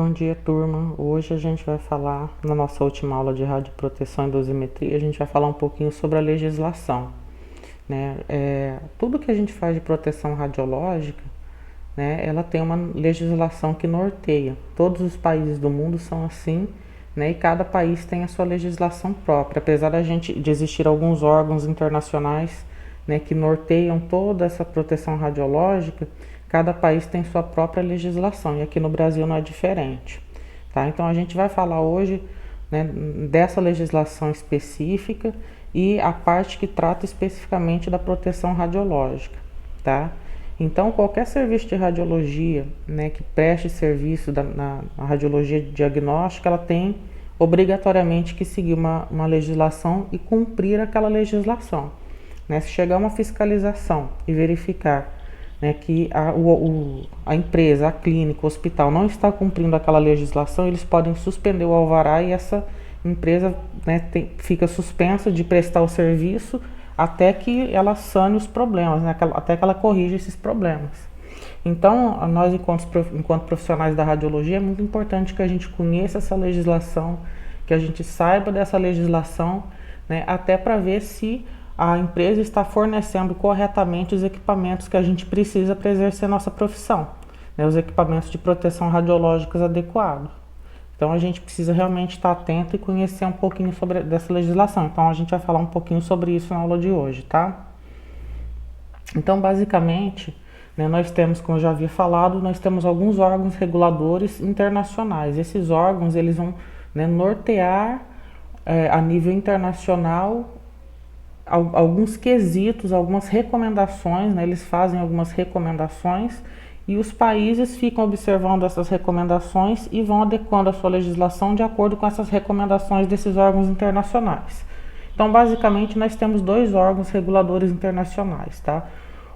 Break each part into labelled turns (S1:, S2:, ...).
S1: Bom dia, turma. Hoje a gente vai falar, na nossa última aula de radioproteção e dosimetria, a gente vai falar um pouquinho sobre a legislação, né? Tudo que a gente faz de proteção radiológica, né, ela tem uma legislação que norteia. Todos os países do mundo são assim, né, e cada país tem a sua legislação própria. Apesar de existir alguns órgãos internacionais, né, que norteiam toda essa proteção radiológica, cada país tem sua própria legislação e aqui no Brasil não é diferente. Tá? Então a gente vai falar hoje, né, dessa legislação específica e a parte que trata especificamente da proteção radiológica. Tá? Então qualquer serviço de radiologia, né, que preste serviço na radiologia diagnóstica, ela tem obrigatoriamente que seguir uma legislação e cumprir aquela legislação. Né? Se chegar uma fiscalização e verificar, né, que a empresa, a clínica, o hospital não está cumprindo aquela legislação, eles podem suspender o alvará e essa empresa, né, fica suspensa de prestar o serviço até que ela sane os problemas, né, até que ela corrija esses problemas. Então, nós, enquanto profissionais da radiologia, é muito importante que a gente conheça essa legislação, que a gente saiba dessa legislação, né, até para ver se a empresa está fornecendo corretamente os equipamentos que a gente precisa para exercer nossa profissão, né, os equipamentos de proteção radiológicos adequados. Então a gente precisa realmente estar atento e conhecer um pouquinho sobre dessa legislação. Então a gente vai falar um pouquinho sobre isso na aula de hoje, tá? Então basicamente, né, nós temos, como eu já havia falado, nós temos alguns órgãos reguladores internacionais. Esses órgãos eles vão, né, nortear a nível internacional alguns quesitos, algumas recomendações, né? Eles fazem algumas recomendações e os países ficam observando essas recomendações e vão adequando a sua legislação de acordo com essas recomendações desses órgãos internacionais. Então, basicamente, nós temos dois órgãos reguladores internacionais, tá?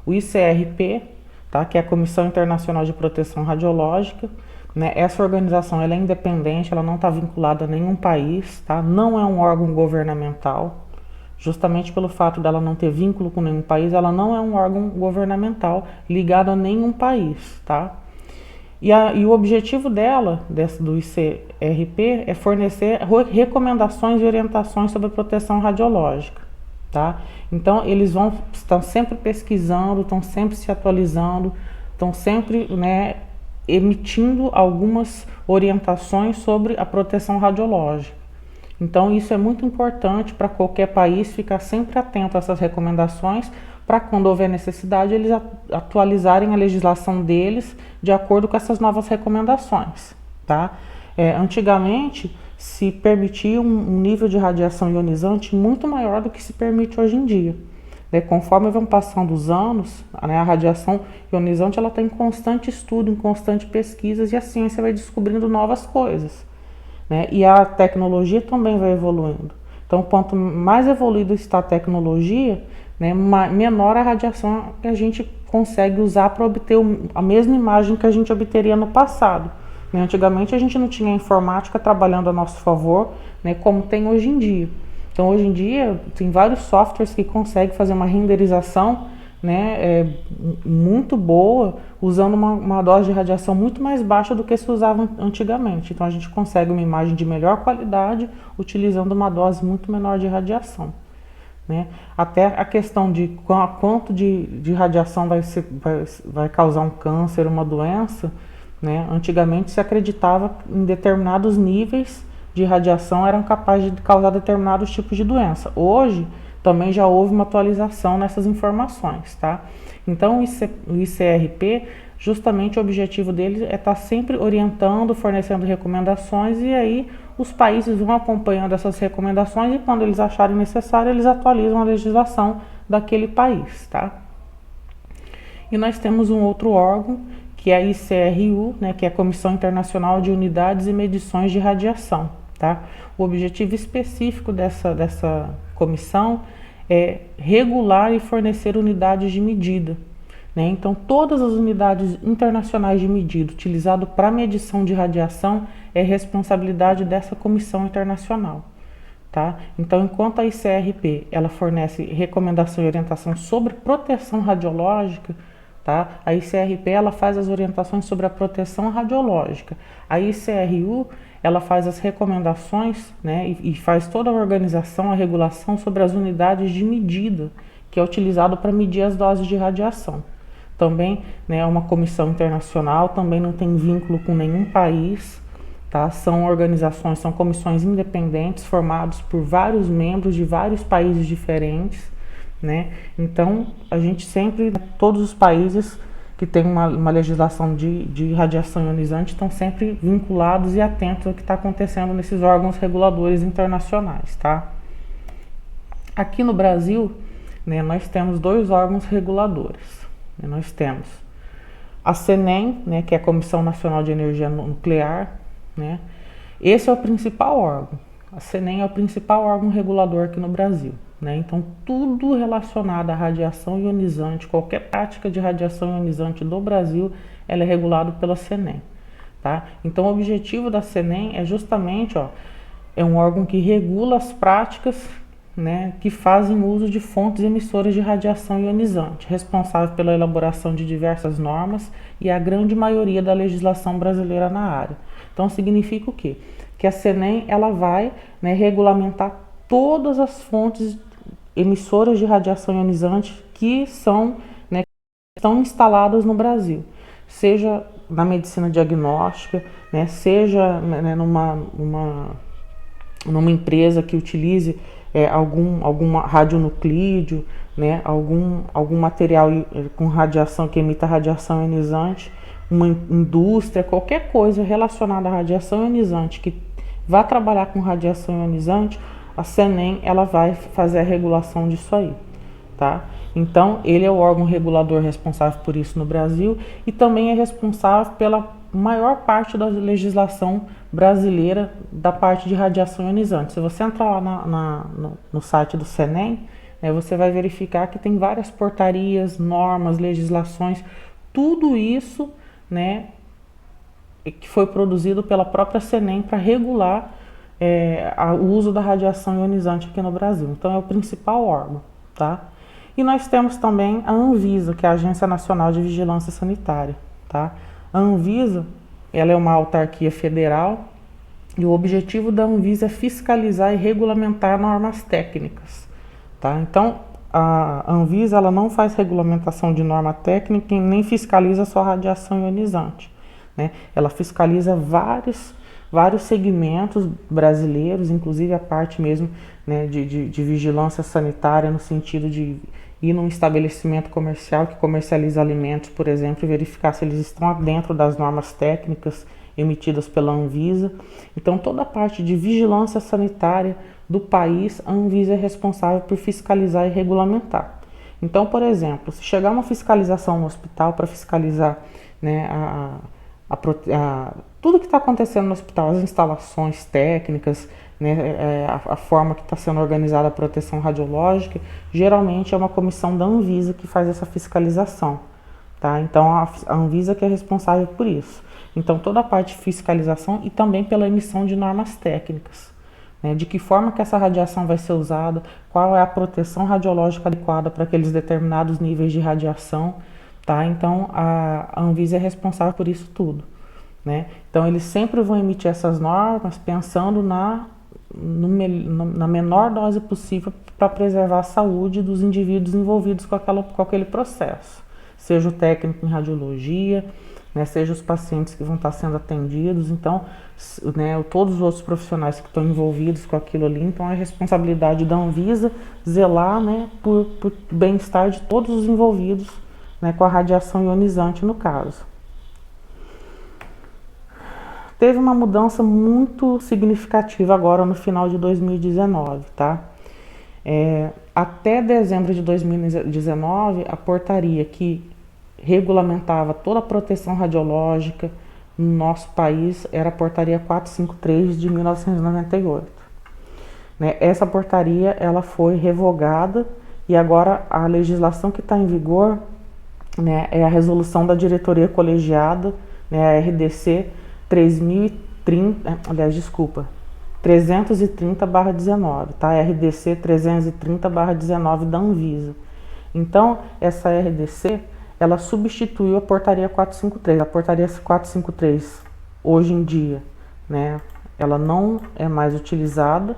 S1: O ICRP, tá? Que é a Comissão Internacional de Proteção Radiológica, né? Essa organização ela é independente, ela não está vinculada a nenhum país, tá? Não é um órgão governamental. Justamente pelo fato dela não ter vínculo com nenhum país, ela não é um órgão governamental ligado a nenhum país, tá? E o objetivo dela, do ICRP, é fornecer recomendações e orientações sobre proteção radiológica, tá? Então, eles estão sempre pesquisando, estão sempre se atualizando, estão sempre, né, emitindo algumas orientações sobre a proteção radiológica. Então isso é muito importante para qualquer país ficar sempre atento a essas recomendações para quando houver necessidade eles atualizarem a legislação deles de acordo com essas novas recomendações, tá? Antigamente se permitia um nível de radiação ionizante muito maior do que se permite hoje em dia. Conforme vão passando os anos, né, a radiação ionizante ela está em constante estudo, em constante pesquisas e a ciência vai descobrindo novas coisas. Né? E a tecnologia também vai evoluindo. Então, quanto mais evoluída está a tecnologia, né, menor a radiação que a gente consegue usar para obter a mesma imagem que a gente obteria no passado. Né? Antigamente a gente não tinha a informática trabalhando a nosso favor, né, como tem hoje em dia. Então, hoje em dia, tem vários softwares que conseguem fazer uma renderização, né, muito boa, usando uma dose de radiação muito mais baixa do que se usava antigamente. Então a gente consegue uma imagem de melhor qualidade utilizando uma dose muito menor de radiação. Né? Até a questão de quanto de radiação vai causar um câncer, uma doença, né? Antigamente se acreditava em determinados níveis de radiação eram capazes de causar determinados tipos de doença. Hoje também já houve uma atualização nessas informações, tá? Então o ICRP, justamente o objetivo dele é estar sempre orientando, fornecendo recomendações e aí os países vão acompanhando essas recomendações e quando eles acharem necessário, eles atualizam a legislação daquele país, tá? E nós temos um outro órgão, que é a ICRU, né, que é a Comissão Internacional de Unidades e Medições de Radiação, tá? O objetivo específico dessa comissão é regular e fornecer unidades de medida. Né? Então, todas as unidades internacionais de medida utilizadas para medição de radiação é responsabilidade dessa comissão internacional. Tá? Então, enquanto a ICRP ela fornece recomendação e orientação sobre proteção radiológica, tá? A ICRP ela faz as orientações sobre a proteção radiológica. A ICRU ela faz as recomendações, né, e faz toda a organização, a regulação sobre as unidades de medida que é utilizado para medir as doses de radiação. Também, né, é uma comissão internacional, também não tem vínculo com nenhum país, tá? São organizações, são comissões independentes formadas por vários membros de vários países diferentes, né? Então, a gente sempre, todos os países que têm uma legislação de radiação ionizante estão sempre vinculados e atentos ao que está acontecendo nesses órgãos reguladores internacionais, tá? Aqui no Brasil, né, nós temos dois órgãos reguladores. Nós temos a CENEM, né, que é a Comissão Nacional de Energia Nuclear, né? Esse é o principal órgão. A CENEM é o principal órgão regulador aqui no Brasil, né? Então, tudo relacionado à radiação ionizante, qualquer prática de radiação ionizante do Brasil, ela é regulado pela CENEM, tá? Então, o objetivo da CENEM é justamente, é um órgão que regula as práticas, né, que fazem uso de fontes emissoras de radiação ionizante, responsável pela elaboração de diversas normas e a grande maioria da legislação brasileira na área. Então, significa o quê? Que a CENEM ela vai, né, regulamentar todas as fontes emissoras de radiação ionizante que são, né, estão instaladas no Brasil, seja na medicina diagnóstica, né, seja, né, numa empresa que utilize algum radionuclídeo, né, algum material com radiação que emita radiação ionizante, uma indústria, qualquer coisa relacionada à radiação ionizante que vá trabalhar com radiação ionizante, a CENEM ela vai fazer a regulação disso aí, tá? Então, ele é o órgão regulador responsável por isso no Brasil e também é responsável pela maior parte da legislação brasileira da parte de radiação ionizante. Se você entrar lá no site do CENEM, né, você vai verificar que tem várias portarias, normas, legislações, tudo isso, né, que foi produzido pela própria CENEM para regular o uso da radiação ionizante aqui no Brasil. Então, é o principal órgão, tá? E nós temos também a Anvisa, que é a Agência Nacional de Vigilância Sanitária, tá? A Anvisa, ela é uma autarquia federal e o objetivo da Anvisa é fiscalizar e regulamentar normas técnicas, tá? Então, a Anvisa ela não faz regulamentação de norma técnica e nem fiscaliza só radiação ionizante, né? Ela fiscaliza vários segmentos brasileiros, inclusive a parte mesmo, né, de vigilância sanitária, no sentido de ir num estabelecimento comercial que comercializa alimentos, por exemplo, e verificar se eles estão dentro das normas técnicas emitidas pela Anvisa. Então, toda a parte de vigilância sanitária do país, a Anvisa é responsável por fiscalizar e regulamentar. Então, por exemplo, se chegar uma fiscalização no hospital para fiscalizar, né, tudo que está acontecendo no hospital, as instalações técnicas, né, a forma que está sendo organizada a proteção radiológica, geralmente é uma comissão da Anvisa que faz essa fiscalização, tá? Então, a Anvisa que é responsável por isso. Então, toda a parte de fiscalização e também pela emissão de normas técnicas, né, de que forma que essa radiação vai ser usada, qual é a proteção radiológica adequada para aqueles determinados níveis de radiação, tá? Então, a Anvisa é responsável por isso tudo, né? Então, eles sempre vão emitir essas normas pensando na menor dose possível para preservar a saúde dos indivíduos envolvidos com aquele processo, seja o técnico em radiologia, né, seja os pacientes que vão estar sendo atendidos. Então, né, todos os outros profissionais que estão envolvidos com aquilo ali. Então, é responsabilidade da Anvisa zelar, né, por bem-estar de todos os envolvidos, né, com a radiação ionizante no caso. Teve uma mudança muito significativa agora no final de 2019, tá? Até dezembro de 2019, a portaria que regulamentava toda a proteção radiológica no nosso país era a portaria 453 de 1998. Né? Essa portaria ela foi revogada e agora a legislação que está em vigor, né, é a resolução da diretoria colegiada, né, a RDC 330/19, tá? RDC 330/19 da Anvisa. Então, essa RDC, ela substituiu a portaria 453. A portaria 453, hoje em dia, né, ela não é mais utilizada,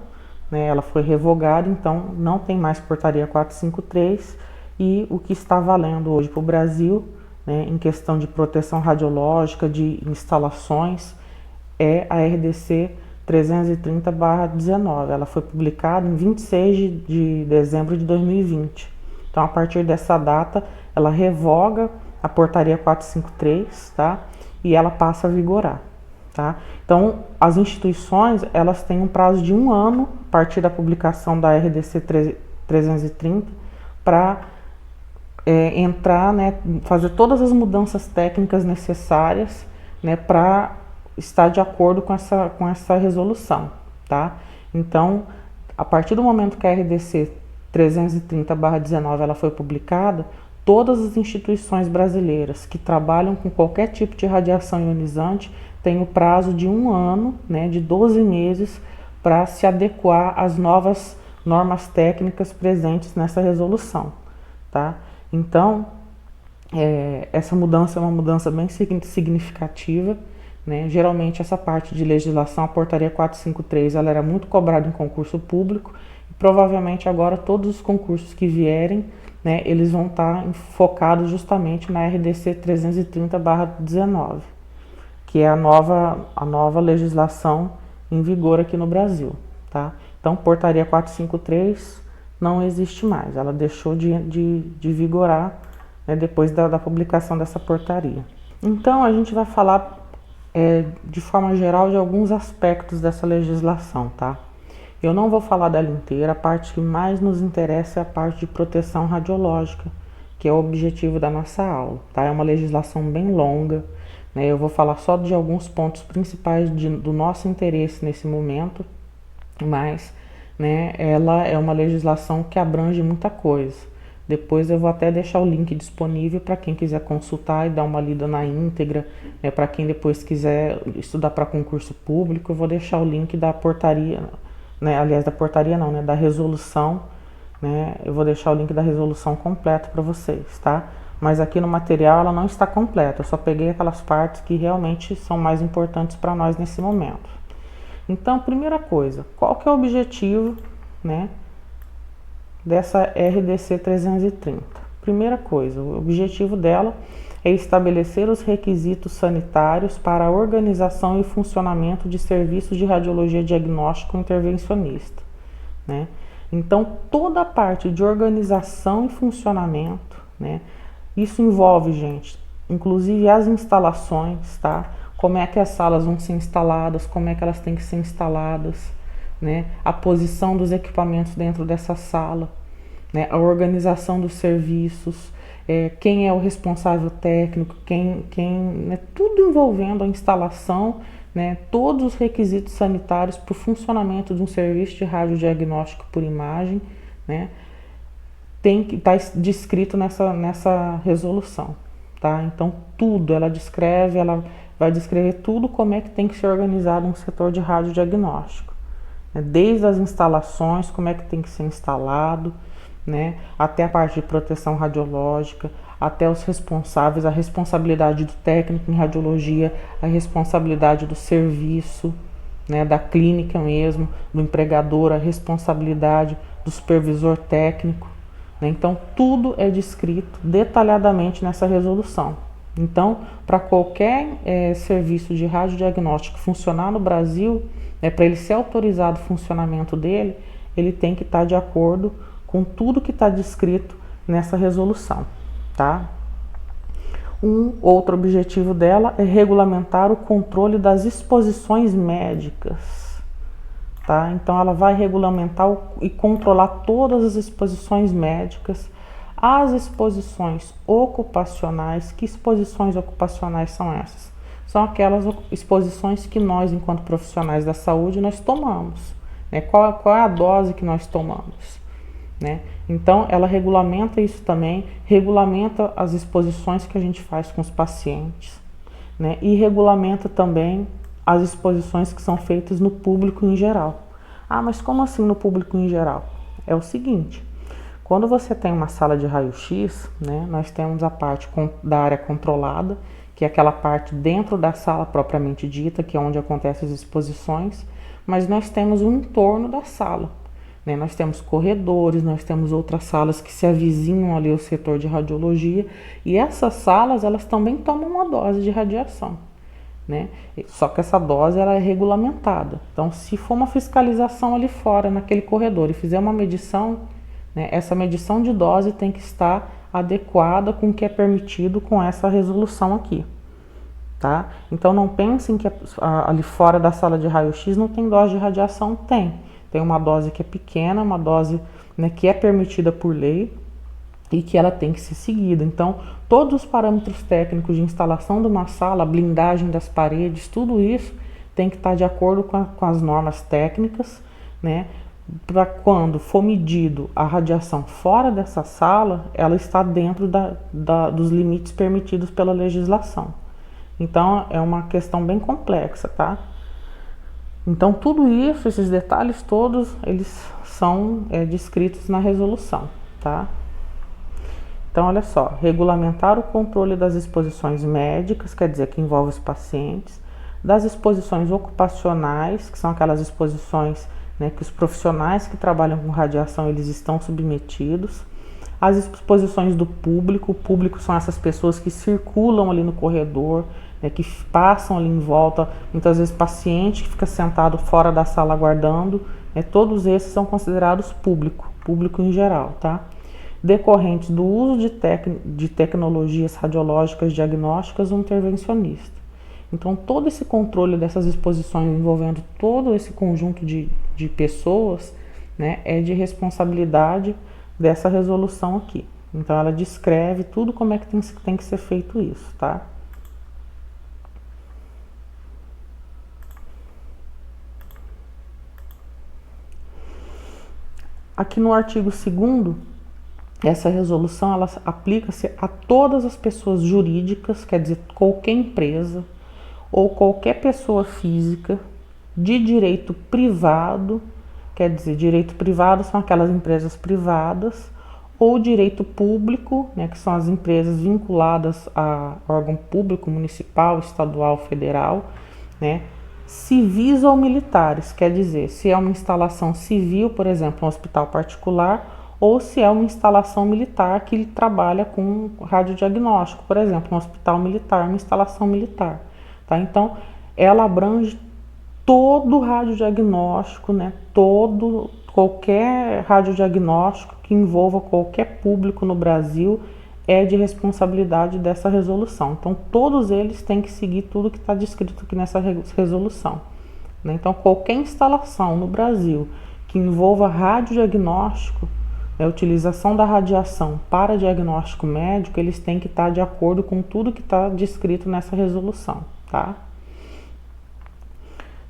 S1: né, ela foi revogada, então não tem mais portaria 453, e o que está valendo hoje para o Brasil, né, em questão de proteção radiológica, de instalações, é a RDC 330/19. Ela foi publicada em 26 de dezembro de 2020. Então, a partir dessa data, ela revoga a portaria 453, tá? E ela passa a vigorar, tá? Então, as instituições, elas têm um prazo de 1 ano, a partir da publicação da RDC 330, para entrar, né, fazer todas as mudanças técnicas necessárias, né, para estar de acordo com essa resolução, tá? Então, a partir do momento que a RDC 330/19 ela foi publicada, todas as instituições brasileiras que trabalham com qualquer tipo de radiação ionizante têm o prazo de 1 ano, né, de 12 meses, para se adequar às novas normas técnicas presentes nessa resolução, tá? Então, essa mudança é uma mudança bem significativa, né? Geralmente essa parte de legislação, a portaria 453, ela era muito cobrada em concurso público, e provavelmente agora todos os concursos que vierem, né, eles vão estar focados justamente na RDC 330/19, que é a nova legislação em vigor aqui no Brasil, tá? Então, portaria 453 não existe mais, ela deixou de vigorar, né, depois da publicação dessa portaria. Então, a gente vai falar de forma geral de alguns aspectos dessa legislação, tá? Eu não vou falar dela inteira, a parte que mais nos interessa é a parte de proteção radiológica, que é o objetivo da nossa aula, tá? É uma legislação bem longa, né? Eu vou falar só de alguns pontos principais do nosso interesse nesse momento, mas, né, ela é uma legislação que abrange muita coisa. Depois eu vou até deixar o link disponível para quem quiser consultar e dar uma lida na íntegra, né, para quem depois quiser estudar para concurso público. Eu vou deixar o link da portaria, né, aliás, da portaria não, né, da resolução, né, eu vou deixar o link da resolução completo para vocês, tá? Mas aqui no material ela não está completa, eu só peguei aquelas partes que realmente são mais importantes para nós nesse momento. Então, primeira coisa, qual que é o objetivo, né, dessa RDC 330? Primeira coisa, o objetivo dela é estabelecer os requisitos sanitários para a organização e funcionamento de serviços de radiologia diagnóstico intervencionista, né? Então, toda a parte de organização e funcionamento, né, isso envolve, gente, inclusive as instalações, tá? Como é que as salas vão ser instaladas, como é que elas têm que ser instaladas, né? A posição dos equipamentos dentro dessa sala, né? A organização dos serviços, quem é o responsável técnico, né? Tudo envolvendo a instalação, né? Todos os requisitos sanitários para o funcionamento de um serviço de radiodiagnóstico por imagem, né? Tem que estar descrito nessa resolução, tá? Então, tudo ela vai descrever tudo como é que tem que ser organizado um setor de radiodiagnóstico, né? Desde as instalações, como é que tem que ser instalado, né? Até a parte de proteção radiológica, até os responsáveis, a responsabilidade do técnico em radiologia, a responsabilidade do serviço, né? Da clínica mesmo, do empregador, a responsabilidade do supervisor técnico, né? Então, tudo é descrito detalhadamente nessa resolução. Então, para qualquer serviço de radiodiagnóstico funcionar no Brasil, para ele ser autorizado o funcionamento dele, ele tem que estar de acordo com tudo que está descrito nessa resolução, tá? Um outro objetivo dela é regulamentar o controle das exposições médicas, tá? Então, ela vai regulamentar e controlar todas as exposições médicas. As exposições ocupacionais, que exposições ocupacionais são essas? São aquelas exposições que nós, enquanto profissionais da saúde, nós tomamos, né? Qual é a dose que nós tomamos, né? Então, ela regulamenta isso também, regulamenta as exposições que a gente faz com os pacientes, né? E regulamenta também as exposições que são feitas no público em geral. Ah, mas como assim no público em geral? É o seguinte: Quando você tem uma sala de raio-x, né, nós temos a parte da área controlada, que é aquela parte dentro da sala propriamente dita, que é onde acontecem as exposições, mas nós temos o entorno da sala, né? Nós temos corredores, nós temos outras salas que se avizinham ali ao setor de radiologia, e essas salas, elas também tomam uma dose de radiação, né? Só que essa dose ela é regulamentada. Então, se for uma fiscalização ali fora, naquele corredor, e fizer uma medição, né, essa medição de dose tem que estar adequada com o que é permitido com essa resolução aqui, tá? Então, não pensem que ali fora da sala de raio-x não tem dose de radiação. Tem uma dose que é pequena, uma dose, né, que é permitida por lei e que ela tem que ser seguida. Então, todos os parâmetros técnicos de instalação de uma sala, a blindagem das paredes, tudo isso tem que estar de acordo com as normas técnicas, né? Para quando for medido a radiação fora dessa sala, ela está dentro dos limites permitidos pela legislação. Então, é uma questão bem complexa, tá? Então, tudo isso, esses detalhes todos, eles são descritos na resolução, tá? Então, olha só, regulamentar o controle das exposições médicas, quer dizer, que envolve os pacientes, das exposições ocupacionais, que são aquelas exposições, né, que os profissionais que trabalham com radiação, eles estão submetidos, as exposições do público. O público são essas pessoas que circulam ali no corredor, né, que passam ali em volta, muitas vezes paciente que fica sentado fora da sala aguardando, né, todos esses são considerados público em geral, tá? Decorrentes do uso de tecnologias radiológicas diagnósticas ou intervencionistas. Então, todo esse controle dessas exposições envolvendo todo esse conjunto de pessoas, né, é de responsabilidade dessa resolução aqui. Então, ela descreve tudo como é que tem que ser feito isso, tá? Aqui no artigo 2º, essa resolução ela aplica-se a todas as pessoas jurídicas, quer dizer, qualquer empresa ou qualquer pessoa física de direito privado, quer dizer, direito privado são aquelas empresas privadas, ou direito público, né, que são as empresas vinculadas a órgão público, municipal, estadual, federal, né, civis ou militares, quer dizer, se é uma instalação civil, por exemplo, um hospital particular, ou se é uma instalação militar que trabalha com radiodiagnóstico, por exemplo, um hospital militar, uma instalação militar. Tá? Então, ela abrange todo o radiodiagnóstico, né? Qualquer radiodiagnóstico que envolva qualquer público no Brasil é de responsabilidade dessa resolução. Então, todos eles têm que seguir tudo que está descrito aqui nessa resolução, né? Então, qualquer instalação no Brasil que envolva radiodiagnóstico, a utilização da radiação para diagnóstico médico, eles têm que estar de acordo com tudo que está descrito nessa resolução, tá?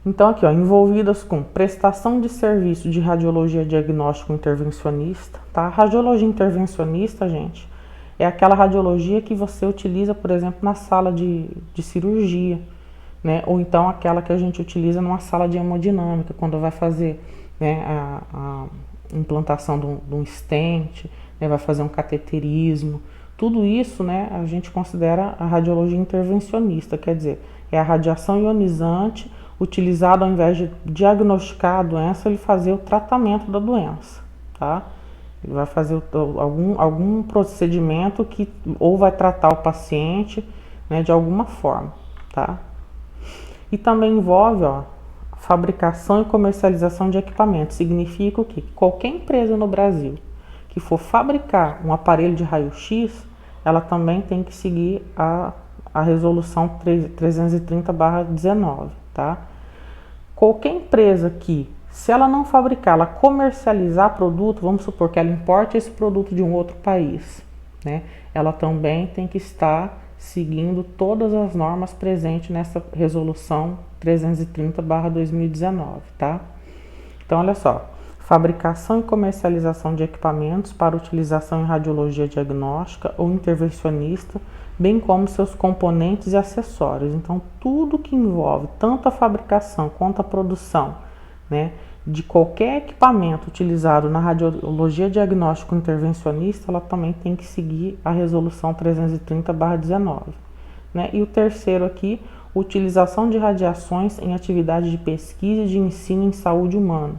S1: Então, aqui, ó, envolvidas com prestação de serviço de radiologia diagnóstico intervencionista, tá? A radiologia intervencionista, gente, é aquela radiologia que você utiliza, por exemplo, na sala de cirurgia, né? Ou então aquela que a gente utiliza numa sala de hemodinâmica, quando vai fazer, né, a implantação de um stent, né, vai fazer um cateterismo. Tudo isso, né, a gente considera a radiologia intervencionista, quer dizer, é a radiação ionizante utilizada ao invés de diagnosticar a doença, ele fazer o tratamento da doença, tá? Ele vai fazer algum procedimento que ou vai tratar o paciente, né, de alguma forma, tá? E também envolve, ó, fabricação e comercialização de equipamentos. Significa o quê? Qualquer empresa no Brasil que for fabricar um aparelho de raio-x, ela também tem que seguir a resolução 330/19, tá? Qualquer empresa que, se ela não fabricar, ela comercializar produto, vamos supor que ela importe esse produto de um outro país, né? Ela também tem que estar seguindo todas as normas presentes nessa resolução 330/2019, tá? Então, olha só, fabricação e comercialização de equipamentos para utilização em radiologia diagnóstica ou intervencionista, bem como seus componentes e acessórios. Então, tudo que envolve tanto a fabricação quanto a produção, né, de qualquer equipamento utilizado na radiologia diagnóstico intervencionista, ela também tem que seguir a resolução 330/19. Né? E o terceiro aqui, utilização de radiações em atividade de pesquisa e de ensino em saúde humana.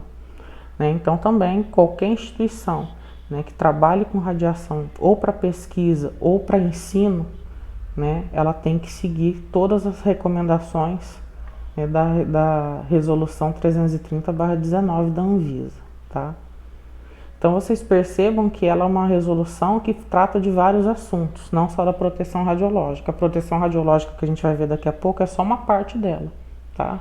S1: Né? Então também qualquer instituição, né, que trabalhe com radiação ou para pesquisa ou para ensino, né, ela tem que seguir todas as recomendações, né, da resolução 330/19 da Anvisa. Tá? Então vocês percebam que ela é uma resolução que trata de vários assuntos, não só da proteção radiológica. A proteção radiológica que a gente vai ver daqui a pouco é só uma parte dela. Tá?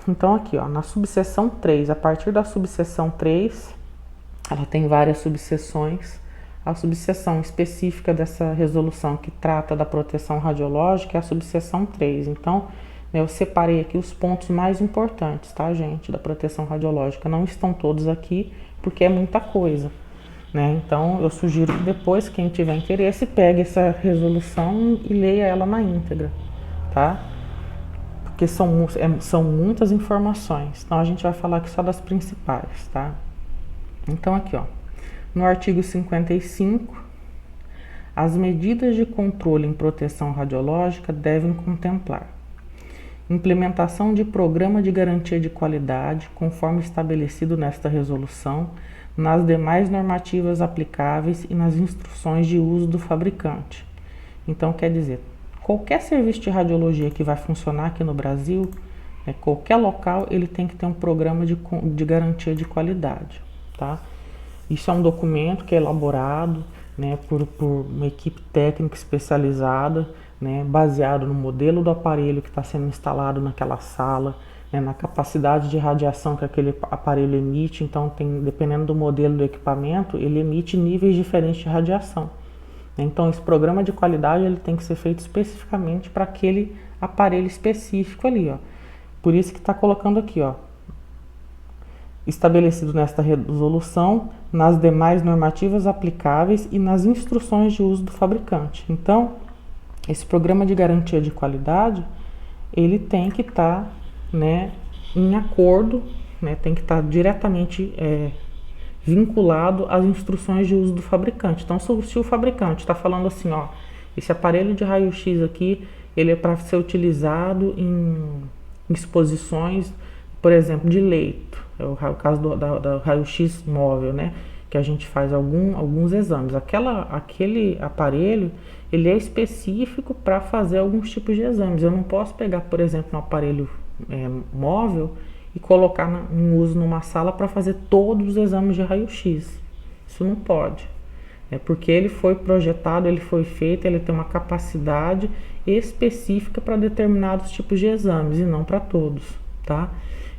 S1: Então aqui, ó, na subseção 3, a partir da subseção 3, ela tem várias subseções. A subseção específica dessa resolução que trata da proteção radiológica é a subseção 3. Então, eu separei aqui os pontos mais importantes, tá, gente, da proteção radiológica. Não estão todos aqui, porque é muita coisa, né? Então, eu sugiro que depois, quem tiver interesse, pegue essa resolução e leia ela na íntegra, tá? Porque são muitas informações. Então, a gente vai falar aqui só das principais, tá? Então, aqui, ó. No artigo 55, as medidas de controle em proteção radiológica devem contemplar implementação de programa de garantia de qualidade, conforme estabelecido nesta resolução, nas demais normativas aplicáveis e nas instruções de uso do fabricante. Então, quer dizer, qualquer serviço de radiologia que vai funcionar aqui no Brasil, qualquer local, ele tem que ter um programa de garantia de qualidade, tá? Isso é um documento que é elaborado, né, por uma equipe técnica especializada, né, baseado no modelo do aparelho que está sendo instalado naquela sala, né, na capacidade de radiação que aquele aparelho emite. Então, dependendo do modelo do equipamento, ele emite níveis diferentes de radiação. Então, esse programa de qualidade ele tem que ser feito especificamente para aquele aparelho específico ali, ó. Por isso que está colocando aqui, ó, estabelecido nesta resolução, nas demais normativas aplicáveis e nas instruções de uso do fabricante. Então, esse programa de garantia de qualidade, ele tem que estar, né, em acordo, né, tem que estar diretamente vinculado às instruções de uso do fabricante. Então, se o fabricante está falando assim, ó, esse aparelho de raio-x aqui, ele é para ser utilizado em exposições, por exemplo, de leito. É o caso do raio-x móvel, né? Que a gente faz alguns exames. Aquele aparelho, ele é específico para fazer alguns tipos de exames. Eu não posso pegar, por exemplo, um aparelho móvel e colocar em uso numa sala para fazer todos os exames de raio-x. Isso não pode. É porque ele foi projetado, ele foi feito, ele tem uma capacidade específica para determinados tipos de exames e não para todos, tá?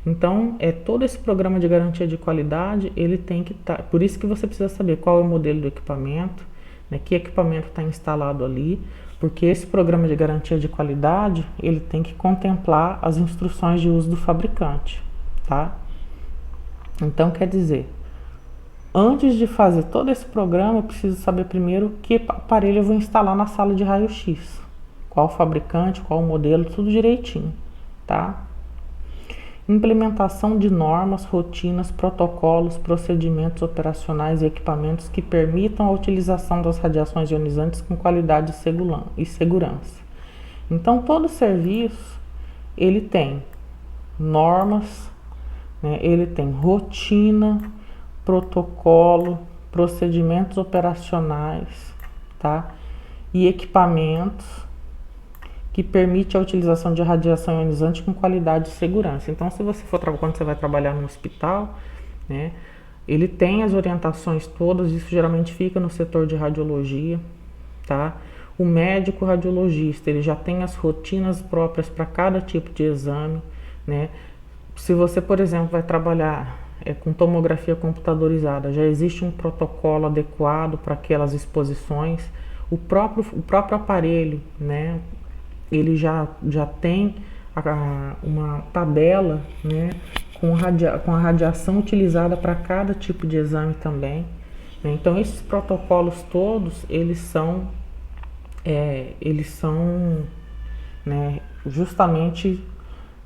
S1: Então, todo esse programa de garantia de qualidade, ele tem que estar... Por isso que você precisa saber qual é o modelo do equipamento, né, que equipamento está instalado ali, porque esse programa de garantia de qualidade, ele tem que contemplar as instruções de uso do fabricante, tá? Então, quer dizer, antes de fazer todo esse programa, eu preciso saber primeiro que aparelho eu vou instalar na sala de raio-x. Qual fabricante, qual modelo, tudo direitinho, tá? Implementação de normas, rotinas, protocolos, procedimentos operacionais e equipamentos que permitam a utilização das radiações ionizantes com qualidade e segurança. Então, todo serviço, ele tem normas, né, ele tem rotina, protocolo, procedimentos operacionais, tá? E equipamentos que permite a utilização de radiação ionizante com qualidade e segurança. Então, se você quando você vai trabalhar no hospital, né, ele tem as orientações todas, isso geralmente fica no setor de radiologia, tá? O médico radiologista, ele já tem as rotinas próprias para cada tipo de exame, né? Se você, por exemplo, vai trabalhar com tomografia computadorizada, já existe um protocolo adequado para aquelas exposições. O próprio aparelho, né, ele já tem uma tabela, né, com a radiação utilizada para cada tipo de exame também, né? Então, esses protocolos todos, eles são, né, justamente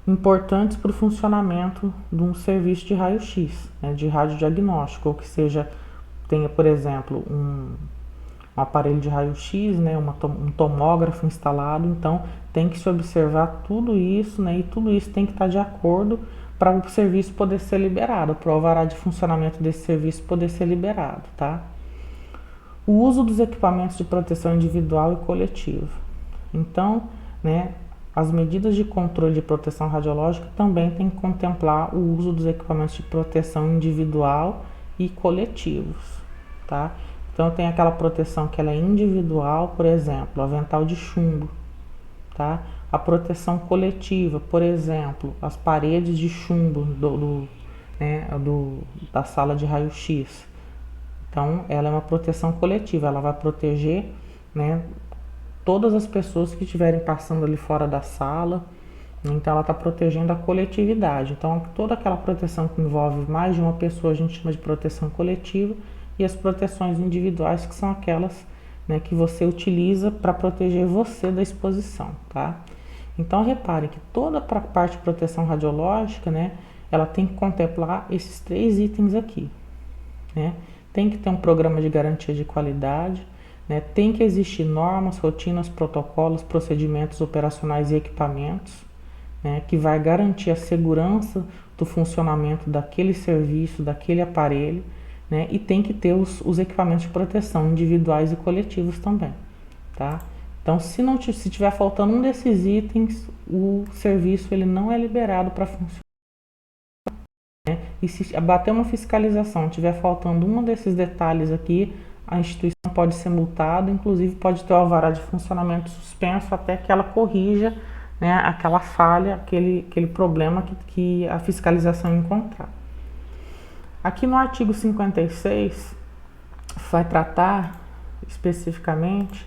S1: importantes para o funcionamento de um serviço de raio-x, né, de radiodiagnóstico, ou que seja, tenha, por exemplo, um aparelho de raio-x, né, um tomógrafo instalado. Então tem que se observar tudo isso, né, e tudo isso tem que estar de acordo para o serviço poder ser liberado, para o alvará de funcionamento desse serviço poder ser liberado, tá? O uso dos equipamentos de proteção individual e coletiva. Então, né, as medidas de controle de proteção radiológica também têm que contemplar o uso dos equipamentos de proteção individual e coletivos, tá? Então tem aquela proteção que ela é individual, por exemplo, avental de chumbo, tá? A proteção coletiva, por exemplo, as paredes de chumbo da sala de raio-x. Então ela é uma proteção coletiva, ela vai proteger, né, todas as pessoas que estiverem passando ali fora da sala. Então ela está protegendo a coletividade. Então toda aquela proteção que envolve mais de uma pessoa a gente chama de proteção coletiva, e as proteções individuais, que são aquelas, né, que você utiliza para proteger você da exposição, tá? Então reparem que toda a parte de proteção radiológica, né, ela tem que contemplar esses 3 itens aqui, né? Tem que ter um programa de garantia de qualidade, né? Tem que existir normas, rotinas, protocolos, procedimentos operacionais e equipamentos, né, que vai garantir a segurança do funcionamento daquele serviço, daquele aparelho, né, e tem que ter os equipamentos de proteção individuais e coletivos também, tá? Então, se tiver faltando um desses itens, o serviço ele não é liberado para funcionar, né? E se bater uma fiscalização, tiver faltando um desses detalhes aqui, a instituição pode ser multada, inclusive pode ter o alvará de funcionamento suspenso até que ela corrija, né, aquela falha, aquele problema que a fiscalização encontrar. Aqui no artigo 56 vai tratar especificamente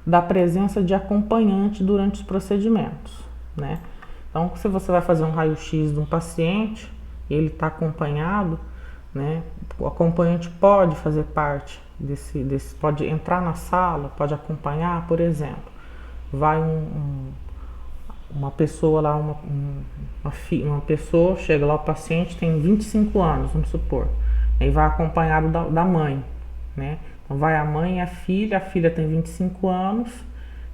S1: da presença de acompanhante durante os procedimentos, né? Então, se você vai fazer um raio-x de um paciente e ele está acompanhado, né, o acompanhante pode fazer parte desse, pode entrar na sala, pode acompanhar, por exemplo, vai uma pessoa lá, uma pessoa, chega lá, o paciente tem 25 anos, vamos supor, aí vai acompanhado da mãe, né? Então vai a mãe e a filha tem 25 anos,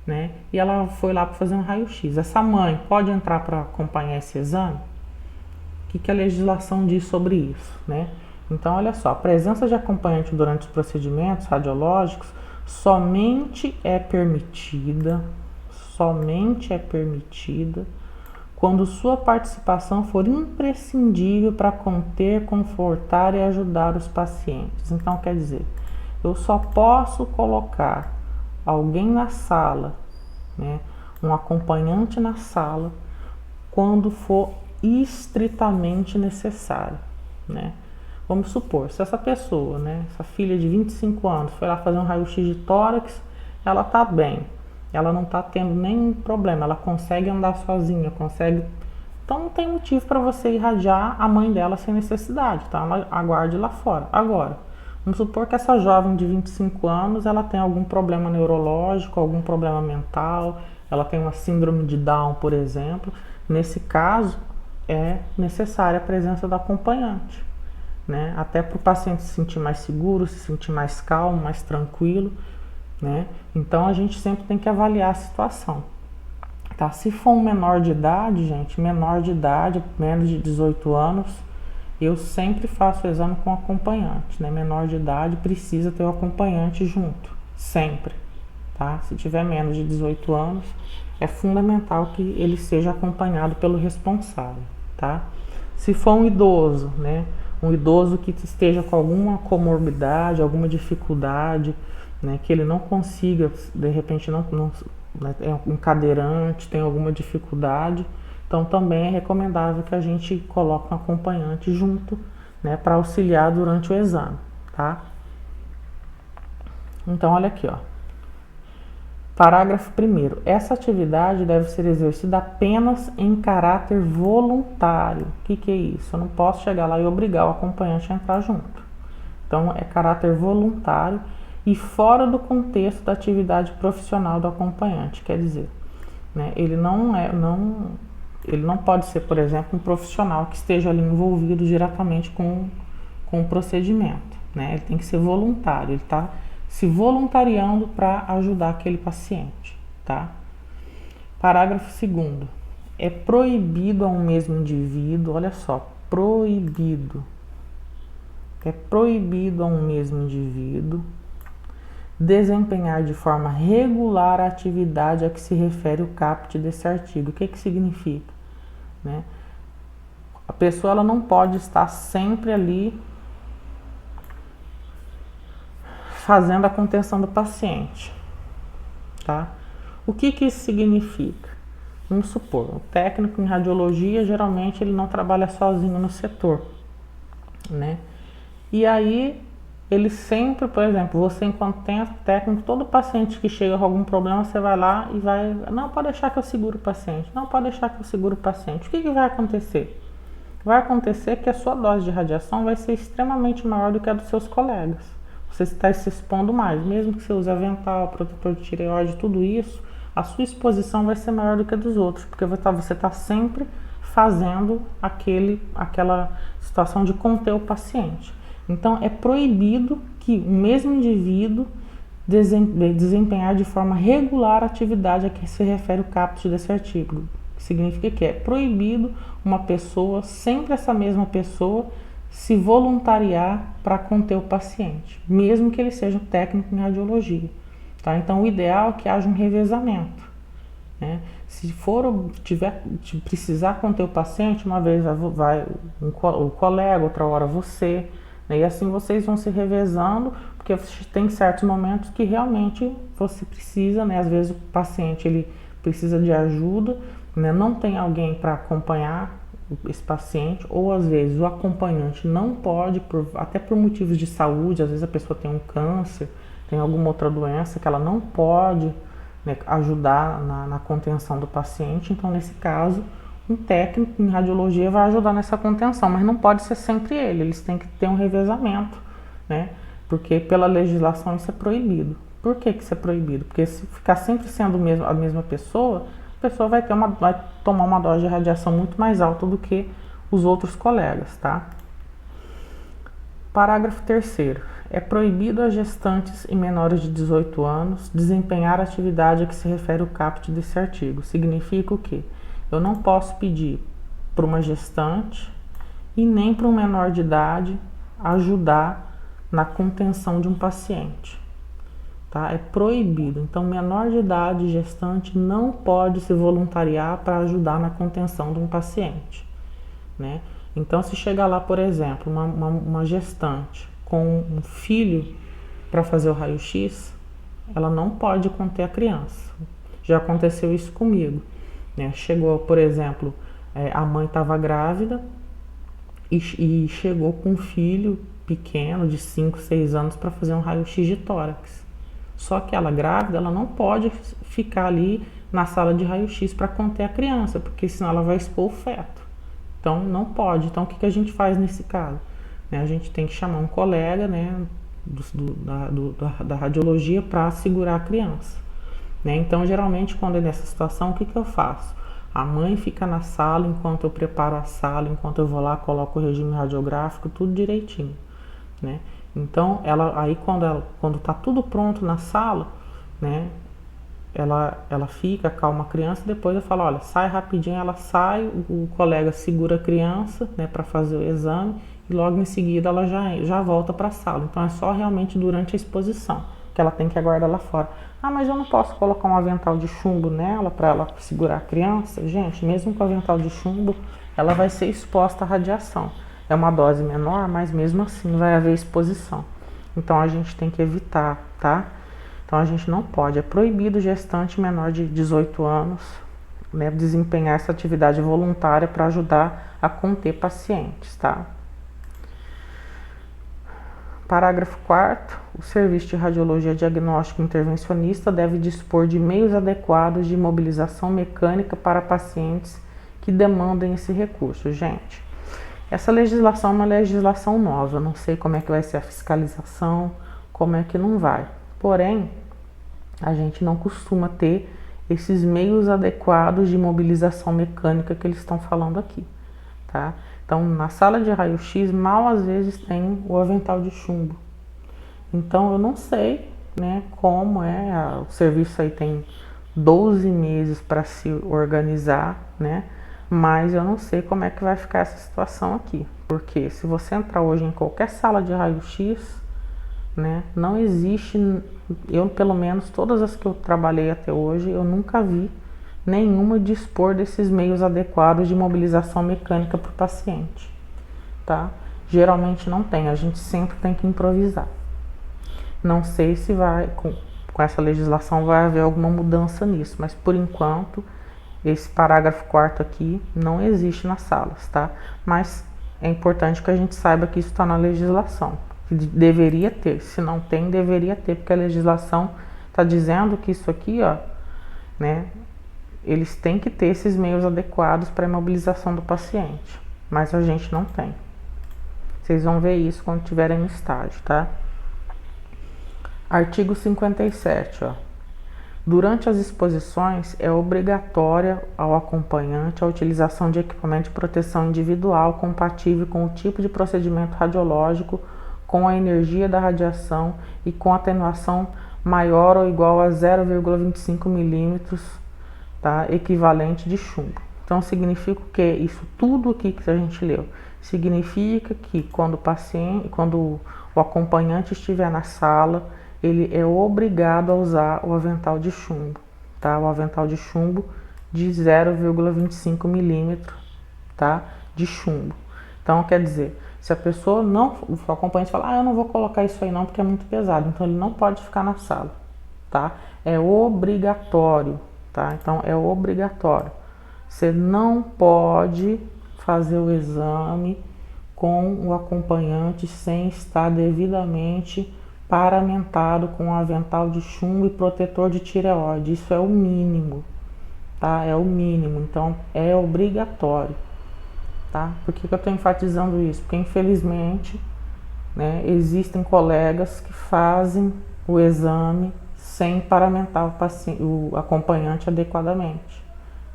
S1: né? E ela foi lá para fazer um raio-x. Essa mãe pode entrar para acompanhar esse exame? O que a legislação diz sobre isso, né? Então, olha só, a presença de acompanhante durante os procedimentos radiológicos somente é permitida quando sua participação for imprescindível para conter, confortar e ajudar os pacientes. Então, quer dizer, eu só posso colocar alguém na sala, né, um acompanhante na sala, quando for estritamente necessário, né? Vamos supor, se essa pessoa, né, essa filha de 25 anos, foi lá fazer um raio-x de tórax, ela tá bem, ela não tá tendo nenhum problema, ela consegue andar sozinha, consegue. Então não tem motivo para você irradiar a mãe dela sem necessidade, tá? Ela aguarde lá fora. Agora, vamos supor que essa jovem de 25 anos, ela tem algum problema neurológico, algum problema mental, ela tem uma síndrome de Down, por exemplo. Nesse caso, é necessária a presença do acompanhante, né? Até para o paciente se sentir mais seguro, se sentir mais calmo, mais tranquilo, né? Então a gente sempre tem que avaliar a situação, tá? Se for um menor de idade, gente, menor de idade, menos de 18 anos, eu sempre faço o exame com acompanhante, né? Menor de idade precisa ter o acompanhante junto, sempre, tá? Se tiver menos de 18 anos, é fundamental que ele seja acompanhado pelo responsável, tá? Se for um idoso, né? Um idoso que esteja com alguma comorbidade, alguma dificuldade, né, que ele não consiga, de repente não é um cadeirante, tem alguma dificuldade, então também é recomendável que a gente coloque um acompanhante junto, né, para auxiliar durante o exame, tá? Então olha aqui, ó. Parágrafo 1º. Essa atividade deve ser exercida apenas em caráter voluntário. O que é isso? Eu não posso chegar lá e obrigar o acompanhante a entrar junto. Então é caráter voluntário e fora do contexto da atividade profissional do acompanhante, quer dizer, né, ele não Ele não pode ser, por exemplo, um profissional que esteja ali envolvido diretamente com o procedimento, né? Ele tem que ser voluntário, ele está se voluntariando para ajudar aquele paciente, tá? Parágrafo 2º. É proibido a um mesmo indivíduo, olha só, proibido. É proibido a um mesmo indivíduo desempenhar de forma regular a atividade a que se refere o caput desse artigo. O que significa? Né? A pessoa ela não pode estar sempre ali fazendo a contenção do paciente. Tá? O que isso significa? Vamos supor, o técnico em radiologia, geralmente ele não trabalha sozinho no setor, né? E aí, ele sempre, por exemplo, você enquanto técnico, todo paciente que chega com algum problema, você vai lá e vai, não, pode deixar que eu seguro o paciente, não, pode deixar que eu seguro o paciente. O que vai acontecer? Vai acontecer que a sua dose de radiação vai ser extremamente maior do que a dos seus colegas. Você está se expondo mais, mesmo que você use avental, protetor de tireoide, tudo isso, a sua exposição vai ser maior do que a dos outros, porque você está sempre fazendo aquela situação de conter o paciente. Então, é proibido que o mesmo indivíduo desempenhar de forma regular a atividade a que se refere o caput desse artigo. Significa que é proibido uma pessoa, sempre essa mesma pessoa, se voluntariar para conter o paciente, mesmo que ele seja um técnico em radiologia. Tá? Então, o ideal é que haja um revezamento. Né? Se precisar conter o paciente, uma vez vai o colega, outra hora você, né? E assim vocês vão se revezando, porque tem certos momentos que realmente você precisa, né? Às vezes o paciente ele precisa de ajuda, né? Não tem alguém para acompanhar esse paciente, ou às vezes o acompanhante não pode, até por motivos de saúde, às vezes a pessoa tem um câncer, tem alguma outra doença que ela não pode, né, ajudar na contenção do paciente. Então, nesse caso, um técnico em radiologia vai ajudar nessa contenção, mas não pode ser sempre ele, eles têm que ter um revezamento, né? Porque pela legislação isso é proibido. Por que isso é proibido? Porque se ficar sempre sendo a mesma pessoa, a pessoa vai tomar uma dose de radiação muito mais alta do que os outros colegas, tá? Parágrafo 3º. É proibido a gestantes e menores de 18 anos desempenhar a atividade a que se refere o caput desse artigo. Significa o quê? Eu não posso pedir para uma gestante e nem para um menor de idade ajudar na contenção de um paciente. Tá? É proibido. Então, menor de idade, gestante, não pode se voluntariar para ajudar na contenção de um paciente. Né? Então, se chegar lá, por exemplo, uma gestante com um filho para fazer o raio-x, ela não pode conter a criança. Já aconteceu isso comigo. Né? Chegou, por exemplo, a mãe estava grávida e chegou com um filho pequeno de 5, 6 anos para fazer um raio-x de tórax. Só que ela grávida, ela não pode ficar ali na sala de raio-x para conter a criança, porque senão ela vai expor o feto. Então, não pode. Então, o que a gente faz nesse caso? A gente tem que chamar um colega, né, da radiologia para segurar a criança. Né? Então, geralmente, quando é nessa situação, o que eu faço? A mãe fica na sala enquanto eu preparo a sala, enquanto eu vou lá, coloco o regime radiográfico, tudo direitinho. Né? Então, quando está tudo pronto na sala, né, ela fica, calma a criança, depois eu falo, olha, sai rapidinho, ela sai, o colega segura a criança, né, para fazer o exame, e logo em seguida ela já volta para a sala. Então, é só realmente durante a exposição que ela tem que aguardar lá fora. Ah, mas eu não posso colocar um avental de chumbo nela para ela segurar a criança? Gente, mesmo com o avental de chumbo, ela vai ser exposta à radiação. É uma dose menor, mas mesmo assim vai haver exposição. Então, a gente tem que evitar, tá? Então, a gente não pode. É proibido gestante menor de 18 anos, né, desempenhar essa atividade voluntária para ajudar a conter pacientes, tá? Parágrafo 4º. O serviço de radiologia diagnóstico intervencionista deve dispor de meios adequados de imobilização mecânica para pacientes que demandem esse recurso. Gente, essa legislação é uma legislação nova. Eu não sei como é que vai ser a fiscalização, como é que não vai. Porém, a gente não costuma ter esses meios adequados de mobilização mecânica que eles estão falando aqui, tá? Então, na sala de raio-x, mal às vezes tem o avental de chumbo. Então, eu não sei, né, como o serviço aí tem 12 meses para se organizar, né? Mas eu não sei como é que vai ficar essa situação aqui. Porque se você entrar hoje em qualquer sala de raio-x, né, não existe, eu pelo menos todas as que eu trabalhei até hoje, eu nunca vi nenhuma dispor desses meios adequados de mobilização mecânica para o paciente, tá? Geralmente não tem, a gente sempre tem que improvisar. Não sei se com essa legislação vai haver alguma mudança nisso, mas por enquanto esse parágrafo 4º aqui não existe nas salas, tá? Mas é importante que a gente saiba que isso está na legislação, que deveria ter, se não tem, deveria ter, porque a legislação está dizendo que isso aqui, ó, né, eles têm que ter esses meios adequados para a imobilização do paciente, mas a gente não tem. Vocês vão ver isso quando estiverem no estágio, tá? Artigo 57, ó. Durante as exposições, é obrigatória ao acompanhante a utilização de equipamento de proteção individual compatível com o tipo de procedimento radiológico, com a energia da radiação e com atenuação maior ou igual a 0,25 milímetros, tá? Equivalente de chumbo. Então, significa que isso tudo aqui que a gente leu, significa que quando o acompanhante estiver na sala, ele é obrigado a usar o avental de chumbo, tá? O avental de chumbo de 0,25 milímetros, tá? De chumbo. Então, quer dizer, se a pessoa o acompanhante fala, eu não vou colocar isso aí não porque é muito pesado, então ele não pode ficar na sala, tá? É obrigatório, tá? Então, é obrigatório. Você não pode fazer o exame com o acompanhante sem estar devidamente paramentado com avental de chumbo e protetor de tireoide. Isso é o mínimo, tá? É o mínimo, então é obrigatório, tá? Por que eu estou enfatizando isso? Porque infelizmente, né, existem colegas que fazem o exame sem paramentar o acompanhante adequadamente.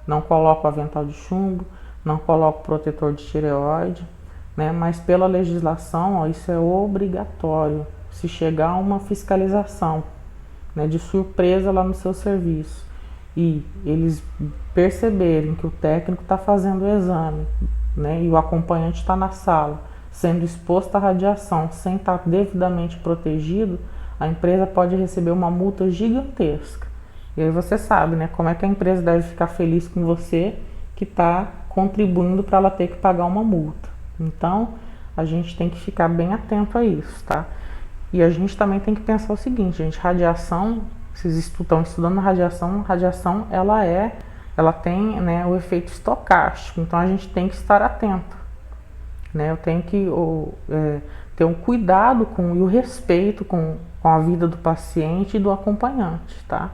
S1: Não coloca o avental de chumbo, não coloca o protetor de tireoide, né? Mas pela legislação, ó, isso é obrigatório. Se chegar a uma fiscalização, né, de surpresa lá no seu serviço e eles perceberem que o técnico está fazendo o exame, né, e o acompanhante está na sala, sendo exposto à radiação sem estar devidamente protegido, a empresa pode receber uma multa gigantesca. E aí você sabe, né, como é que a empresa deve ficar feliz com você que está contribuindo para ela ter que pagar uma multa. Então, a gente tem que ficar bem atento a isso, tá? E a gente também tem que pensar o seguinte, gente, radiação, vocês estão estudando radiação ela tem, né, o efeito estocástico, então a gente tem que estar atento, né? Eu tenho que ter um cuidado e o respeito com a vida do paciente e do acompanhante, tá?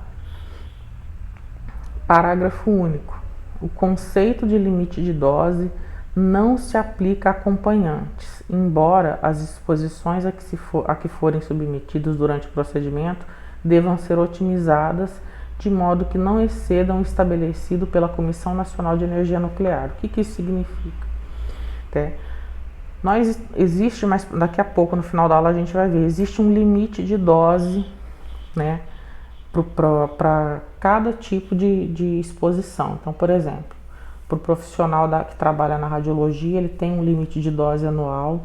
S1: Parágrafo único. O conceito de limite de dose não se aplica a acompanhantes, embora as exposições a que forem submetidos durante o procedimento devam ser otimizadas de modo que não excedam o estabelecido pela Comissão Nacional de Energia Nuclear. O que isso significa? Existe, mas daqui a pouco, no final da aula, a gente vai ver, existe um limite de dose, né, para cada tipo de exposição. Então, por exemplo, para o profissional que trabalha na radiologia, ele tem um limite de dose anual,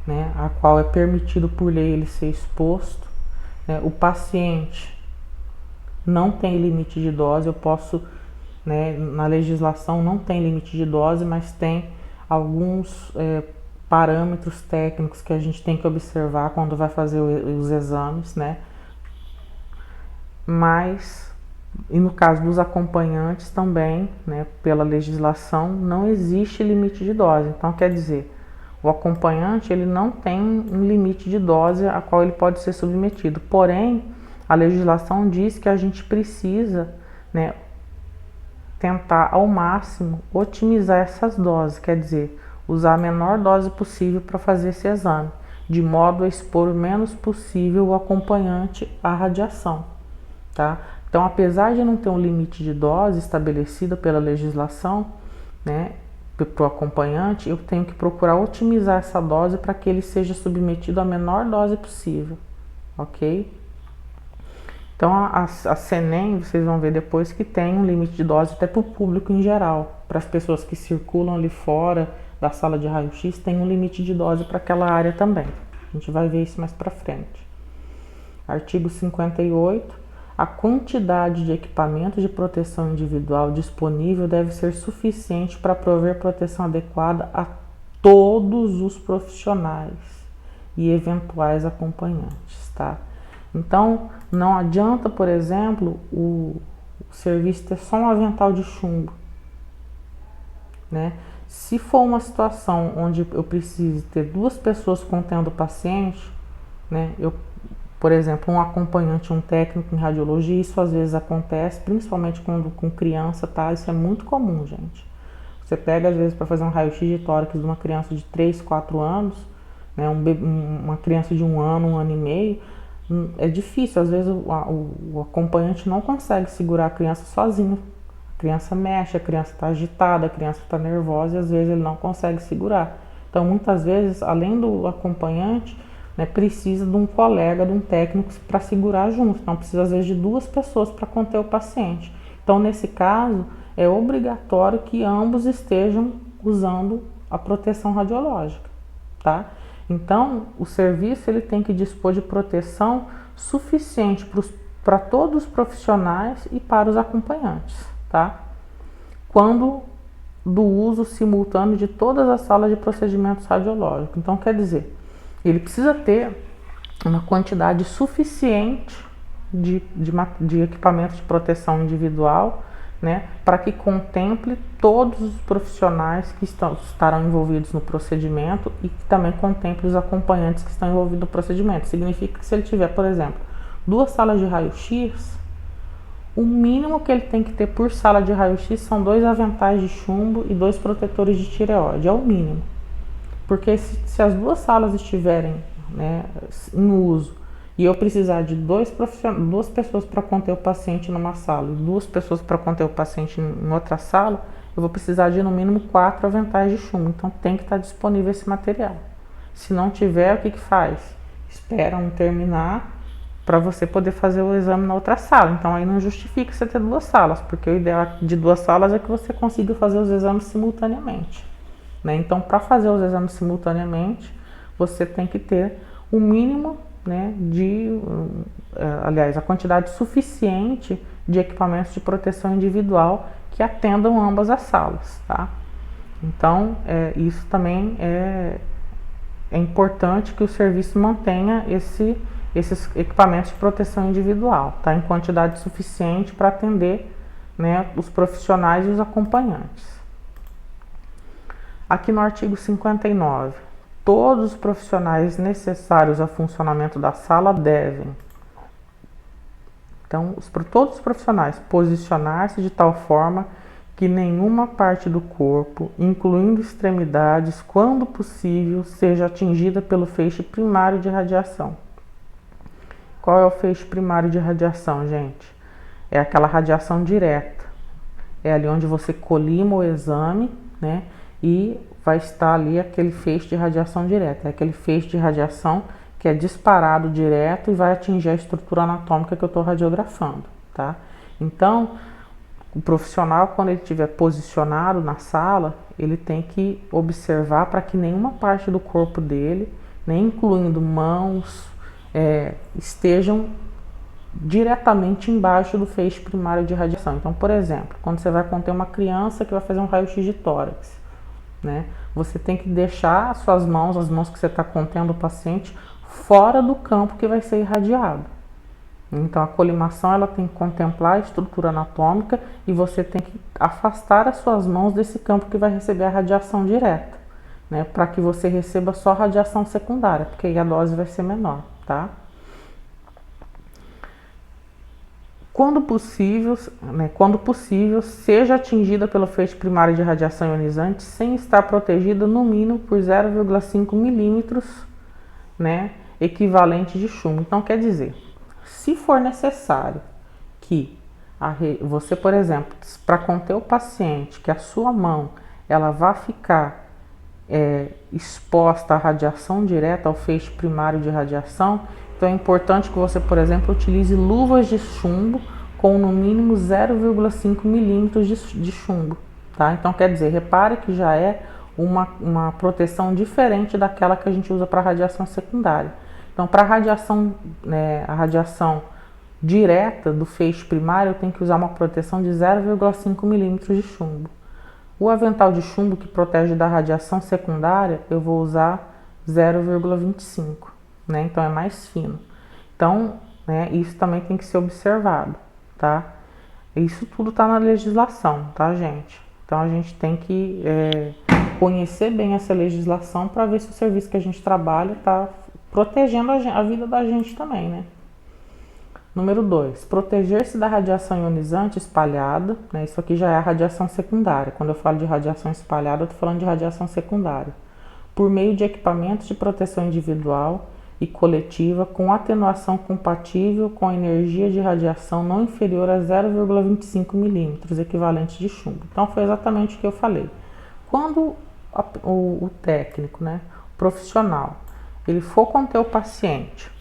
S1: né, a qual é permitido por lei ele ser exposto. Né? O paciente não tem limite de dose, né, na legislação não tem limite de dose, mas tem alguns parâmetros técnicos que a gente tem que observar quando vai fazer os exames, né? E no caso dos acompanhantes também, né, pela legislação, não existe limite de dose. Então, quer dizer, o acompanhante ele não tem um limite de dose a qual ele pode ser submetido. Porém, a legislação diz que a gente precisa, né, tentar ao máximo otimizar essas doses, quer dizer, usar a menor dose possível para fazer esse exame, de modo a expor o menos possível o acompanhante à radiação, tá? Então, apesar de não ter um limite de dose estabelecido pela legislação, né, para o acompanhante, eu tenho que procurar otimizar essa dose para que ele seja submetido à menor dose possível, ok? Então, a CNEM, vocês vão ver depois que tem um limite de dose até para o público em geral. Para as pessoas que circulam ali fora da sala de raio-x, tem um limite de dose para aquela área também. A gente vai ver isso mais para frente. Artigo 58. A quantidade de equipamentos de proteção individual disponível deve ser suficiente para prover proteção adequada a todos os profissionais e eventuais acompanhantes, tá? Então, não adianta, por exemplo, o serviço ter só um avental de chumbo, né? Se for uma situação onde eu preciso ter 2 pessoas contendo o paciente, né? Por exemplo, um acompanhante, um técnico em radiologia, isso às vezes acontece, principalmente quando com criança, tá? Isso é muito comum, gente. Você pega, às vezes, para fazer um raio-x de tórax de uma criança de 3, 4 anos, né? Uma criança de 1 ano e meio, é difícil, às vezes o acompanhante não consegue segurar a criança sozinho. A criança mexe, a criança está agitada, a criança está nervosa e às vezes ele não consegue segurar. Então, muitas vezes, além do acompanhante, né, precisa de um colega, de um técnico para segurar junto. Então, precisa às vezes de 2 pessoas para conter o paciente. Então, nesse caso, é obrigatório que ambos estejam usando a proteção radiológica, tá? Então, o serviço ele tem que dispor de proteção suficiente para todos os profissionais e para os acompanhantes, tá? Quando do uso simultâneo de todas as salas de procedimentos radiológicos. Então, quer dizer, ele precisa ter uma quantidade suficiente de equipamentos de proteção individual, né, para que contemple todos os profissionais que estarão envolvidos no procedimento e que também contemple os acompanhantes que estão envolvidos no procedimento. Significa que se ele tiver, por exemplo, 2 salas de raio-x, o mínimo que ele tem que ter por sala de raio-x são 2 aventais de chumbo e 2 protetores de tireoide, é o mínimo. Porque se as 2 salas estiverem, né, em uso e eu precisar de 2 pessoas para conter o paciente numa sala e 2 pessoas para conter o paciente em outra sala, eu vou precisar de no mínimo 4 aventais de chumbo. Então tem que estar disponível esse material. Se não tiver, o que faz? Espera um terminar para você poder fazer o exame na outra sala. Então aí não justifica você ter 2 salas, porque o ideal de 2 salas é que você consiga fazer os exames simultaneamente, né? Então, para fazer os exames simultaneamente, você tem que ter o mínimo, né, aliás, a quantidade suficiente de equipamentos de proteção individual que atendam ambas as salas, tá? Então, isso também é importante que o serviço mantenha esses equipamentos de proteção individual, tá? Em quantidade suficiente para atender, né, os profissionais e os acompanhantes. Aqui no artigo 59, todos os profissionais necessários ao funcionamento da sala devem, então, todos os profissionais posicionar-se de tal forma que nenhuma parte do corpo, incluindo extremidades, quando possível, seja atingida pelo feixe primário de radiação. Qual é o feixe primário de radiação, gente? É aquela radiação direta. É ali onde você colima o exame, né? E vai estar ali aquele feixe de radiação direta. É aquele feixe de radiação que é disparado direto e vai atingir a estrutura anatômica que eu estou radiografando, tá? Então, o profissional, quando ele estiver posicionado na sala, ele tem que observar para que nenhuma parte do corpo dele, nem incluindo mãos, estejam diretamente embaixo do feixe primário de radiação. Então, por exemplo, quando você vai conter uma criança que vai fazer um raio-x de tórax, né, você tem que deixar as suas mãos, as mãos que você está contendo o paciente, fora do campo que vai ser irradiado. Então, a colimação ela tem que contemplar a estrutura anatômica e você tem que afastar as suas mãos desse campo que vai receber a radiação direta, né, para que você receba só radiação secundária, porque aí a dose vai ser menor, tá? Quando possível, seja atingida pelo feixe primário de radiação ionizante sem estar protegida no mínimo por 0,5 milímetros, equivalente de chumbo. Então, quer dizer, se for necessário que Você, por exemplo, para conter o paciente, que a sua mão ela vai ficar exposta à radiação direta, ao feixe primário de radiação, então é importante que você, por exemplo, utilize luvas de chumbo com no mínimo 0,5 milímetros de chumbo, tá? Então quer dizer, repare que já é uma proteção diferente daquela que a gente usa para radiação secundária. Então, para a radiação direta do feixe primário, eu tenho que usar uma proteção de 0,5 milímetros de chumbo. O avental de chumbo que protege da radiação secundária, eu vou usar 0,25, né? Então é mais fino. Então, né, isso também tem que ser observado, tá? Isso tudo está na legislação, tá, gente? Então a gente tem que conhecer bem essa legislação para ver se o serviço que a gente trabalha está protegendo a vida da gente também, né? Número 2, proteger-se da radiação ionizante espalhada, né? Isso aqui já é a radiação secundária. Quando eu falo de radiação espalhada, eu estou falando de radiação secundária. Por meio de equipamentos de proteção individual e coletiva com atenuação compatível com a energia de radiação não inferior a 0,25 milímetros, equivalente de chumbo. Então, foi exatamente o que eu falei. Quando o técnico, né, o profissional, ele for conter o paciente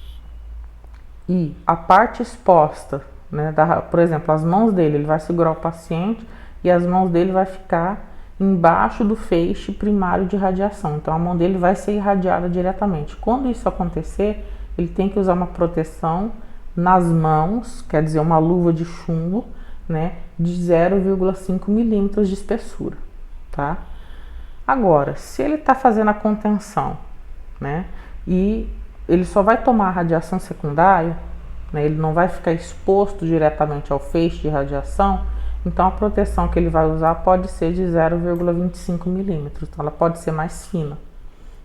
S1: e a parte exposta, né, por exemplo, as mãos dele, ele vai segurar o paciente e as mãos dele vai ficar embaixo do feixe primário de radiação. Então a mão dele vai ser irradiada diretamente. Quando isso acontecer, ele tem que usar uma proteção nas mãos, quer dizer, uma luva de chumbo, né, de 0,5 milímetros de espessura, tá? Agora, se ele está fazendo a contenção, né, e ele só vai tomar a radiação secundária, né, ele não vai ficar exposto diretamente ao feixe de radiação, então a proteção que ele vai usar pode ser de 0,25 milímetros, então ela pode ser mais fina,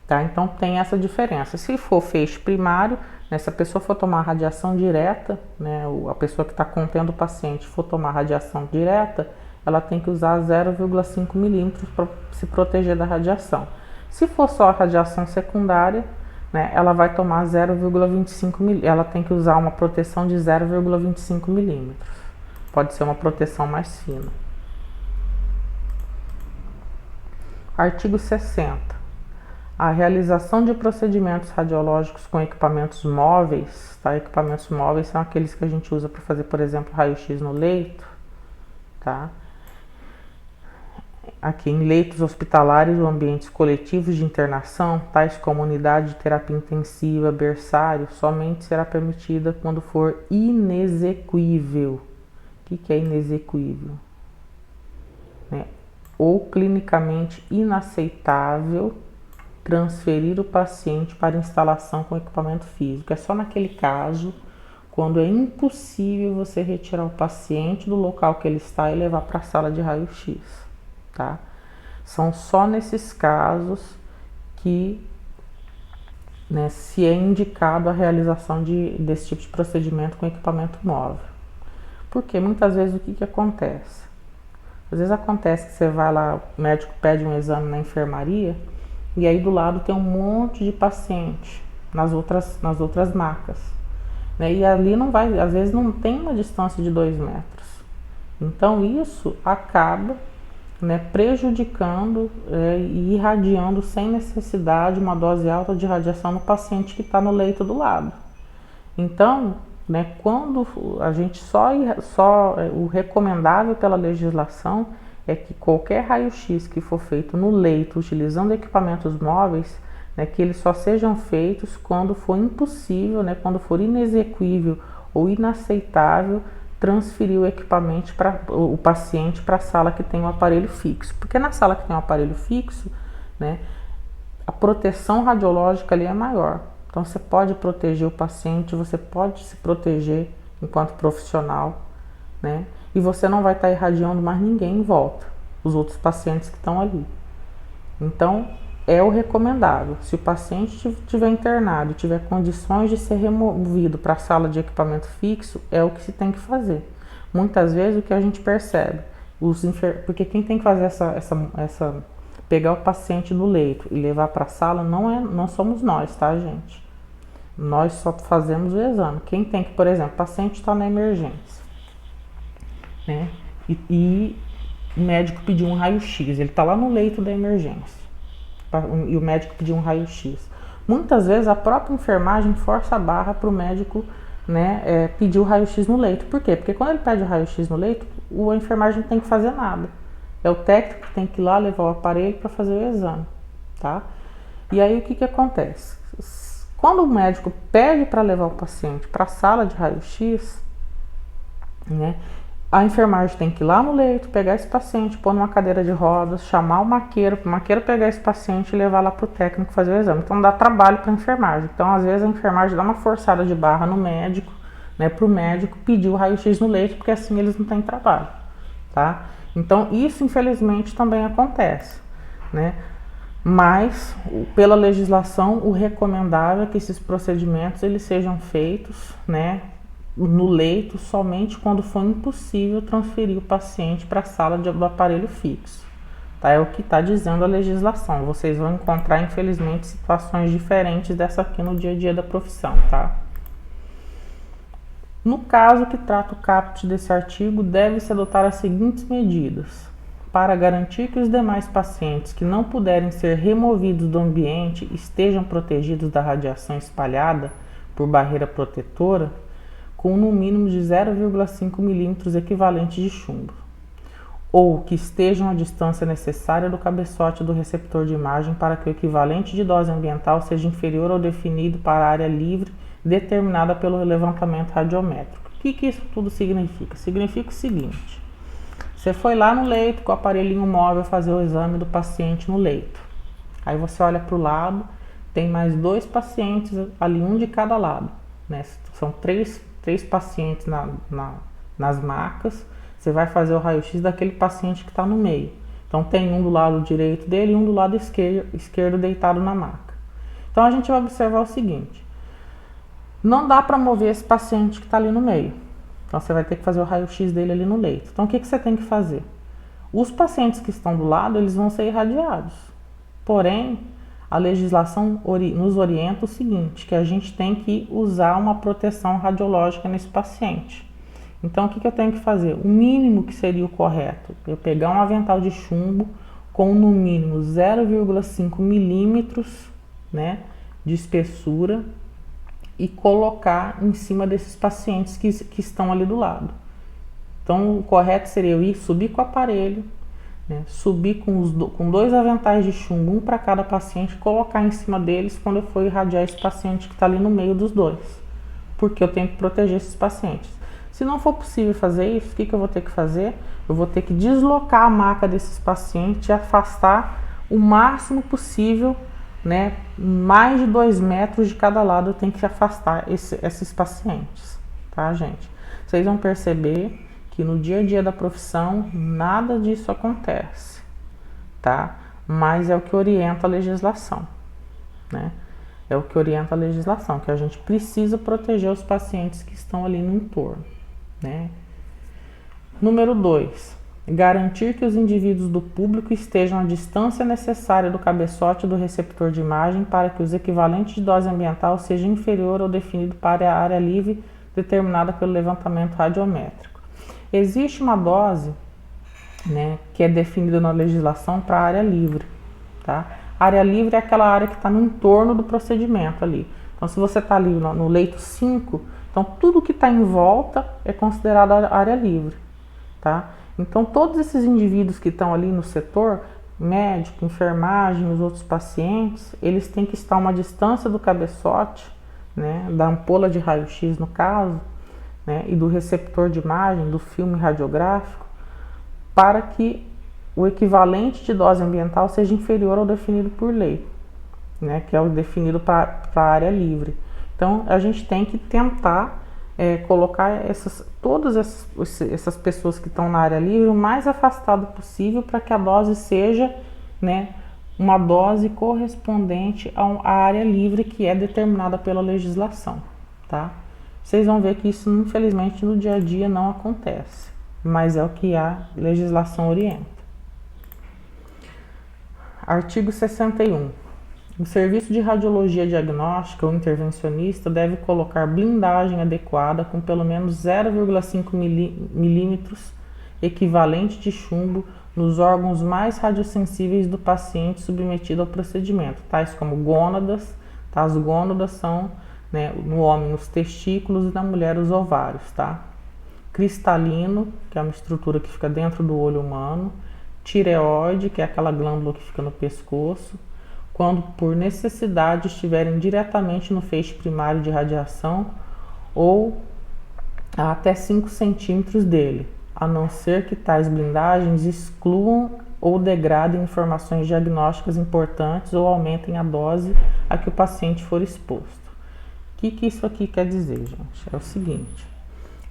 S1: tá? Então tem essa diferença. Se for feixe primário, né, se a pessoa for tomar radiação direta, né, a pessoa que está contendo o paciente for tomar radiação direta, ela tem que usar 0,5 milímetros para se proteger da radiação. Se for só a radiação secundária, né, ela vai tomar 0,25 milímetros, ela tem que usar uma proteção de 0,25 milímetros. Pode ser uma proteção mais fina. Artigo 60. A realização de procedimentos radiológicos com equipamentos móveis, tá? Equipamentos móveis são aqueles que a gente usa para fazer, por exemplo, raio-x no leito, tá? Aqui em leitos hospitalares ou ambientes coletivos de internação, tais como unidade de terapia intensiva, berçário, somente será permitida quando for inexequível. O que é inexequível? Né? Ou clinicamente inaceitável transferir o paciente para instalação com equipamento físico. É só naquele caso quando é impossível você retirar o paciente do local que ele está e levar para a sala de raio-x. Tá? São só nesses casos que, né, se é indicado a realização desse tipo de procedimento com equipamento móvel. Porque muitas vezes o que acontece? Às vezes acontece que você vai lá, o médico pede um exame na enfermaria e aí do lado tem um monte de paciente nas outras macas, né? E ali não vai, às vezes não tem uma distância de 2 metros. Então isso acaba, né, prejudicando e irradiando sem necessidade uma dose alta de radiação no paciente que está no leito do lado. Então, né, quando a gente o recomendável pela legislação é que qualquer raio-x que for feito no leito utilizando equipamentos móveis, né, que eles só sejam feitos quando for impossível, né, quando for inexequível ou inaceitável transferir o paciente para a sala que tem um aparelho fixo. Porque na sala que tem um aparelho fixo, né, a proteção radiológica ali é maior. Então você pode proteger o paciente, você pode se proteger enquanto profissional, né? E você não vai estar irradiando mais ninguém em volta, os outros pacientes que estão ali. Então é o recomendável. Se o paciente estiver internado e tiver condições de ser removido para a sala de equipamento fixo, é o que se tem que fazer. Muitas vezes o que a gente percebe, porque quem tem que fazer pegar o paciente do leito e levar para a sala não somos nós, tá, gente? Nós só fazemos o exame. Quem tem que, por exemplo, o paciente está na emergência. né? E o médico pediu um raio-x, ele está lá no leito da emergência, e o médico pediu um raio-x. Muitas vezes a própria enfermagem força a barra para o médico, né, pedir o raio-x no leito. Por quê? Porque quando ele pede o raio-x no leito, a enfermagem não tem que fazer nada. É o técnico que tem que ir lá levar o aparelho para fazer o exame, tá? E aí o que acontece? Quando o médico pede para levar o paciente para a sala de raio-x, né, a enfermagem tem que ir lá no leito, pegar esse paciente, pôr numa cadeira de rodas, chamar o maqueiro, para o maqueiro pegar esse paciente e levar lá para o técnico fazer o exame. Então dá trabalho para a enfermagem. Então às vezes a enfermagem dá uma forçada de barra no médico, né, para o médico pedir o raio-x no leito, porque assim eles não têm trabalho, tá? Então isso infelizmente também acontece, né? Mas pela legislação o recomendável é que esses procedimentos eles sejam feitos, né, no leito somente quando for impossível transferir o paciente para a sala do aparelho fixo, tá? É o que está dizendo a legislação. Vocês vão encontrar, infelizmente, situações diferentes dessa aqui no dia a dia da profissão, tá? No caso que trata o caput desse artigo, deve-se adotar as seguintes medidas. Para garantir que os demais pacientes que não puderem ser removidos do ambiente estejam protegidos da radiação espalhada por barreira protetora, com no mínimo de 0,5 milímetros equivalente de chumbo, ou que estejam à distância necessária do cabeçote do receptor de imagem para que o equivalente de dose ambiental seja inferior ao definido para a área livre determinada pelo levantamento radiométrico. O que isso tudo significa? Significa o seguinte: você foi lá no leito com o aparelhinho móvel fazer o exame do paciente no leito. Aí você olha para o lado, tem mais 2 pacientes ali, um de cada lado, né? São três pacientes nas macas. Você vai fazer o raio-x daquele paciente que está no meio. Então tem um do lado direito dele e um do lado esquerdo deitado na maca. Então a gente vai observar o seguinte: não dá para mover esse paciente que está ali no meio. Então você vai ter que fazer o raio-x dele ali no leito. Então o que você tem que fazer? Os pacientes que estão do lado, eles vão ser irradiados. Porém, a legislação nos orienta o seguinte, que a gente tem que usar uma proteção radiológica nesse paciente. Então o que eu tenho que fazer? O mínimo que seria o correto, eu pegar um avental de chumbo com no mínimo 0,5 milímetros, né, de espessura, e colocar em cima desses pacientes que estão ali do lado. Então o correto seria eu subir com o aparelho, né, subir com 2 aventais de chumbo, um para cada paciente, e colocar em cima deles quando eu for irradiar esse paciente que está ali no meio dos 2, porque eu tenho que proteger esses pacientes. Se não for possível fazer isso, o que eu vou ter que fazer? Eu vou ter que deslocar a maca desses pacientes e afastar o máximo possível, né, mais de 2 metros de cada lado eu tenho que afastar esses pacientes, tá, gente? Vocês vão perceber que no dia a dia da profissão nada disso acontece, tá? Mas é o que orienta a legislação, né? É o que orienta a legislação, que a gente precisa proteger os pacientes que estão ali no entorno, né? Número 2. Garantir que os indivíduos do público estejam à distância necessária do cabeçote do receptor de imagem para que os equivalentes de dose ambiental sejam inferior ao definido para a área livre determinada pelo levantamento radiométrico. Existe uma dose, né, que é definida na legislação para a área livre, tá? A área livre é aquela área que está no entorno do procedimento ali. Então, se você está ali no leito 5, então tudo que está em volta é considerado área livre, tá? Então, todos esses indivíduos que estão ali no setor, médico, enfermagem, os outros pacientes, eles têm que estar a uma distância do cabeçote, né, da ampola de raio-x no caso, né, e do receptor de imagem, do filme radiográfico, para que o equivalente de dose ambiental seja inferior ao definido por lei, né, que é o definido para a área livre. Então, a gente tem que tentar colocar todas essas pessoas que estão na área livre o mais afastado possível para que a dose seja, né, uma dose correspondente à área livre que é determinada pela legislação, tá? Vocês vão ver que isso, infelizmente, no dia a dia não acontece, mas é o que a legislação orienta. Artigo 61. O serviço de radiologia diagnóstica ou intervencionista deve colocar blindagem adequada com pelo menos 0,5 milímetros equivalente de chumbo nos órgãos mais radiosensíveis do paciente submetido ao procedimento, tais como gônadas. Tá? As gônadas são, né, no homem os testículos e na mulher os ovários. Tá? Cristalino, que é uma estrutura que fica dentro do olho humano. Tireoide, que é aquela glândula que fica no pescoço. Quando por necessidade estiverem diretamente no feixe primário de radiação ou a até 5 centímetros dele, a não ser que tais blindagens excluam ou degradem informações diagnósticas importantes ou aumentem a dose a que o paciente for exposto. O que isso aqui quer dizer, gente? É o seguinte.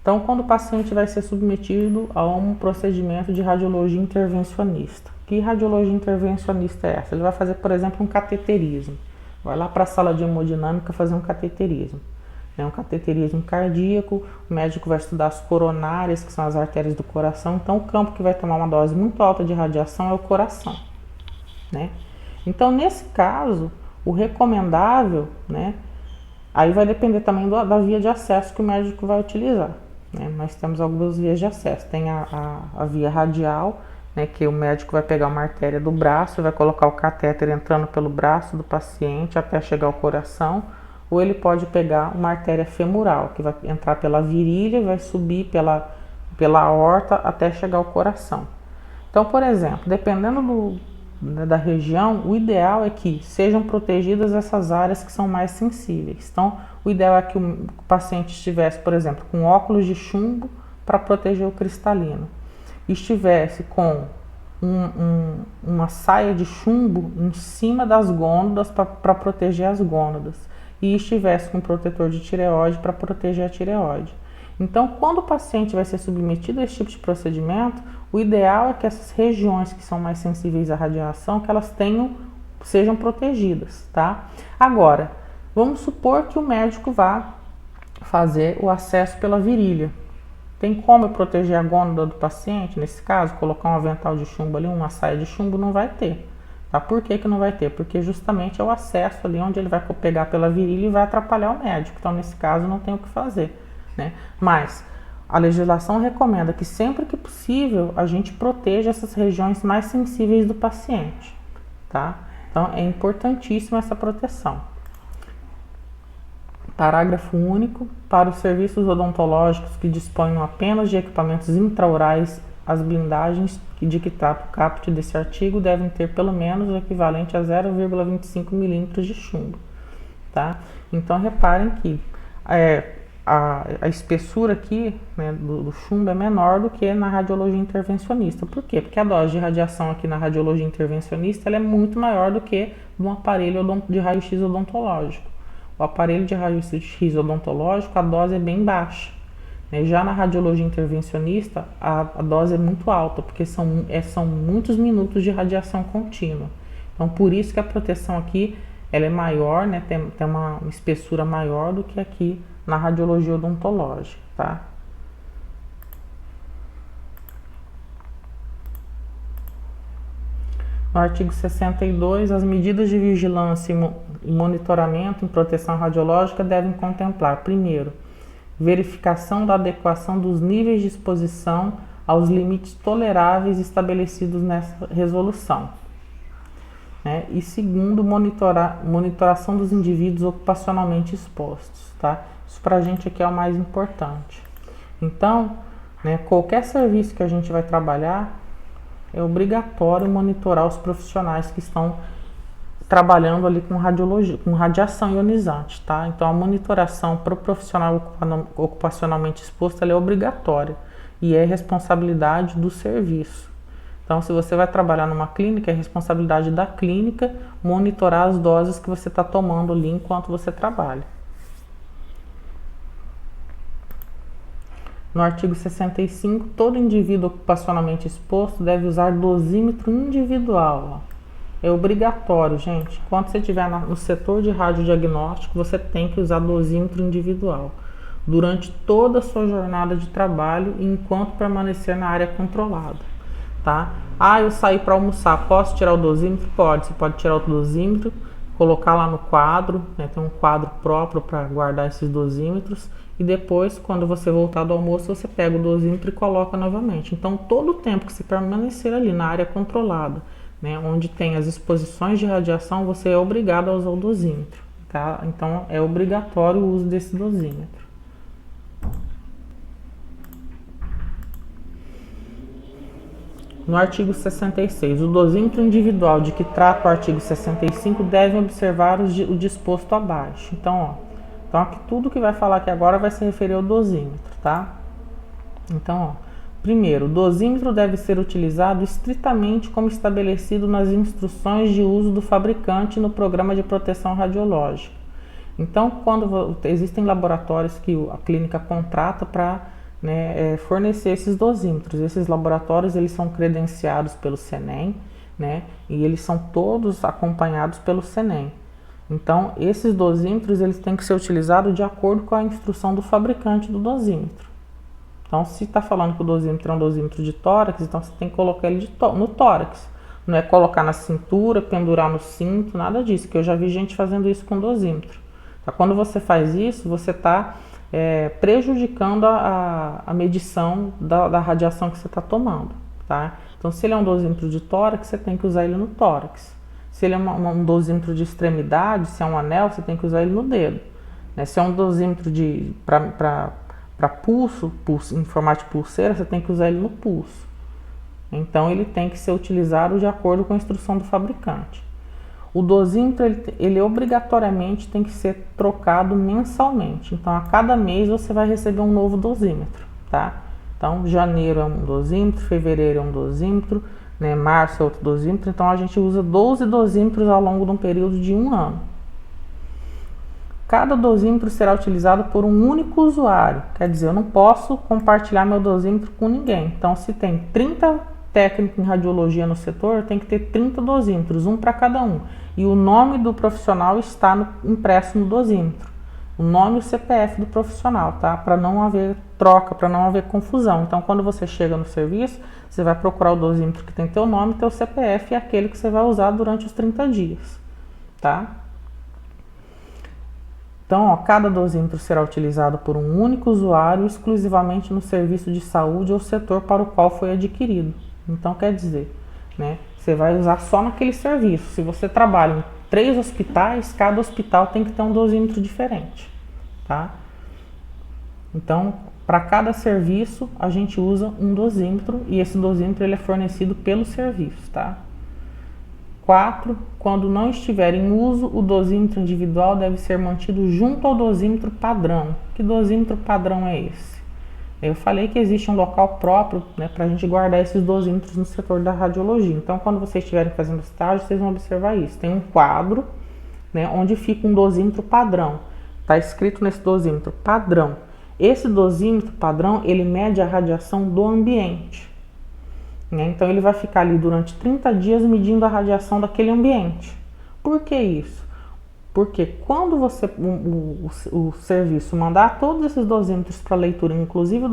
S1: Então, quando o paciente vai ser submetido a um procedimento de radiologia intervencionista. Que radiologia intervencionista é essa? Ele vai fazer, por exemplo, um cateterismo. Vai lá para a sala de hemodinâmica fazer um cateterismo. É um cateterismo cardíaco, o médico vai estudar as coronárias, que são as artérias do coração. Então, o campo que vai tomar uma dose muito alta de radiação é o coração. Né? Então, nesse caso, o recomendável, né, aí vai depender também da via de acesso que o médico vai utilizar. Né? Nós temos algumas vias de acesso. Tem a via radial, né, que o médico vai pegar uma artéria do braço, vai colocar o catéter entrando pelo braço do paciente até chegar ao coração. Ou ele pode pegar uma artéria femoral, que vai entrar pela virilha, vai subir pela aorta até chegar ao coração. Então, por exemplo, dependendo da região, o ideal é que sejam protegidas essas áreas que são mais sensíveis. Então, o ideal é que o paciente estivesse, por exemplo, com óculos de chumbo para proteger o cristalino. Estivesse com uma saia de chumbo em cima das gônadas para proteger as gônadas. E estivesse com um protetor de tireoide para proteger a tireoide. Então, quando o paciente vai ser submetido a esse tipo de procedimento, o ideal é que essas regiões que são mais sensíveis à radiação, que elas sejam protegidas, tá? Agora, vamos supor que o médico vá fazer o acesso pela virilha. Tem como eu proteger a gônada do paciente? Nesse caso, colocar um avental de chumbo ali, uma saia de chumbo, não vai ter. Tá? Por que não vai ter? Porque justamente é o acesso ali onde ele vai pegar pela virilha e vai atrapalhar o médico. Então, nesse caso, não tem o que fazer. Né? Mas a legislação recomenda que sempre que possível a gente proteja essas regiões mais sensíveis do paciente. Tá? Então, é importantíssima essa proteção. Parágrafo único. Para os serviços odontológicos que disponham apenas de equipamentos intraorais, as blindagens de que trata o caput desse artigo devem ter pelo menos o equivalente a 0,25 milímetros de chumbo. Tá? Então, reparem que a espessura aqui, né, do chumbo é menor do que na radiologia intervencionista. Por quê? Porque a dose de radiação aqui na radiologia intervencionista ela é muito maior do que no aparelho de raio-x odontológico. O aparelho de raio-x odontológico, a dose é bem baixa. Já na radiologia intervencionista, a dose é muito alta, porque são muitos minutos de radiação contínua. Então, por isso que a proteção aqui ela é maior, né, tem uma espessura maior do que aqui na radiologia odontológica. Tá? No artigo 62, as medidas de vigilância e monitoramento em proteção radiológica devem contemplar, primeiro, verificação da adequação dos níveis de exposição aos limites toleráveis estabelecidos nessa resolução. Né? E segundo, monitoração dos indivíduos ocupacionalmente expostos. Tá? Isso para a gente aqui é o mais importante. Então, né, qualquer serviço que a gente vai trabalhar, é obrigatório monitorar os profissionais que estão trabalhando ali com radiologia, com radiação ionizante, tá? Então, a monitoração para o profissional ocupacionalmente exposto ela é obrigatória e é responsabilidade do serviço. Então, se você vai trabalhar numa clínica, é responsabilidade da clínica monitorar as doses que você está tomando ali enquanto você trabalha. No artigo 65, todo indivíduo ocupacionalmente exposto deve usar dosímetro individual. É obrigatório, gente. Quando você estiver no setor de radiodiagnóstico, você tem que usar dosímetro individual durante toda a sua jornada de trabalho e enquanto permanecer na área controlada. Tá? Eu saí para almoçar, posso tirar o dosímetro? Pode. Você pode tirar o dosímetro, colocar lá no quadro, né? Tem um quadro próprio para guardar esses dosímetros e depois, quando você voltar do almoço, você pega o dosímetro e coloca novamente. Então, todo o tempo que você permanecer ali na área controlada, né, onde tem as exposições de radiação, você é obrigado a usar o dosímetro, tá? Então, é obrigatório o uso desse dosímetro. No artigo 66, o dosímetro individual de que trata o artigo 65 deve observar o disposto abaixo. Então aqui tudo que vai falar aqui agora vai se referir ao dosímetro, tá? Então, primeiro, o dosímetro deve ser utilizado estritamente como estabelecido nas instruções de uso do fabricante no programa de proteção radiológica. Então, quando existem laboratórios que a clínica contrata para fornecer esses dosímetros. Esses laboratórios eles são credenciados pelo CENEM, né, e eles são todos acompanhados pelo CENEM. Então, esses dosímetros eles têm que ser utilizados de acordo com a instrução do fabricante do dosímetro. Então, se está falando que o dosímetro é um dosímetro de tórax, então você tem que colocar ele no tórax. Não é colocar na cintura, pendurar no cinto, nada disso, que eu já vi gente fazendo isso com dosímetro. Tá? Quando você faz isso, você está prejudicando a medição da radiação que você está tomando, tá? Então, se ele é um dosímetro de tórax, você tem que usar ele no tórax. Se ele é um dosímetro de extremidade, se é um anel, você tem que usar ele no dedo, né? Se é um dosímetro para pulso, em formato de pulseira, você tem que usar ele no pulso. Então, ele tem que ser utilizado de acordo com a instrução do fabricante. O dosímetro, ele obrigatoriamente tem que ser trocado mensalmente. Então, a cada mês você vai receber um novo dosímetro, tá? Então, janeiro é um dosímetro, fevereiro é um dosímetro, né? Março é outro dosímetro. Então, a gente usa 12 dosímetros ao longo de um período de 1 ano. Cada dosímetro será utilizado por um único usuário. Quer dizer, eu não posso compartilhar meu dosímetro com ninguém. Então, se tem 30 técnicos em radiologia no setor, tem que ter 30 dosímetros, um para cada um. E o nome do profissional está impresso no dosímetro. O nome e o CPF do profissional, tá? Para não haver troca, para não haver confusão. Então, quando você chega no serviço, você vai procurar o dosímetro que tem teu nome, teu CPF e aquele que você vai usar durante os 30 dias, tá? Então, cada dosímetro será utilizado por um único usuário, exclusivamente no serviço de saúde ou setor para o qual foi adquirido. Então, quer dizer, né, você vai usar só naquele serviço. Se você trabalha em 3 hospitais, cada hospital tem que ter um dosímetro diferente, tá? Então, para cada serviço, a gente usa um dosímetro e esse dosímetro ele é fornecido pelo serviço, tá? 4. Quando não estiver em uso, o dosímetro individual deve ser mantido junto ao dosímetro padrão. Que dosímetro padrão é esse? Eu falei que existe um local próprio, né, para a gente guardar esses dosímetros no setor da radiologia. Então, quando vocês estiverem fazendo estágio, vocês vão observar isso. Tem um quadro, né, onde fica um dosímetro padrão. Está escrito nesse dosímetro padrão. Esse dosímetro padrão, ele mede a radiação do ambiente. Então, ele vai ficar ali durante 30 dias medindo a radiação daquele ambiente. Por que isso? Porque quando você, o serviço mandar todos esses dosímetros para leitura, inclusive o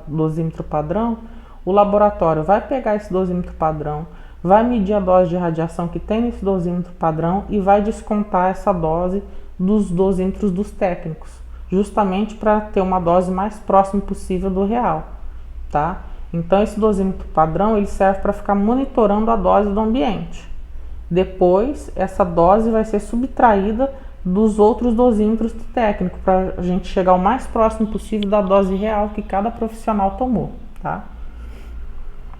S1: dosímetro padrão, o laboratório vai pegar esse dosímetro padrão, vai medir a dose de radiação que tem nesse dosímetro padrão e vai descontar essa dose dos dosímetros dos técnicos, justamente para ter uma dose mais próxima possível do real, tá? Então, esse dosímetro padrão ele serve para ficar monitorando a dose do ambiente. Depois, essa dose vai ser subtraída dos outros dosímetros do técnico, para a gente chegar o mais próximo possível da dose real que cada profissional tomou, tá?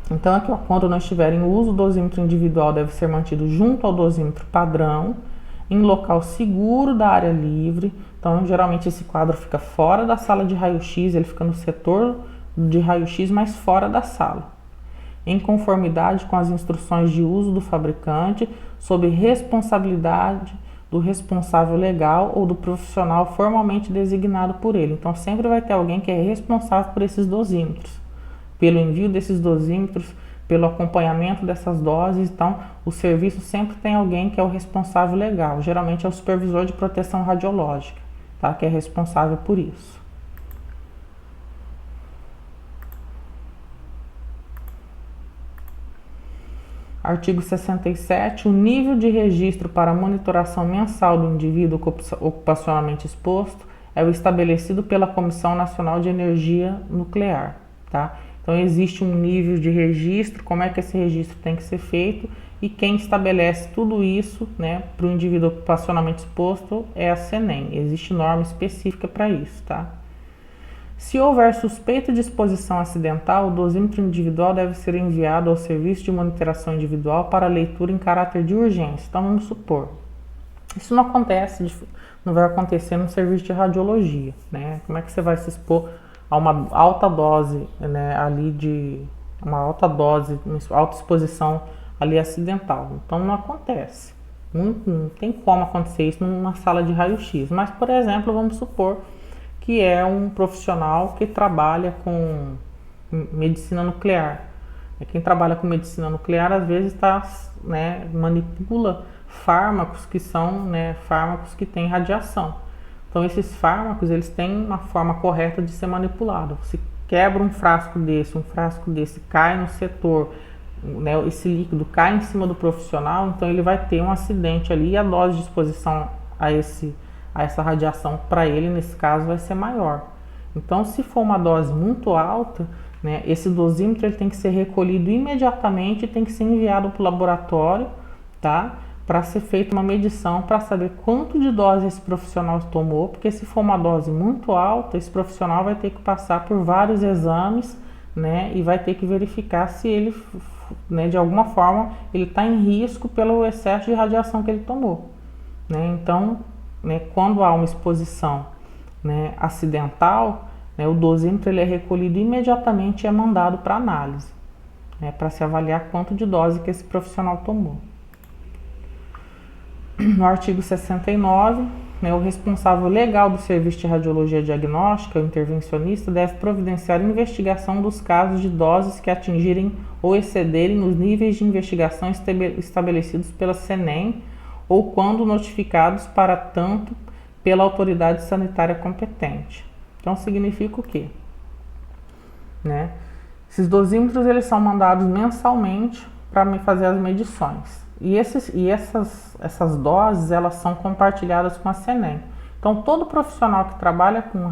S1: Então, aqui, ó, quando não estiver em uso, o dosímetro individual deve ser mantido junto ao dosímetro padrão, em local seguro da área livre. Então, geralmente, esse quadro fica fora da sala de raio-x, ele fica no setor de raio-x, mas fora da sala, em conformidade com as instruções de uso do fabricante, sob responsabilidade do responsável legal ou do profissional formalmente designado por ele. Então, sempre vai ter alguém que é responsável por esses dosímetros, pelo envio desses dosímetros, pelo acompanhamento dessas doses. Então, o serviço sempre tem alguém que é o responsável legal, geralmente é o supervisor de proteção radiológica, tá? Que é responsável por isso. Artigo 67. O nível de registro para monitoração mensal do indivíduo ocupacionalmente exposto é o estabelecido pela Comissão Nacional de Energia Nuclear, tá? Então existe um nível de registro, como é que esse registro tem que ser feito, e quem estabelece tudo isso, né, para o indivíduo ocupacionalmente exposto é a CENEM. Existe norma específica para isso, tá? Se houver suspeita de exposição acidental, o dosímetro individual deve ser enviado ao serviço de monitoração individual para leitura em caráter de urgência. Então vamos supor, isso não acontece, não vai acontecer no serviço de radiologia, né? Como é que você vai se expor a uma alta dose, né, ali de uma alta dose, uma alta exposição ali acidental? Então não acontece. Não tem como acontecer isso numa sala de raio-x. Mas, por exemplo, vamos supor que é um profissional que trabalha com medicina nuclear. Quem trabalha com medicina nuclear às vezes né, manipula fármacos que são, né, fármacos que têm radiação. Então esses fármacos eles têm uma forma correta de ser manipulado. Se quebra um frasco desse cai no setor, né, esse líquido cai em cima do profissional, então ele vai ter um acidente ali e a dose de exposição a essa radiação para ele, nesse caso, vai ser maior. Então, se for uma dose muito alta, né, esse dosímetro ele tem que ser recolhido imediatamente e tem que ser enviado para o laboratório, tá? Para ser feita uma medição para saber quanto de dose esse profissional tomou, porque se for uma dose muito alta, esse profissional vai ter que passar por vários exames, né, e vai ter que verificar se ele, né, de alguma forma, ele está em risco pelo excesso de radiação que ele tomou, né? Então, né, quando há uma exposição, né, acidental, né, o dosímetro ele é recolhido imediatamente e é mandado para análise, né, para se avaliar quanto de dose que esse profissional tomou. No artigo 69, né, o responsável legal do serviço de radiologia diagnóstica, o intervencionista, deve providenciar investigação dos casos de doses que atingirem ou excederem os níveis de investigação estabelecidos pela CENEM ou quando notificados para tanto pela autoridade sanitária competente. Então significa o quê? Né? Esses dosímetros eles são mandados mensalmente para me fazer as medições. E essas doses elas são compartilhadas com a CENEM. Então todo profissional que trabalha com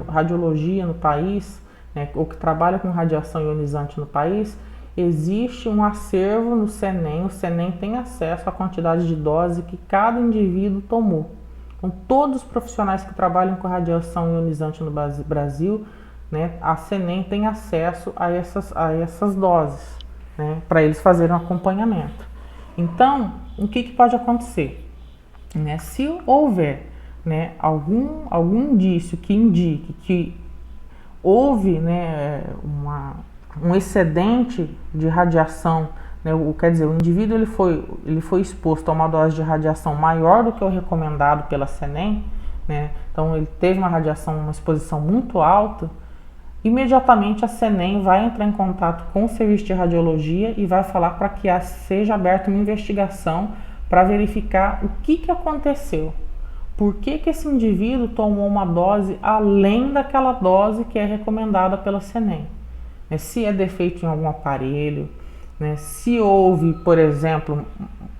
S1: radiologia no país, né, ou que trabalha com radiação ionizante no país, existe um acervo no CENEM. O CENEM tem acesso à quantidade de dose que cada indivíduo tomou. Então todos os profissionais que trabalham com radiação ionizante no Brasil, né, a CENEM tem acesso a essas doses, né, para eles fazerem um acompanhamento. Então, o que pode acontecer? Né? Se houver, né, algum indício que indique que houve, né, um excedente de radiação, né, quer dizer, o indivíduo ele foi exposto a uma dose de radiação maior do que o recomendado pela CENEM, né, então ele teve uma exposição muito alta, imediatamente a CENEM vai entrar em contato com o serviço de radiologia e vai falar para que seja aberta uma investigação para verificar o que aconteceu. Por que esse indivíduo tomou uma dose além daquela dose que é recomendada pela CENEM? Se é defeito em algum aparelho, né? Se houve, por exemplo,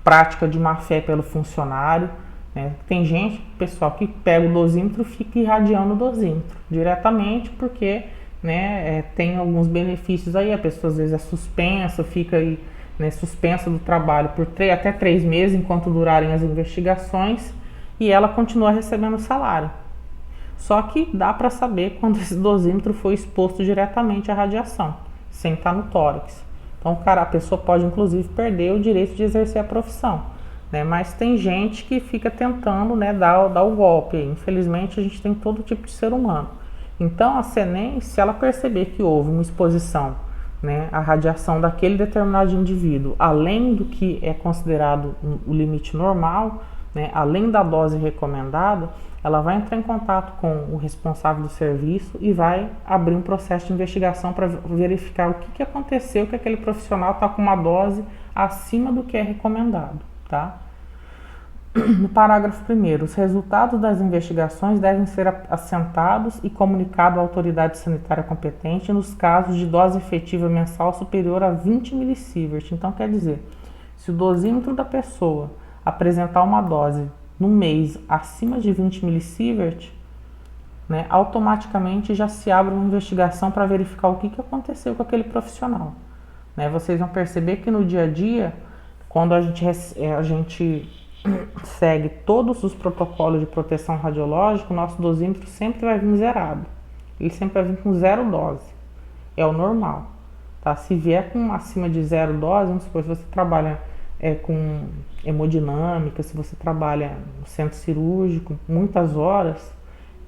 S1: prática de má-fé pelo funcionário, né? Tem gente, pessoal, que pega o dosímetro e fica irradiando o dosímetro diretamente porque, né, tem alguns benefícios aí. A pessoa às vezes é suspensa, fica aí, né, suspensa do trabalho por até 3 meses enquanto durarem as investigações e ela continua recebendo salário. Só que dá para saber quando esse dosímetro foi exposto diretamente à radiação, sem estar no tórax. Então, a pessoa pode inclusive perder o direito de exercer a profissão, né? Mas tem gente que fica tentando, né, dar o golpe. Infelizmente, a gente tem todo tipo de ser humano. Então, a CENEM, se ela perceber que houve uma exposição, né, à radiação daquele determinado indivíduo, além do que é considerado o limite normal, né, além da dose recomendada, ela vai entrar em contato com o responsável do serviço e vai abrir um processo de investigação para verificar o que aconteceu, que aquele profissional está com uma dose acima do que é recomendado, tá? No parágrafo 1º, os resultados das investigações devem ser assentados e comunicados à autoridade sanitária competente nos casos de dose efetiva mensal superior a 20 milisievert. Então, quer dizer, se o dosímetro da pessoa apresentar uma dose no mês acima de 20 milisievert, né, automaticamente já se abre uma investigação para verificar o que aconteceu com aquele profissional. Né? Vocês vão perceber que no dia a dia, quando a gente segue todos os protocolos de proteção radiológica, o nosso dosímetro sempre vai vir zerado. Ele sempre vai vir com 0 dose. É o normal. Tá? Se vier com acima de 0 dose, vamos supor, se você trabalha com hemodinâmica, se você trabalha no centro cirúrgico, muitas horas,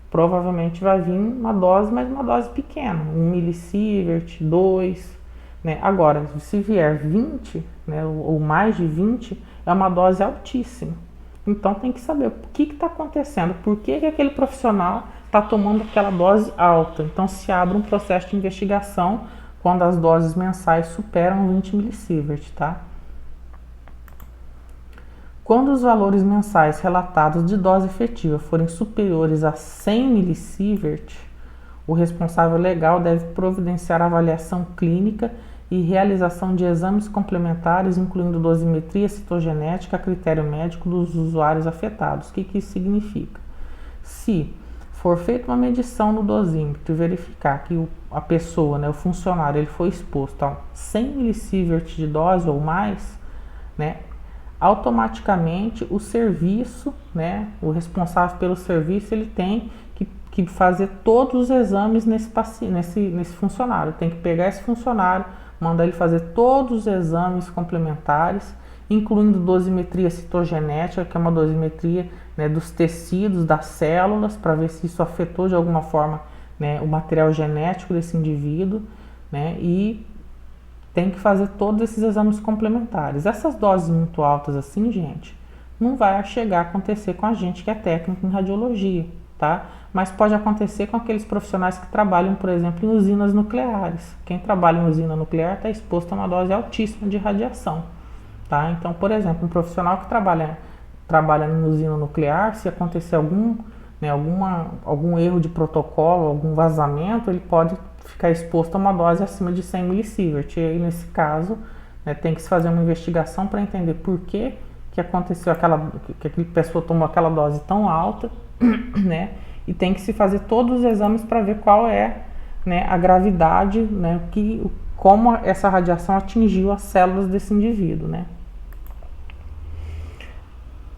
S1: provavelmente vai vir uma dose, mas uma dose pequena, 1 milisievert, 2, né? Agora, se vier 20, né, ou mais de 20, é uma dose altíssima. Então tem que saber o que está acontecendo, por que aquele profissional está tomando aquela dose alta. Então se abre um processo de investigação quando as doses mensais superam 20 milisievert, tá? Quando os valores mensais relatados de dose efetiva forem superiores a 100 milisievert, o responsável legal deve providenciar avaliação clínica e realização de exames complementares, incluindo dosimetria citogenética a critério médico dos usuários afetados. O que isso significa? Se for feita uma medição no dosímetro e verificar que a pessoa, né, o funcionário, ele foi exposto a 100 milisievert de dose ou mais, né, automaticamente o serviço, né, o responsável pelo serviço, ele tem que fazer todos os exames nesse funcionário. Tem que pegar esse funcionário, mandar ele fazer todos os exames complementares, incluindo dosimetria citogenética, que é uma dosimetria, né, dos tecidos, das células, para ver se isso afetou de alguma forma, né, o material genético desse indivíduo, né, e tem que fazer todos esses exames complementares. Essas doses muito altas assim, gente, não vai chegar a acontecer com a gente que é técnico em radiologia, tá? Mas pode acontecer com aqueles profissionais que trabalham, por exemplo, em usinas nucleares. Quem trabalha em usina nuclear está exposto a uma dose altíssima de radiação, tá? Então, por exemplo, um profissional que trabalha em usina nuclear, se acontecer algum erro de protocolo, algum vazamento, ele pode ficar exposto a uma dose acima de 100 milisievert. E aí, nesse caso, né, tem que se fazer uma investigação para entender por que aconteceu que aquela pessoa tomou aquela dose tão alta, né? E tem que se fazer todos os exames para ver qual é, né, a gravidade, né, como essa radiação atingiu as células desse indivíduo, né?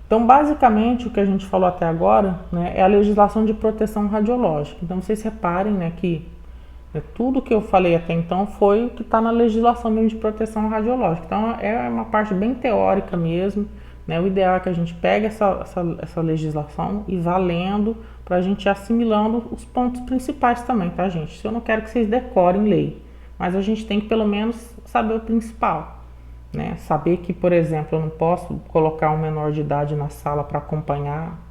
S1: Então, basicamente, o que a gente falou até agora, né, é a legislação de proteção radiológica. Então, vocês reparem, né, que tudo que eu falei até então foi o que está na legislação mesmo de proteção radiológica. Então, é uma parte bem teórica mesmo, né? O ideal é que a gente pegue essa legislação e vá lendo para a gente ir assimilando os pontos principais também, tá, gente? Eu não quero que vocês decorem lei, mas a gente tem que pelo menos saber o principal, né? Saber que, por exemplo, eu não posso colocar um menor de idade na sala para acompanhar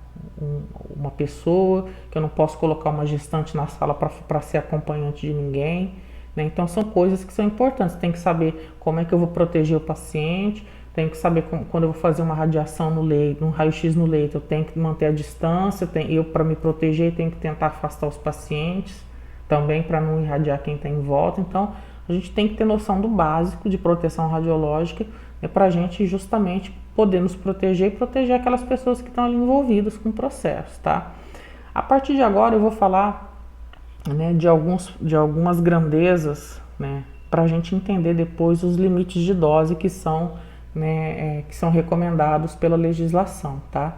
S1: uma pessoa, que eu não posso colocar uma gestante na sala para ser acompanhante de ninguém, né? Então são coisas que são importantes. Tem que saber como é que eu vou proteger o paciente, tem que saber quando eu vou fazer uma radiação no leito, um raio-x no leito, eu tenho que manter a distância, eu para me proteger tenho que tentar afastar os pacientes, também para não irradiar quem está em volta. Então a gente tem que ter noção do básico de proteção radiológica, né, para a gente justamente poder nos proteger e proteger aquelas pessoas que estão ali envolvidas com o processo, tá? A partir de agora eu vou falar, né, de algumas grandezas, né, para a gente entender depois os limites de dose que são recomendados pela legislação, tá?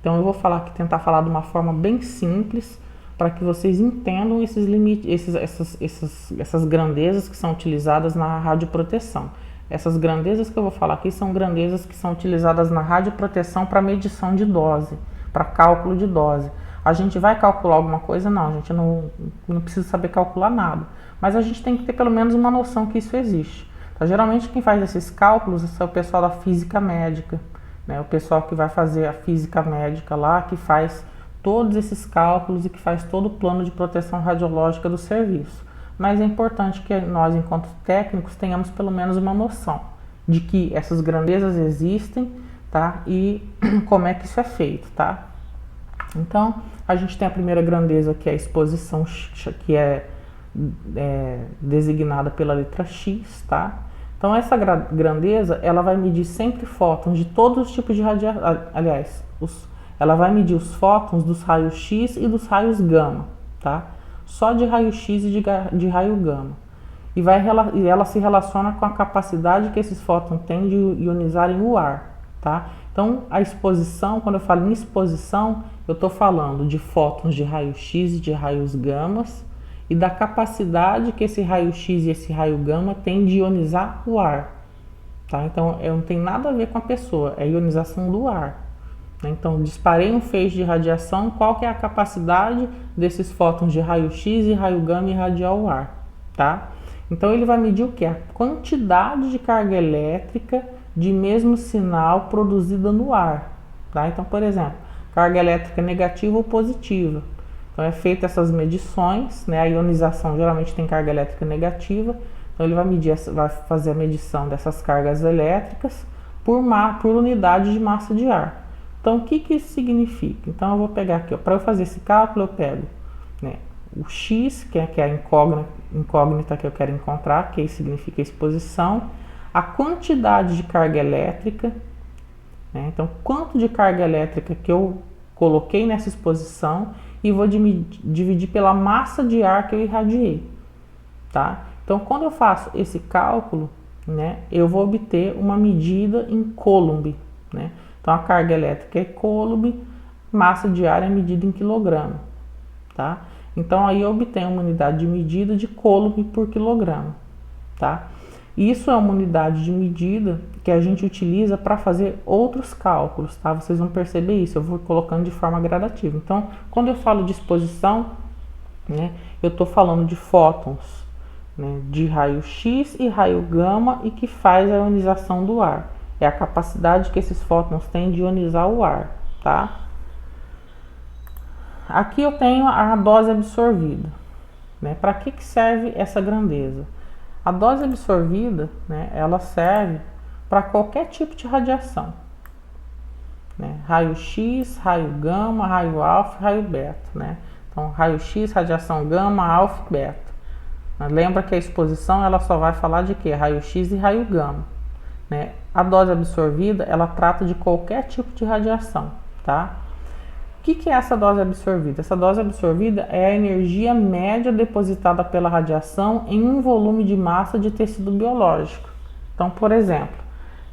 S1: Então eu vou tentar falar de uma forma bem simples para que vocês entendam esses limites, essas grandezas que são utilizadas na radioproteção. Essas grandezas que eu vou falar aqui são grandezas que são utilizadas na radioproteção para medição de dose, para cálculo de dose. A gente vai calcular alguma coisa? Não, a gente não precisa saber calcular nada, mas a gente tem que ter pelo menos uma noção que isso existe. Então, geralmente quem faz esses cálculos é o pessoal da física médica, né? O pessoal que vai fazer a física médica lá, que faz todos esses cálculos e que faz todo o plano de proteção radiológica do serviço. Mas é importante que nós, enquanto técnicos, tenhamos pelo menos uma noção de que essas grandezas existem, tá? E como é que isso é feito, tá? Então, a gente tem a primeira grandeza, que é a exposição, que é designada pela letra X, tá? Então essa grandeza, ela vai medir sempre fótons de todos os tipos de radiação, aliás, ela vai medir os fótons dos raios X e dos raios gama, tá? Só de raio-x e de raio gama. E ela se relaciona com a capacidade que esses fótons têm de ionizarem o ar, tá? Então, a exposição, quando eu falo em exposição, eu estou falando de fótons de raio-x e de raios gamas e da capacidade que esse raio-x e esse raio gama têm de ionizar o ar, tá? Então, não tem nada a ver com a pessoa, é a ionização do ar. Então, disparei um feixe de radiação, qual que é a capacidade desses fótons de raio-x e raio gama irradiar o ar, tá? Então, ele vai medir o que? A quantidade de carga elétrica de mesmo sinal produzida no ar, tá? Então, por exemplo, carga elétrica negativa ou positiva. Então, é feita essas medições, né? A ionização geralmente tem carga elétrica negativa, então ele vai fazer a medição dessas cargas elétricas por unidade de massa de ar. Então, o que isso significa? Então, eu vou pegar aqui, para eu fazer esse cálculo, eu pego, né, o X, que é a incógnita que eu quero encontrar, que significa exposição, a quantidade de carga elétrica, né, então, quanto de carga elétrica que eu coloquei nessa exposição e vou dividir pela massa de ar que eu irradiei, tá? Então, quando eu faço esse cálculo, né, eu vou obter uma medida em Coulomb, né? Então, a carga elétrica é Coulomb, massa de ar é medida em quilograma, tá? Então, aí eu obtenho uma unidade de medida de Coulomb por quilograma, tá? Isso é uma unidade de medida que a gente utiliza para fazer outros cálculos, tá? Vocês vão perceber isso, eu vou colocando de forma gradativa. Então, quando eu falo de exposição, né, eu estou falando de fótons, né, de raio-x e raio gama e que faz a ionização do ar. É a capacidade que esses fótons têm de ionizar o ar, tá? Aqui eu tenho a dose absorvida, né? Para que serve essa grandeza? A dose absorvida, né, ela serve para qualquer tipo de radiação, né? Raio-x, raio gama, raio alfa, raio beta, né? Então, raio-x, radiação gama, alfa e beta. Lembra que a exposição ela só vai falar de quê? Raio-x e raio gama, né? A dose absorvida, ela trata de qualquer tipo de radiação, tá? O que é essa dose absorvida? Essa dose absorvida é a energia média depositada pela radiação em um volume de massa de tecido biológico. Então, por exemplo,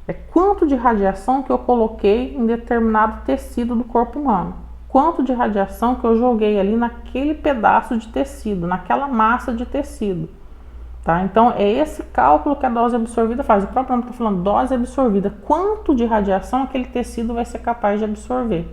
S1: é quanto de radiação que eu coloquei em determinado tecido do corpo humano. Quanto de radiação que eu joguei ali naquele pedaço de tecido, naquela massa de tecido. Tá? Então, é esse cálculo que a dose absorvida faz. O próprio nome está falando dose absorvida. Quanto de radiação aquele tecido vai ser capaz de absorver,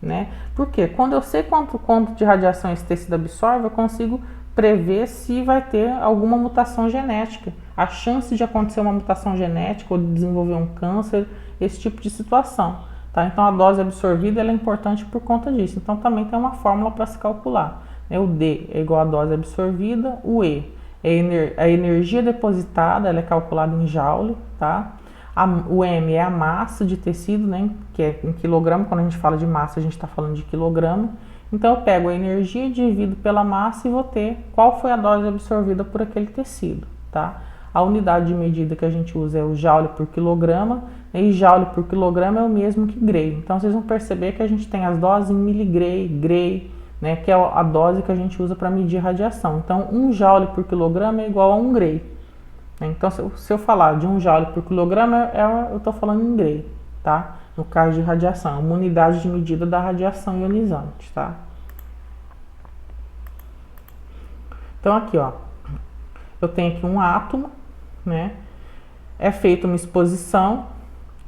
S1: né? Por quê? Quando eu sei quanto de radiação esse tecido absorve, eu consigo prever se vai ter alguma mutação genética. A chance de acontecer uma mutação genética ou de desenvolver um câncer, esse tipo de situação. Tá? Então, a dose absorvida ela é importante por conta disso. Então, também tem uma fórmula para se calcular. O D é igual à dose absorvida, o E a energia depositada, ela é calculada em joule, tá? O M é a massa de tecido, né? Que é em quilograma. Quando a gente fala de massa, a gente está falando de quilograma. Então, eu pego a energia, divido pela massa e vou ter qual foi a dose absorvida por aquele tecido, tá? A unidade de medida que a gente usa é o joule por quilograma, e joule por quilograma é o mesmo que Gray. Então, vocês vão perceber que a gente tem as doses em miligray, Gray, né, que é a dose que a gente usa para medir radiação. Então, 1 joule por quilograma é igual a 1 Gray. Então, se eu falar de 1 joule por quilograma, eu estou falando em Gray, tá? No caso de radiação, uma unidade de medida da radiação ionizante, tá? Então, aqui, ó, eu tenho aqui um átomo, né? É feita uma exposição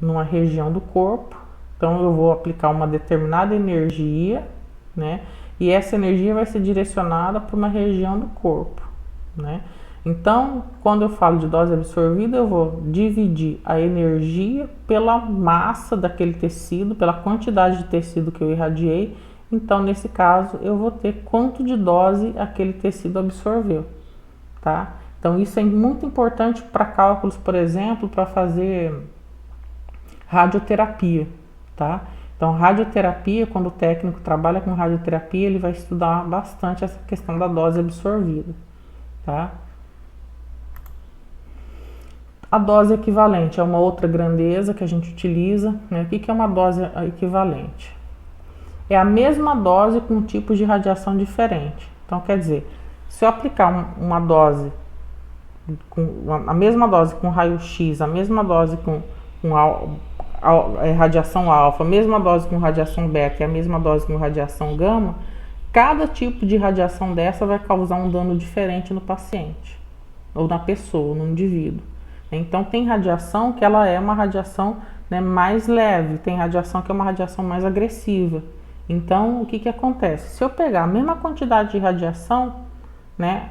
S1: numa região do corpo. Então, eu vou aplicar uma determinada energia, né? E essa energia vai ser direcionada para uma região do corpo, né? Então, quando eu falo de dose absorvida, eu vou dividir a energia pela massa daquele tecido, pela quantidade de tecido que eu irradiei. Então, nesse caso, eu vou ter quanto de dose aquele tecido absorveu, tá? Então, isso é muito importante para cálculos, por exemplo, para fazer radioterapia, tá? Então, radioterapia, quando o técnico trabalha com radioterapia, ele vai estudar bastante essa questão da dose absorvida, tá? A dose equivalente é uma outra grandeza que a gente utiliza, né? O que é uma dose equivalente? É a mesma dose com tipos de radiação diferente. Então, quer dizer, se eu aplicar uma dose, a mesma dose com raio-x, a mesma dose com radiação alfa, a mesma dose com radiação beta e a mesma dose com radiação gama, cada tipo de radiação dessa vai causar um dano diferente no paciente, ou na pessoa, no indivíduo. Então, tem radiação que ela é uma radiação, né, mais leve, tem radiação que é uma radiação mais agressiva. Então, o que acontece? Se eu pegar a mesma quantidade de radiação, né,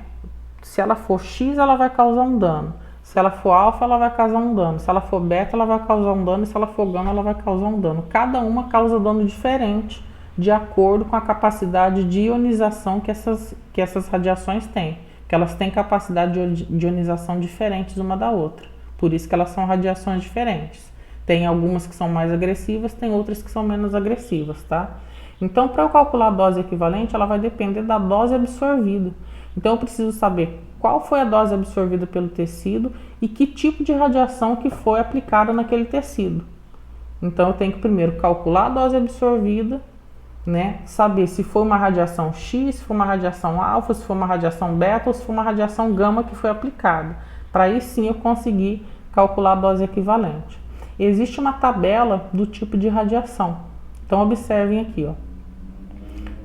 S1: se ela for X, ela vai causar um dano. Se ela for alfa, ela vai causar um dano. Se ela for beta, ela vai causar um dano. E se ela for gama, ela vai causar um dano. Cada uma causa dano diferente, de acordo com a capacidade de ionização que essas radiações têm. Que elas têm capacidade de ionização diferentes uma da outra. Por isso que elas são radiações diferentes. Tem algumas que são mais agressivas, tem outras que são menos agressivas, tá? Então, para eu calcular a dose equivalente, ela vai depender da dose absorvida. Então, eu preciso saber qual foi a dose absorvida pelo tecido e que tipo de radiação que foi aplicada naquele tecido. Então, eu tenho que primeiro calcular a dose absorvida, né? Saber se foi uma radiação X, se foi uma radiação alfa, se foi uma radiação beta ou se foi uma radiação gama que foi aplicada. Para aí sim eu conseguir calcular a dose equivalente. Existe uma tabela do tipo de radiação. Então, observem aqui, ó.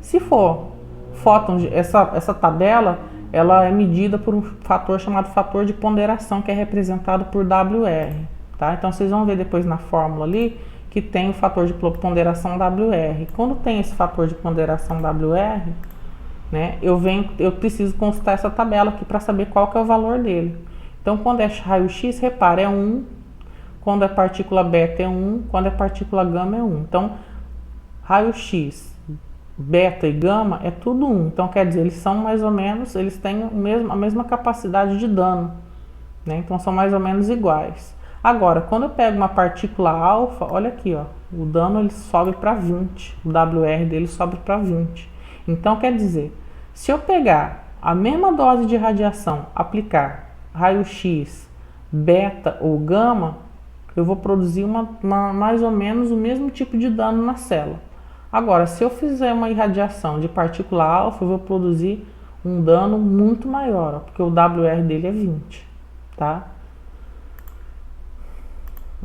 S1: Se for fótons, essa tabela, ela é medida por um fator chamado fator de ponderação, que é representado por WR, tá? Então, vocês vão ver depois na fórmula ali que tem o fator de ponderação WR. Quando tem esse fator de ponderação WR, né, eu preciso consultar essa tabela aqui para saber qual que é o valor dele. Então, quando é raio-x, repara, é 1. Quando é partícula beta é 1. Quando é partícula gama é 1. Então, raio-x, beta e gama é tudo 1. Então, quer dizer, eles são mais ou menos, eles têm a mesma capacidade de dano, né? Então, são mais ou menos iguais. Agora, quando eu pego uma partícula alfa, olha aqui, ó, o dano ele sobe para 20. O WR dele sobe para 20. Então, quer dizer, se eu pegar a mesma dose de radiação, aplicar raio-x, beta ou gama, eu vou produzir mais ou menos o mesmo tipo de dano na célula. Agora, se eu fizer uma irradiação de partícula alfa, eu vou produzir um dano muito maior, ó, porque o WR dele é 20, tá?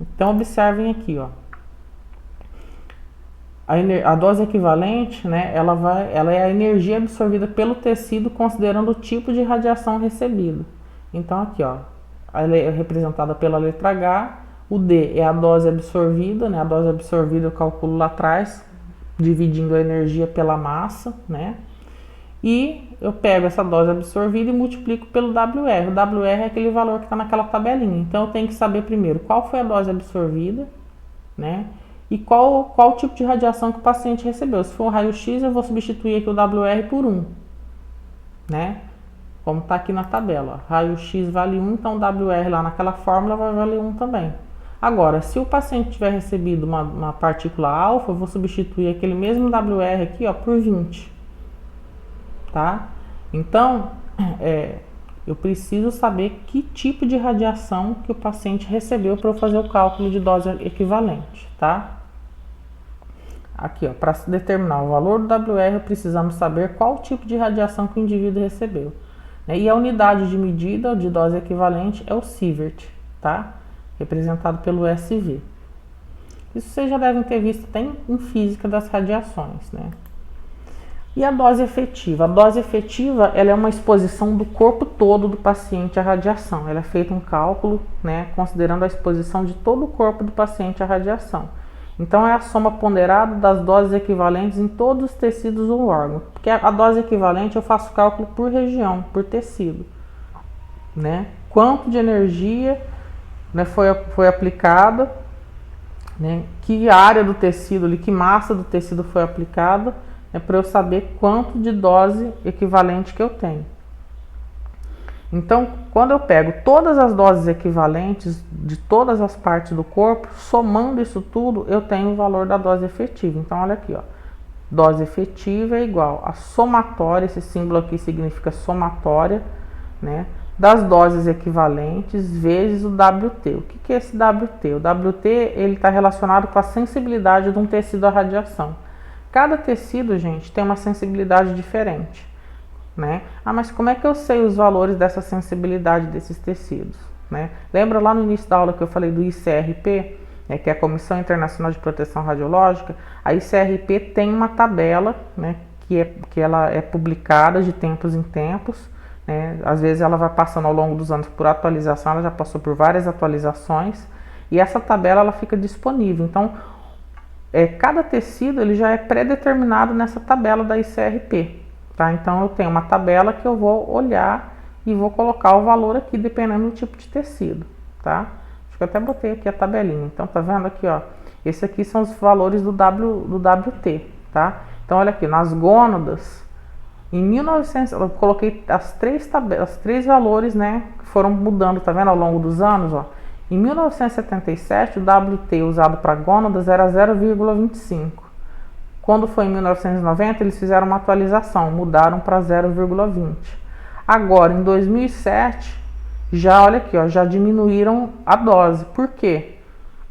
S1: Então, observem aqui, ó. A dose equivalente, né, ela é a energia absorvida pelo tecido considerando o tipo de radiação recebida. Então, aqui, ó, ela é representada pela letra H, o D é a dose absorvida, né, a dose absorvida eu calculo lá atrás, dividindo a energia pela massa, né, e eu pego essa dose absorvida e multiplico pelo WR. O WR é aquele valor que está naquela tabelinha. Então, eu tenho que saber primeiro qual foi a dose absorvida, né, e qual tipo de radiação que o paciente recebeu. Se for um raio-x, eu vou substituir aqui o WR por 1, né? Como está aqui na tabela. Raio-x vale 1, então o WR lá naquela fórmula vai valer 1 também. Agora, se o paciente tiver recebido uma partícula alfa, eu vou substituir aquele mesmo WR aqui, ó, por 20. Tá? Então, eu preciso saber que tipo de radiação que o paciente recebeu para eu fazer o cálculo de dose equivalente, tá? Aqui, ó, para determinar o valor do WR, precisamos saber qual tipo de radiação que o indivíduo recebeu, né? E a unidade de medida de dose equivalente é o sievert, tá? Representado pelo SV. Isso vocês já devem ter visto até em física das radiações, né? E a dose efetiva? A dose efetiva, ela é uma exposição do corpo todo do paciente à radiação. Ela é feito um cálculo, né, considerando a exposição de todo o corpo do paciente à radiação. Então, é a soma ponderada das doses equivalentes em todos os tecidos do órgão. Porque a dose equivalente eu faço cálculo por região, por tecido, né? Quanto de energia, né, foi aplicada, né? Que área do tecido, ali, que massa do tecido foi aplicada, para eu saber quanto de dose equivalente que eu tenho. Então, quando eu pego todas as doses equivalentes de todas as partes do corpo, somando isso tudo, eu tenho o valor da dose efetiva. Então, olha aqui, ó. Dose efetiva é igual a somatória, esse símbolo aqui significa somatória, né, das doses equivalentes vezes o WT. O que é esse WT? O WT ele está relacionado com a sensibilidade de um tecido à radiação. Cada tecido, gente, tem uma sensibilidade diferente, né? Ah, mas como é que eu sei os valores dessa sensibilidade desses tecidos, né? Lembra lá no início da aula que eu falei do ICRP, né, que é a Comissão Internacional de Proteção Radiológica? A ICRP tem uma tabela, né, que ela é publicada de tempos em tempos, né? Às vezes ela vai passando ao longo dos anos por atualização, ela já passou por várias atualizações, e essa tabela ela fica disponível. Então, cada tecido ele já é pré-determinado nessa tabela da ICRP, tá? Então eu tenho uma tabela que eu vou olhar e vou colocar o valor aqui dependendo do tipo de tecido, tá? Acho que eu até botei aqui a tabelinha. Então tá vendo aqui, ó? Esse aqui são os valores do WT, tá? Então olha aqui, nas gônadas, em 1900, eu coloquei as três valores, né, que foram mudando, tá vendo, ao longo dos anos, ó. Em 1977, o WT usado para gônadas era 0,25. Quando foi em 1990, eles fizeram uma atualização, mudaram para 0,20. Agora, em 2007, já olha aqui, ó, já diminuíram a dose. Por quê?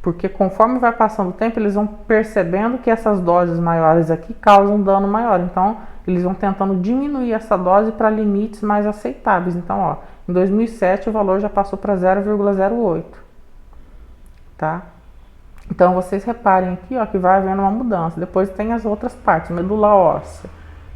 S1: Porque conforme vai passando o tempo, eles vão percebendo que essas doses maiores aqui causam dano maior. Então, eles vão tentando diminuir essa dose para limites mais aceitáveis. Então, ó, em 2007 o valor já passou para 0,08. Tá? Então vocês reparem aqui, ó, que vai havendo uma mudança. Depois tem as outras partes, medula óssea.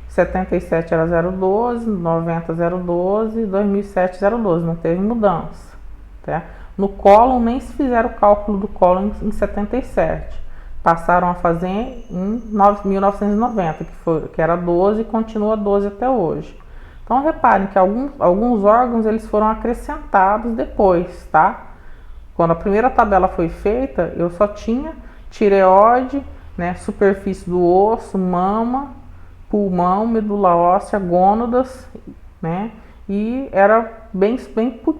S1: 77 era 0,12, 90 0,12, 2007 0,12, não teve mudança, tá? No cólon nem se fizeram o cálculo do cólon em 77. Passaram a fazer em 1990, que era 12 e continua 12 até hoje. Então reparem que alguns órgãos eles foram acrescentados depois, tá? Quando a primeira tabela foi feita, eu só tinha tireoide, né, superfície do osso, mama, pulmão, medula óssea, gônadas, né, e era bem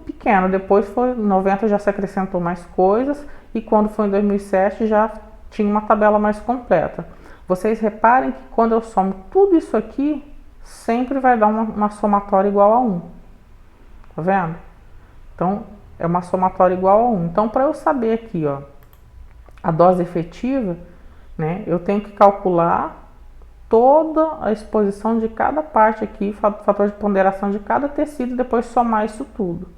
S1: pequeno. Depois foi em 90 já se acrescentou mais coisas e quando foi em 2007 já tinha uma tabela mais completa. Vocês reparem que quando eu somo tudo isso aqui, sempre vai dar uma somatória igual a 1. Tá vendo? Então, é uma somatória igual a 1. Então, para eu saber aqui, ó, a dose efetiva, né, eu tenho que calcular toda a exposição de cada parte aqui, fator de ponderação de cada tecido, e depois somar isso tudo.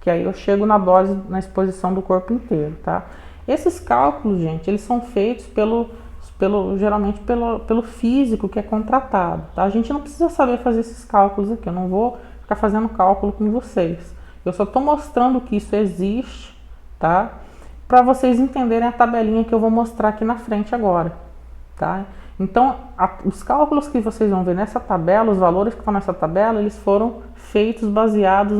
S1: Que aí eu chego na dose, na exposição do corpo inteiro, tá? Esses cálculos, gente, eles são feitos geralmente pelo físico que é contratado, tá? A gente não precisa saber fazer esses cálculos aqui, eu não vou ficar fazendo cálculo com vocês. Eu só estou mostrando que isso existe, tá? Para vocês entenderem a tabelinha que eu vou mostrar aqui na frente agora, tá? Então, os cálculos que vocês vão ver nessa tabela, os valores que estão nessa tabela, eles foram feitos baseados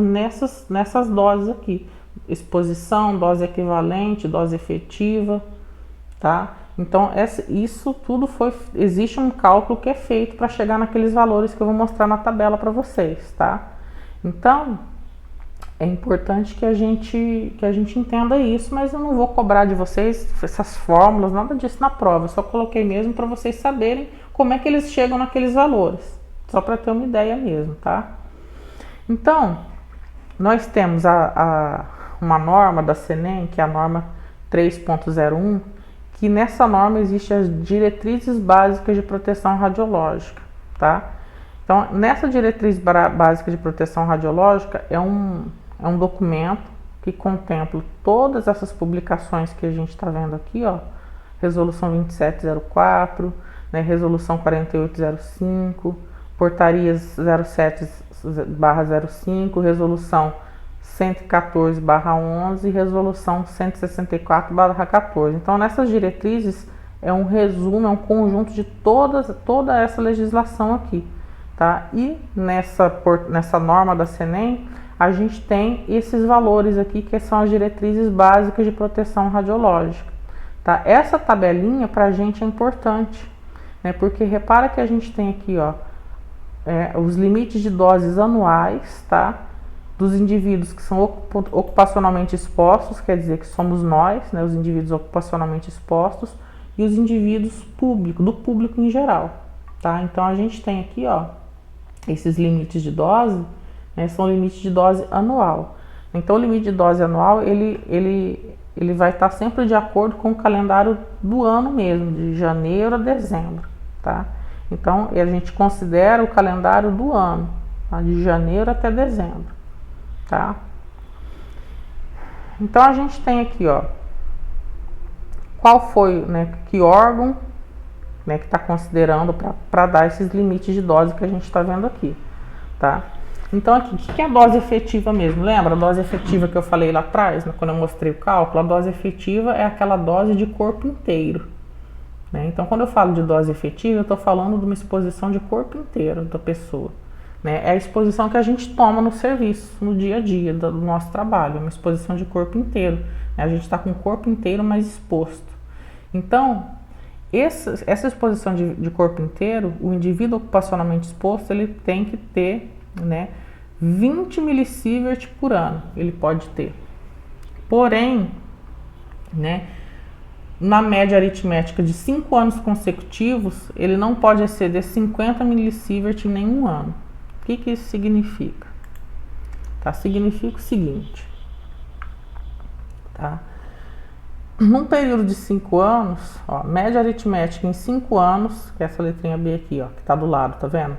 S1: nessas doses aqui. Exposição, dose equivalente, dose efetiva, tá? Então, isso tudo existe um cálculo que é feito para chegar naqueles valores que eu vou mostrar na tabela para vocês, tá? Então, é importante que a gente entenda isso, mas eu não vou cobrar de vocês essas fórmulas, nada disso na prova. Eu só coloquei mesmo para vocês saberem como é que eles chegam naqueles valores. Só para ter uma ideia mesmo, tá? Então, nós temos uma norma da CENEM, que é a norma 3.01, que nessa norma existem as diretrizes básicas de proteção radiológica, tá? Então, nessa diretriz básica de proteção radiológica é um documento que contempla todas essas publicações que a gente está vendo aqui, ó, Resolução 2704, né, Resolução 4805, Portarias 07/05, Resolução 114/11 e Resolução 164/14. Então, nessas diretrizes é um resumo, é um conjunto de toda essa legislação aqui, tá? E nessa norma da CENEM, a gente tem esses valores aqui, que são as diretrizes básicas de proteção radiológica, tá? Essa tabelinha para a gente é importante, né? Porque repara que a gente tem aqui, ó, os limites de doses anuais, tá? Dos indivíduos que são ocupacionalmente expostos, quer dizer que somos nós, né? Os indivíduos ocupacionalmente expostos, e os indivíduos do público em geral, tá? Então a gente tem aqui, ó, esses limites de dose, né, são limites de dose anual. Então o limite de dose anual, ele vai estar sempre de acordo com o calendário do ano mesmo, de janeiro a dezembro, tá? Então a gente considera o calendário do ano, tá? De janeiro até dezembro, tá? Então a gente tem aqui, ó, qual foi, né, que órgão, né, que está considerando para dar esses limites de dose que a gente está vendo aqui, tá? Então aqui, o que é a dose efetiva mesmo? Lembra a dose efetiva que eu falei lá atrás, né, quando eu mostrei o cálculo? A dose efetiva é aquela dose de corpo inteiro, né? Então quando eu falo de dose efetiva, eu estou falando de uma exposição de corpo inteiro da pessoa, né? É a exposição que a gente toma no serviço, no dia a dia do nosso trabalho, uma exposição de corpo inteiro, né? A gente está com o corpo inteiro mais exposto. Então, essa exposição de corpo inteiro, o indivíduo ocupacionalmente exposto, ele tem que ter, né, 20 milisievert por ano, ele pode ter. Porém, né, na média aritmética de 5 anos consecutivos, ele não pode exceder 50 milisievert em nenhum ano. O que isso significa? Tá? Significa o seguinte, tá? Num período de 5 anos, ó, média aritmética em 5 anos, que é essa letrinha B aqui, ó, que tá do lado, tá vendo?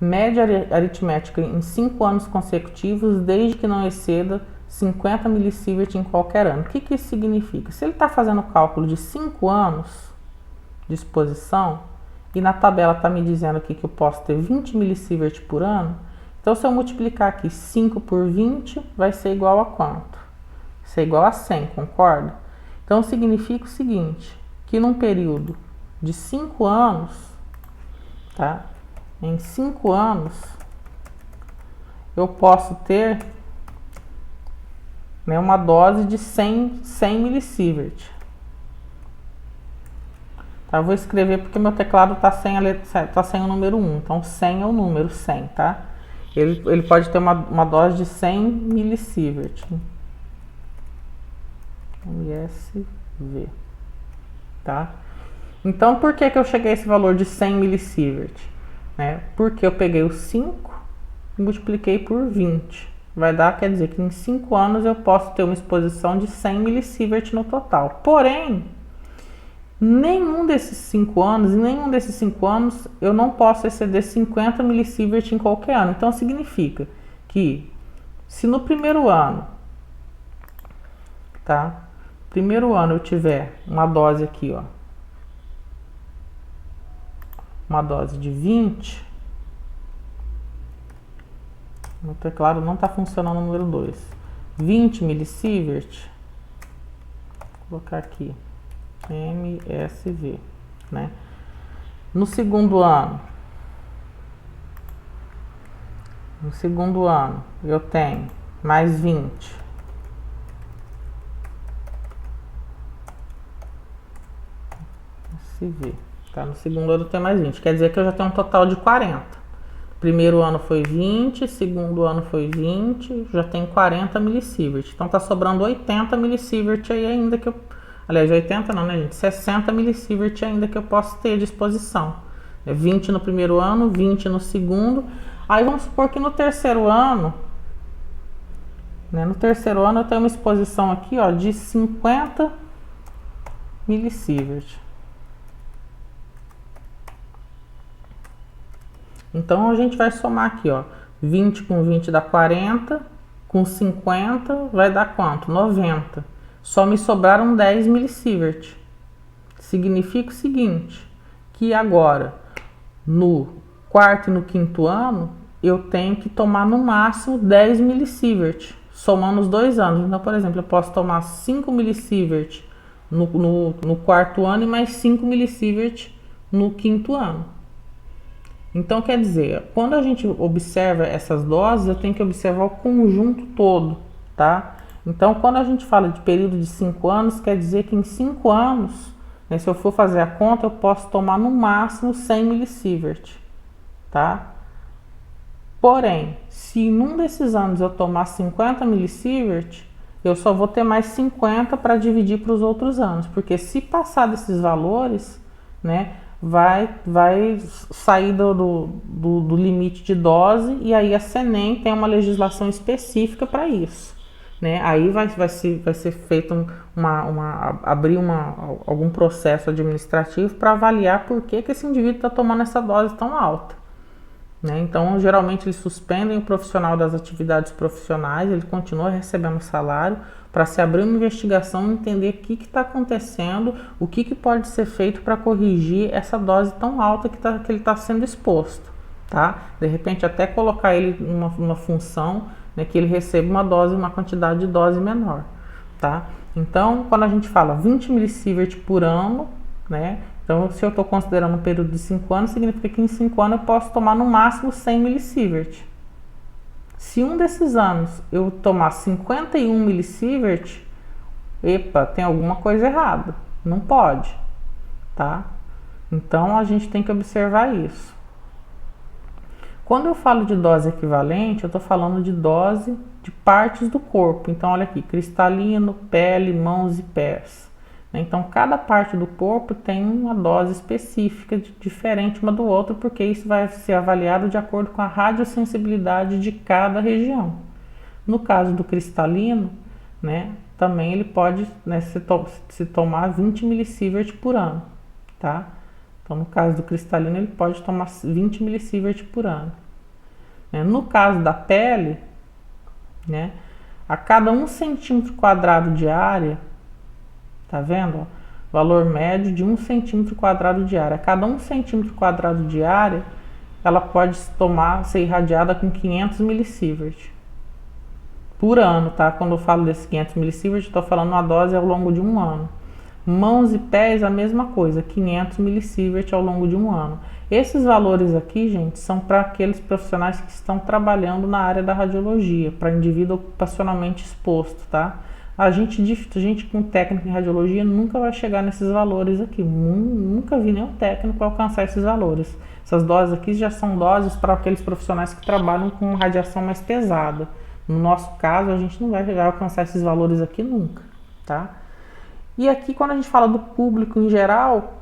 S1: Média aritmética em 5 anos consecutivos, desde que não exceda 50 milisievert em qualquer ano. O que isso significa? Se ele está fazendo o cálculo de 5 anos de exposição, e na tabela está me dizendo aqui que eu posso ter 20 milisievert por ano, então se eu multiplicar aqui 5 por 20, vai ser igual a quanto? Vai ser igual a 100, concorda? Então significa o seguinte, que num período de 5 anos, tá? Em 5 anos, eu posso ter, né, uma dose de 100 milisievert. Tá? Eu vou escrever porque meu teclado está sem o número 1, então 100 é o número 100, tá? Ele pode ter uma dose de 100 milisievert. MSV, tá? Então, por que eu cheguei a esse valor de 100 milisievert? Né? Porque eu peguei os 5 e multipliquei por 20. Vai dar, quer dizer que em 5 anos eu posso ter uma exposição de 100 milisievert no total. Porém, nenhum desses 5 anos eu não posso exceder 50 milisievert em qualquer ano. Então, significa que se no primeiro ano, tá? Primeiro ano eu tiver uma dose aqui, ó, uma dose de 20, meu teclado não está funcionando o número 2, 20 milisievert, vou colocar aqui, MSV, né? No segundo ano eu tenho mais 20, tá? No segundo ano eu tenho mais 20, quer dizer que eu já tenho um total de 40. Primeiro ano foi 20, segundo ano foi 20, já tem 40 milisievert. Então tá sobrando 80 milisievert aí ainda que eu... Aliás, 80 não, né, gente? 60 milisievert ainda que eu posso ter à disposição. 20 no primeiro ano, 20 no segundo. Aí vamos supor que no terceiro ano, né, eu tenho uma exposição aqui, ó, de 50 milisievert. Então a gente vai somar aqui, ó, 20 com 20 dá 40, com 50 vai dar quanto? 90. Só me sobraram 10 milisievert. Significa o seguinte, que agora no quarto e no quinto ano eu tenho que tomar no máximo 10 milisievert, somando os 2 anos. Então, por exemplo, eu posso tomar 5 milisievert no quarto ano e mais 5 milisievert no quinto ano. Então, quer dizer, quando a gente observa essas doses, eu tenho que observar o conjunto todo, tá? Então, quando a gente fala de período de 5 anos, quer dizer que em 5 anos, né, se eu for fazer a conta, eu posso tomar no máximo 100 milisievert, tá? Porém, se em um desses anos eu tomar 50 milisievert, eu só vou ter mais 50 para dividir para os outros anos, porque se passar desses valores, né, vai sair do limite de dose, e aí a CENEM tem uma legislação específica para isso, né? Aí vai ser feito abrir algum processo administrativo para avaliar por que esse indivíduo está tomando essa dose tão alta, né? Então, geralmente, eles suspendem o profissional das atividades profissionais, ele continua recebendo salário para se abrir uma investigação e entender o que está acontecendo, o que pode ser feito para corrigir essa dose tão alta que ele está sendo exposto, tá? De repente, até colocar ele numa função, né, que ele receba uma quantidade de dose menor, tá? Então, quando a gente fala 20 milisievert por ano, né? Então, se eu estou considerando um período de 5 anos, significa que em 5 anos eu posso tomar no máximo 100 milisievert. Se um desses anos eu tomar 51 milisievert, epa, tem alguma coisa errada. Não pode, tá? Então, a gente tem que observar isso. Quando eu falo de dose equivalente, eu estou falando de dose de partes do corpo. Então, olha aqui, cristalino, pele, mãos e pés. Então, cada parte do corpo tem uma dose específica, diferente uma do outro, porque isso vai ser avaliado de acordo com a radiosensibilidade de cada região. No caso do cristalino, né, também ele pode, né, se tomar 20 milisievert por ano, tá? Então, no caso do cristalino, ele pode tomar 20 milisievert por ano. No caso da pele, né, a cada 1 centímetro quadrado de área, tá vendo? Valor médio de 1 centímetro quadrado de área. A cada 1 centímetro quadrado de área, ela pode ser irradiada com 500 milisievert por ano, tá? Quando eu falo desses 500 milisievert, estou falando uma dose ao longo de um ano. Mãos e pés, a mesma coisa, 500 milisievert ao longo de um ano. Esses valores aqui, gente, são para aqueles profissionais que estão trabalhando na área da radiologia, para indivíduo ocupacionalmente exposto, tá? A gente com técnico em radiologia nunca vai chegar nesses valores aqui. Nunca vi nenhum técnico alcançar esses valores. Essas doses aqui já são doses para aqueles profissionais que trabalham com radiação mais pesada. No nosso caso, a gente não vai chegar a alcançar esses valores aqui nunca, tá? E aqui, quando a gente fala do público em geral,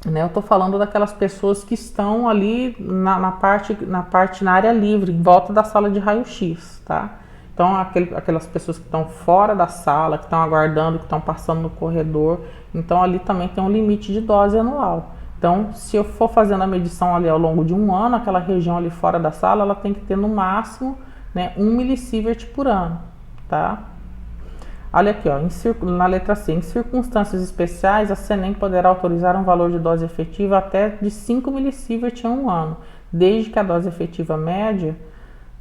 S1: né, eu estou falando daquelas pessoas que estão ali na área livre, em volta da sala de raio-x, tá? Então, aquelas pessoas que estão fora da sala, que estão aguardando, que estão passando no corredor, então ali também tem um limite de dose anual. Então, se eu for fazendo a medição ali ao longo de um ano, aquela região ali fora da sala, ela tem que ter no máximo, né, 1 milisievert por ano, tá? Olha aqui, ó, na letra C, em circunstâncias especiais, a CENEM poderá autorizar um valor de dose efetiva até de 5 milisievert em um ano, desde que a dose efetiva média,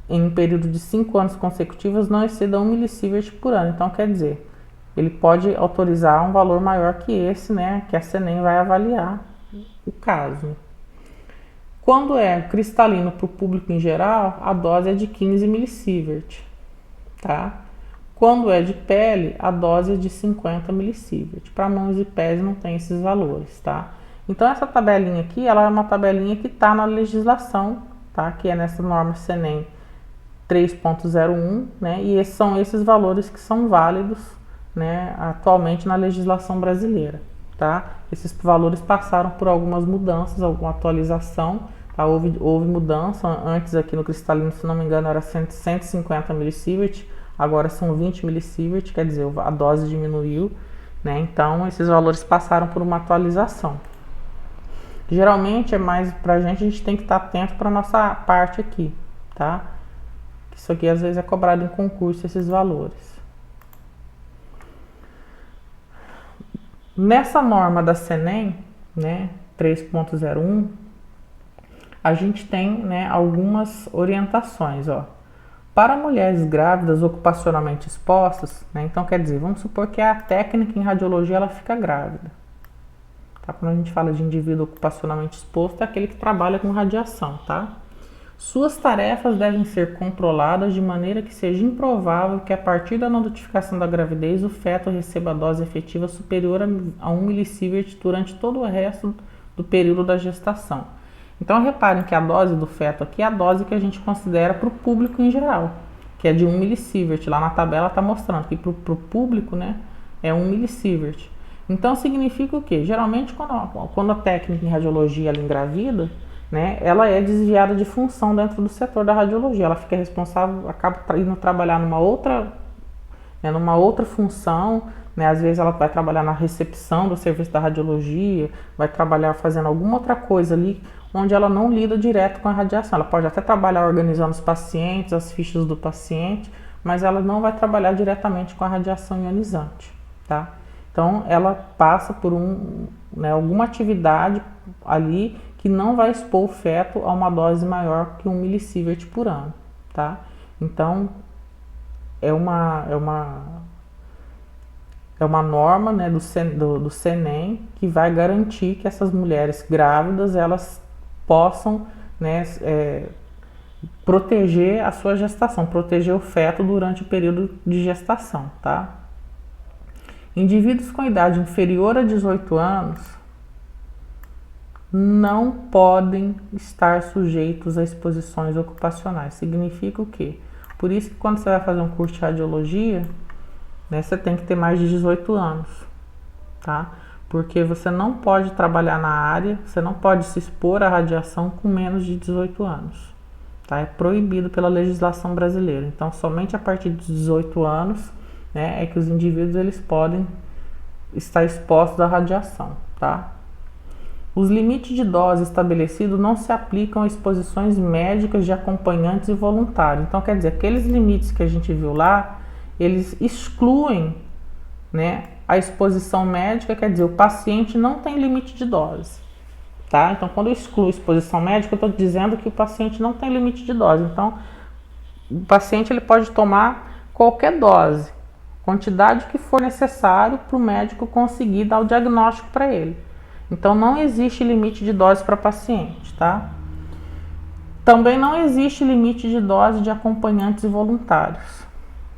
S1: em um período de 5 anos consecutivos, não exceda 1 milisievert por ano. Então, quer dizer, ele pode autorizar um valor maior que esse, né, que a CENEM vai avaliar o caso. Quando é cristalino para o público em geral, a dose é de 15 milisievert, tá? Quando é de pele, a dose é de 50 milisievert. Para mãos e pés não tem esses valores, tá? Então, essa tabelinha aqui, ela é uma tabelinha que está na legislação, tá? Que é nessa norma CENEM 3.01, né? E são esses valores que são válidos, né, atualmente na legislação brasileira, tá? Esses valores passaram por algumas mudanças, alguma atualização, tá? Houve mudança, antes aqui no cristalino, se não me engano, era 150 milisievert, agora são 20 milisievert, quer dizer, a dose diminuiu, né? Então, esses valores passaram por uma atualização. Geralmente, é mais pra gente, a gente tem que estar atento para nossa parte aqui, tá? Isso aqui às vezes é cobrado em concurso, esses valores. Nessa norma da CENEM, né, 3.01, a gente tem, né, algumas orientações, ó. Para mulheres grávidas ocupacionalmente expostas, né, então quer dizer, vamos supor que a técnica em radiologia ela fica grávida. Tá? Quando a gente fala de indivíduo ocupacionalmente exposto, é aquele que trabalha com radiação, tá? Suas tarefas devem ser controladas de maneira que seja improvável que a partir da notificação da gravidez o feto receba a dose efetiva superior a 1 milisievert durante todo o resto do período da gestação. Então reparem que a dose do feto aqui é a dose que a gente considera para o público em geral, que é de 1 milisievert. Lá na tabela está mostrando que para o público, né, é 1 milisievert. Então significa o quê? Geralmente quando a técnica em radiologia ela engravida, né, ela é desviada de função dentro do setor da radiologia. Ela fica responsável, acaba indo trabalhar numa outra função, né? Às vezes ela vai trabalhar na recepção do serviço da radiologia, vai trabalhar fazendo alguma outra coisa ali, onde ela não lida direto com a radiação. Ela pode até trabalhar organizando os pacientes, as fichas do paciente, mas ela não vai trabalhar diretamente com a radiação ionizante, tá? Então, ela passa por alguma atividade ali que não vai expor o feto a uma dose maior que 1 milisievert por ano, tá? Então, é uma norma, né, do CNEM que vai garantir que essas mulheres grávidas elas possam, né, proteger a sua gestação, proteger o feto durante o período de gestação, tá? Indivíduos com idade inferior a 18 anos não podem estar sujeitos a exposições ocupacionais. Significa o quê? Por isso que quando você vai fazer um curso de radiologia, né, você tem que ter mais de 18 anos, tá? Porque você não pode trabalhar na área, você não pode se expor à radiação com menos de 18 anos, tá? É proibido pela legislação brasileira. Então, somente a partir de 18 anos, né, é que os indivíduos eles podem estar expostos à radiação, tá? Os limites de dose estabelecidos não se aplicam a exposições médicas de acompanhantes e voluntários. Então, quer dizer, aqueles limites que a gente viu lá, eles excluem, né, a exposição médica, quer dizer, o paciente não tem limite de dose, tá? Então, quando eu excluo exposição médica, eu estou dizendo que o paciente não tem limite de dose. Então, o paciente ele pode tomar qualquer dose, quantidade que for necessário para o médico conseguir dar o diagnóstico para ele. Então, não existe limite de dose para paciente, tá? Também não existe limite de dose de acompanhantes e voluntários,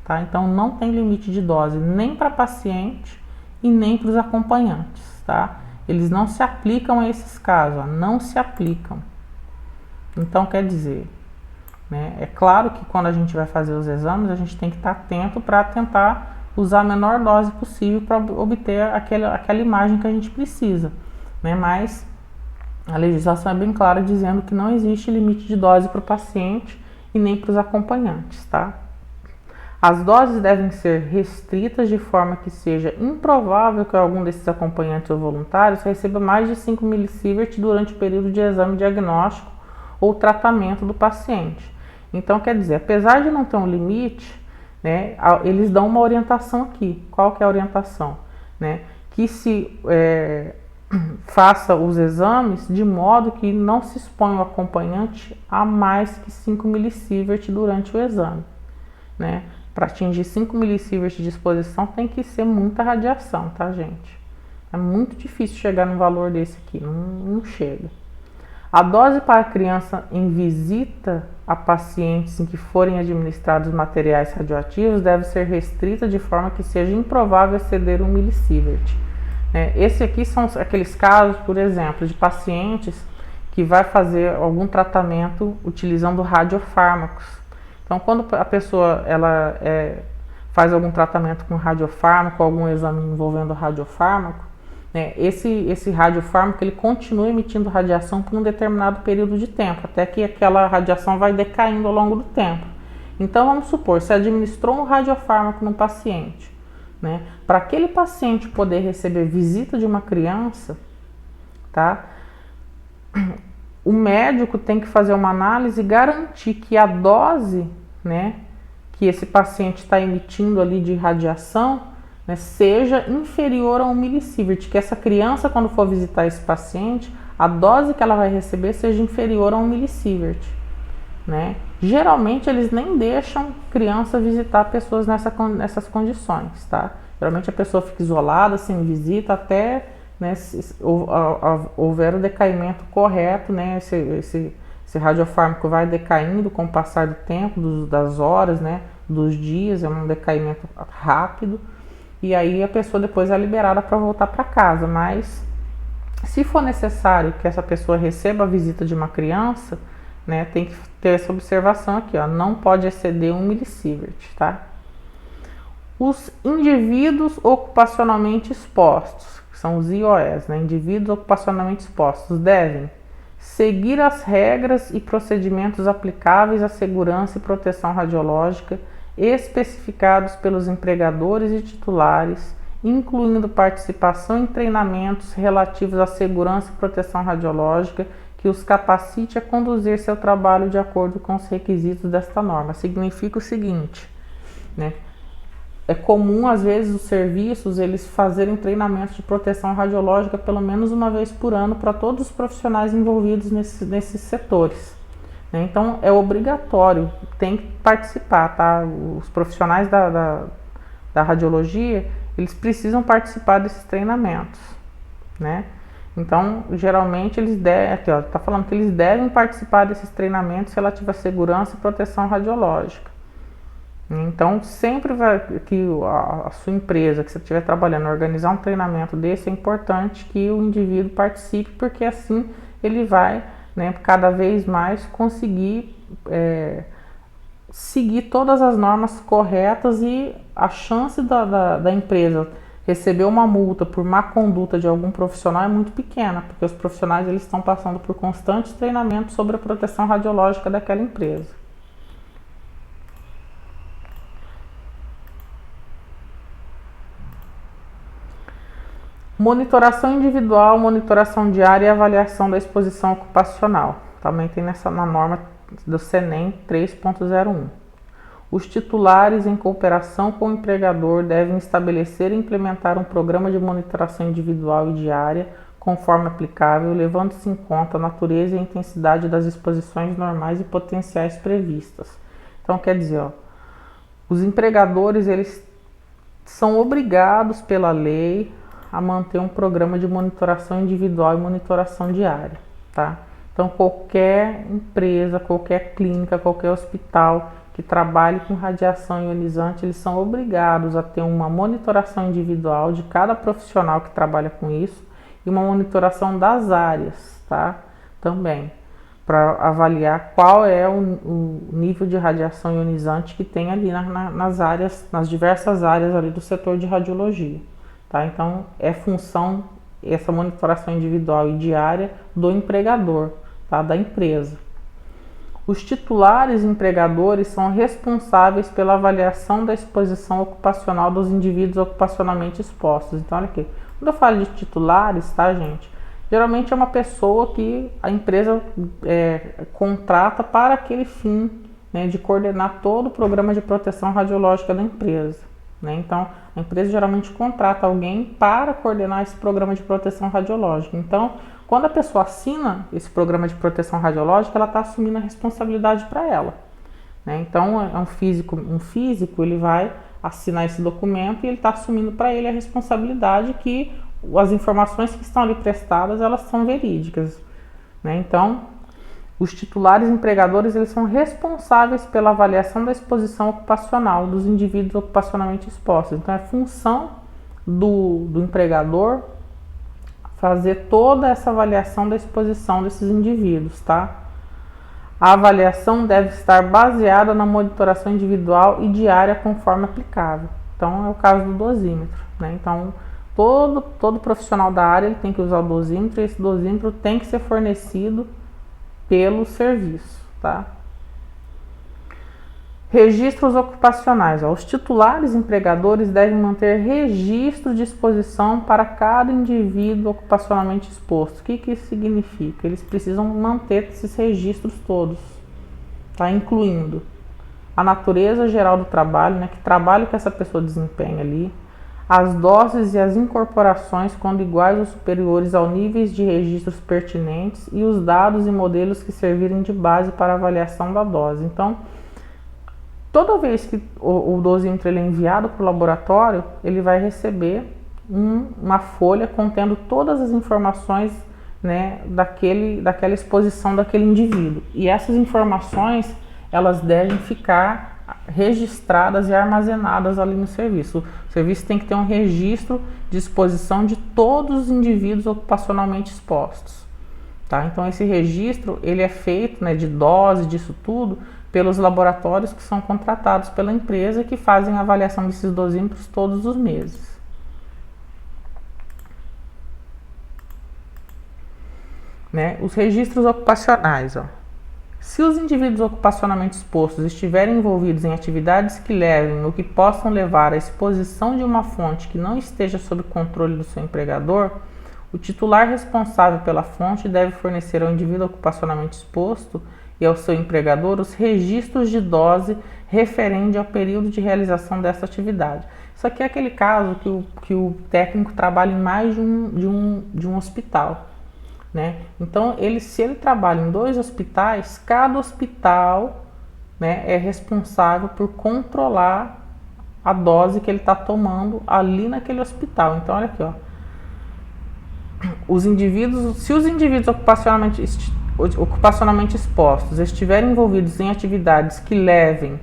S1: tá? Então, não tem limite de dose nem para paciente e nem para os acompanhantes, tá? Eles não se aplicam a esses casos, ó, não se aplicam. Então, quer dizer, né, é claro que quando a gente vai fazer os exames, a gente tem que estar atento para tentar usar a menor dose possível para obter aquela imagem que a gente precisa, né? Mas a legislação é bem clara dizendo que não existe limite de dose para o paciente e nem para os acompanhantes, tá? As doses devem ser restritas de forma que seja improvável que algum desses acompanhantes ou voluntários receba mais de 5 milisievert durante o período de exame diagnóstico ou tratamento do paciente. Então, quer dizer, apesar de não ter um limite, né, eles dão uma orientação aqui. Qual que é a orientação? Né? Que se faça os exames de modo que não se exponha o acompanhante a mais que 5 milisievert durante o exame, né? Para atingir 5 milisievert de exposição tem que ser muita radiação, tá, gente? É muito difícil chegar num valor desse aqui, não chega. A dose para criança em visita a pacientes em que forem administrados materiais radioativos deve ser restrita de forma que seja improvável exceder 1 milisievert. Esse aqui são aqueles casos, por exemplo, de pacientes que vai fazer algum tratamento utilizando radiofármacos. Então, quando a pessoa faz algum tratamento com radiofármaco, algum exame envolvendo radiofármaco, né, esse radiofármaco ele continua emitindo radiação por um determinado período de tempo, até que aquela radiação vai decaindo ao longo do tempo. Então, vamos supor, se administrou um radiofármaco no paciente, né, para aquele paciente poder receber visita de uma criança, tá? O médico tem que fazer uma análise e garantir que a dose, né, que esse paciente está emitindo ali de radiação, né, seja inferior a 1 milisievert, que essa criança, quando for visitar esse paciente, a dose que ela vai receber seja inferior a 1 milisievert, né? Geralmente eles nem deixam criança visitar pessoas nessas condições, tá? Geralmente a pessoa fica isolada, sem visita, até, né, houver o decaimento correto, né? Esse radiofármaco vai decaindo com o passar do tempo, das horas, né, dos dias, é um decaimento rápido, e aí a pessoa depois é liberada para voltar para casa. Mas se for necessário que essa pessoa receba a visita de uma criança, né, tem que ter essa observação aqui, ó, não pode exceder 1 milisievert, tá? Os indivíduos ocupacionalmente expostos, que são os IOEs, né, indivíduos ocupacionalmente expostos, devem seguir as regras e procedimentos aplicáveis à segurança e proteção radiológica especificados pelos empregadores e titulares, incluindo participação em treinamentos relativos à segurança e proteção radiológica que os capacite a conduzir seu trabalho de acordo com os requisitos desta norma. Significa o seguinte, né? É comum, às vezes, os serviços eles fazerem treinamentos de proteção radiológica pelo menos uma vez por ano para todos os profissionais envolvidos nesses setores, né? Então, é obrigatório, tem que participar, tá? Os profissionais da radiologia, eles precisam participar desses treinamentos, né? Então, geralmente, eles devem, aqui ó, tá falando que eles devem participar desses treinamentos relativos à segurança e proteção radiológica. Então, sempre que a sua empresa, que você estiver trabalhando, organizar um treinamento desse, é importante que o indivíduo participe, porque assim ele vai, né, cada vez mais conseguir seguir todas as normas corretas, e a chance da empresa receber uma multa por má conduta de algum profissional é muito pequena, porque os profissionais eles estão passando por constantes treinamentos sobre a proteção radiológica daquela empresa. Monitoração individual, monitoração diária e avaliação da exposição ocupacional. Também tem na norma do CENEM 3.01. Os titulares, em cooperação com o empregador, devem estabelecer e implementar um programa de monitoração individual e diária, conforme aplicável, levando-se em conta a natureza e a intensidade das exposições normais e potenciais previstas. Então, quer dizer, ó, os empregadores eles são obrigados pela lei a manter um programa de monitoração individual e monitoração diária, tá? Então, qualquer empresa, qualquer clínica, qualquer hospital que trabalhe com radiação ionizante, eles são obrigados a ter uma monitoração individual de cada profissional que trabalha com isso e uma monitoração das áreas, tá? Também, para avaliar qual é o nível de radiação ionizante que tem ali nas áreas, nas diversas áreas ali do setor de radiologia. Tá? Então, é função, essa monitoração individual e diária do empregador, tá? Da empresa. Os titulares empregadores são responsáveis pela avaliação da exposição ocupacional dos indivíduos ocupacionalmente expostos. Então, olha aqui, quando eu falo de titulares, tá, gente? Geralmente é uma pessoa que a empresa contrata para aquele fim, né, de coordenar todo o programa de proteção radiológica da empresa. Então, a empresa geralmente contrata alguém para coordenar esse programa de proteção radiológica. Então, quando a pessoa assina esse programa de proteção radiológica, ela está assumindo a responsabilidade para ela, né? Então, um físico ele vai assinar esse documento e ele está assumindo para ele a responsabilidade que as informações que estão ali prestadas, elas são verídicas, né? Então, os titulares empregadores eles são responsáveis pela avaliação da exposição ocupacional dos indivíduos ocupacionalmente expostos. Então, é função do empregador fazer toda essa avaliação da exposição desses indivíduos, tá? A avaliação deve estar baseada na monitoração individual e diária conforme aplicável. Então, é o caso do dosímetro, né? Então, todo profissional da área ele tem que usar o dosímetro, e esse dosímetro tem que ser fornecido pelo serviço, tá? Registros ocupacionais. Os titulares empregadores devem manter registro de exposição para cada indivíduo ocupacionalmente exposto. O que isso significa? Eles precisam manter esses registros todos, tá? Incluindo a natureza geral do trabalho, né? Que trabalho que essa pessoa desempenha ali, as doses e as incorporações quando iguais ou superiores ao níveis de registros pertinentes e os dados e modelos que servirem de base para avaliação da dose. Então, toda vez que o dosímetro ele é enviado para o laboratório, ele vai receber uma folha contendo todas as informações, né, daquela exposição daquele indivíduo. E essas informações, elas devem ficar registradas e armazenadas ali no serviço. O serviço tem que ter um registro de exposição de todos os indivíduos ocupacionalmente expostos, tá? Então, esse registro ele é feito, né, de dose, disso tudo, pelos laboratórios que são contratados pela empresa, que fazem a avaliação desses dosímetros todos os meses. Né? Os registros ocupacionais, ó. Se os indivíduos ocupacionalmente expostos estiverem envolvidos em atividades que levem ou que possam levar à exposição de uma fonte que não esteja sob controle do seu empregador, O titular responsável pela fonte deve fornecer ao indivíduo ocupacionalmente exposto e ao seu empregador os registros de dose referente ao período de realização dessa atividade. Isso aqui é aquele caso que o técnico trabalha em mais de um hospital, né? Então, se ele trabalha em 2 hospitais, cada hospital, né, é responsável por controlar a dose que ele está tomando ali naquele hospital. Então, olha aqui, ó. Se os indivíduos ocupacionalmente expostos estiverem envolvidos em atividades que levem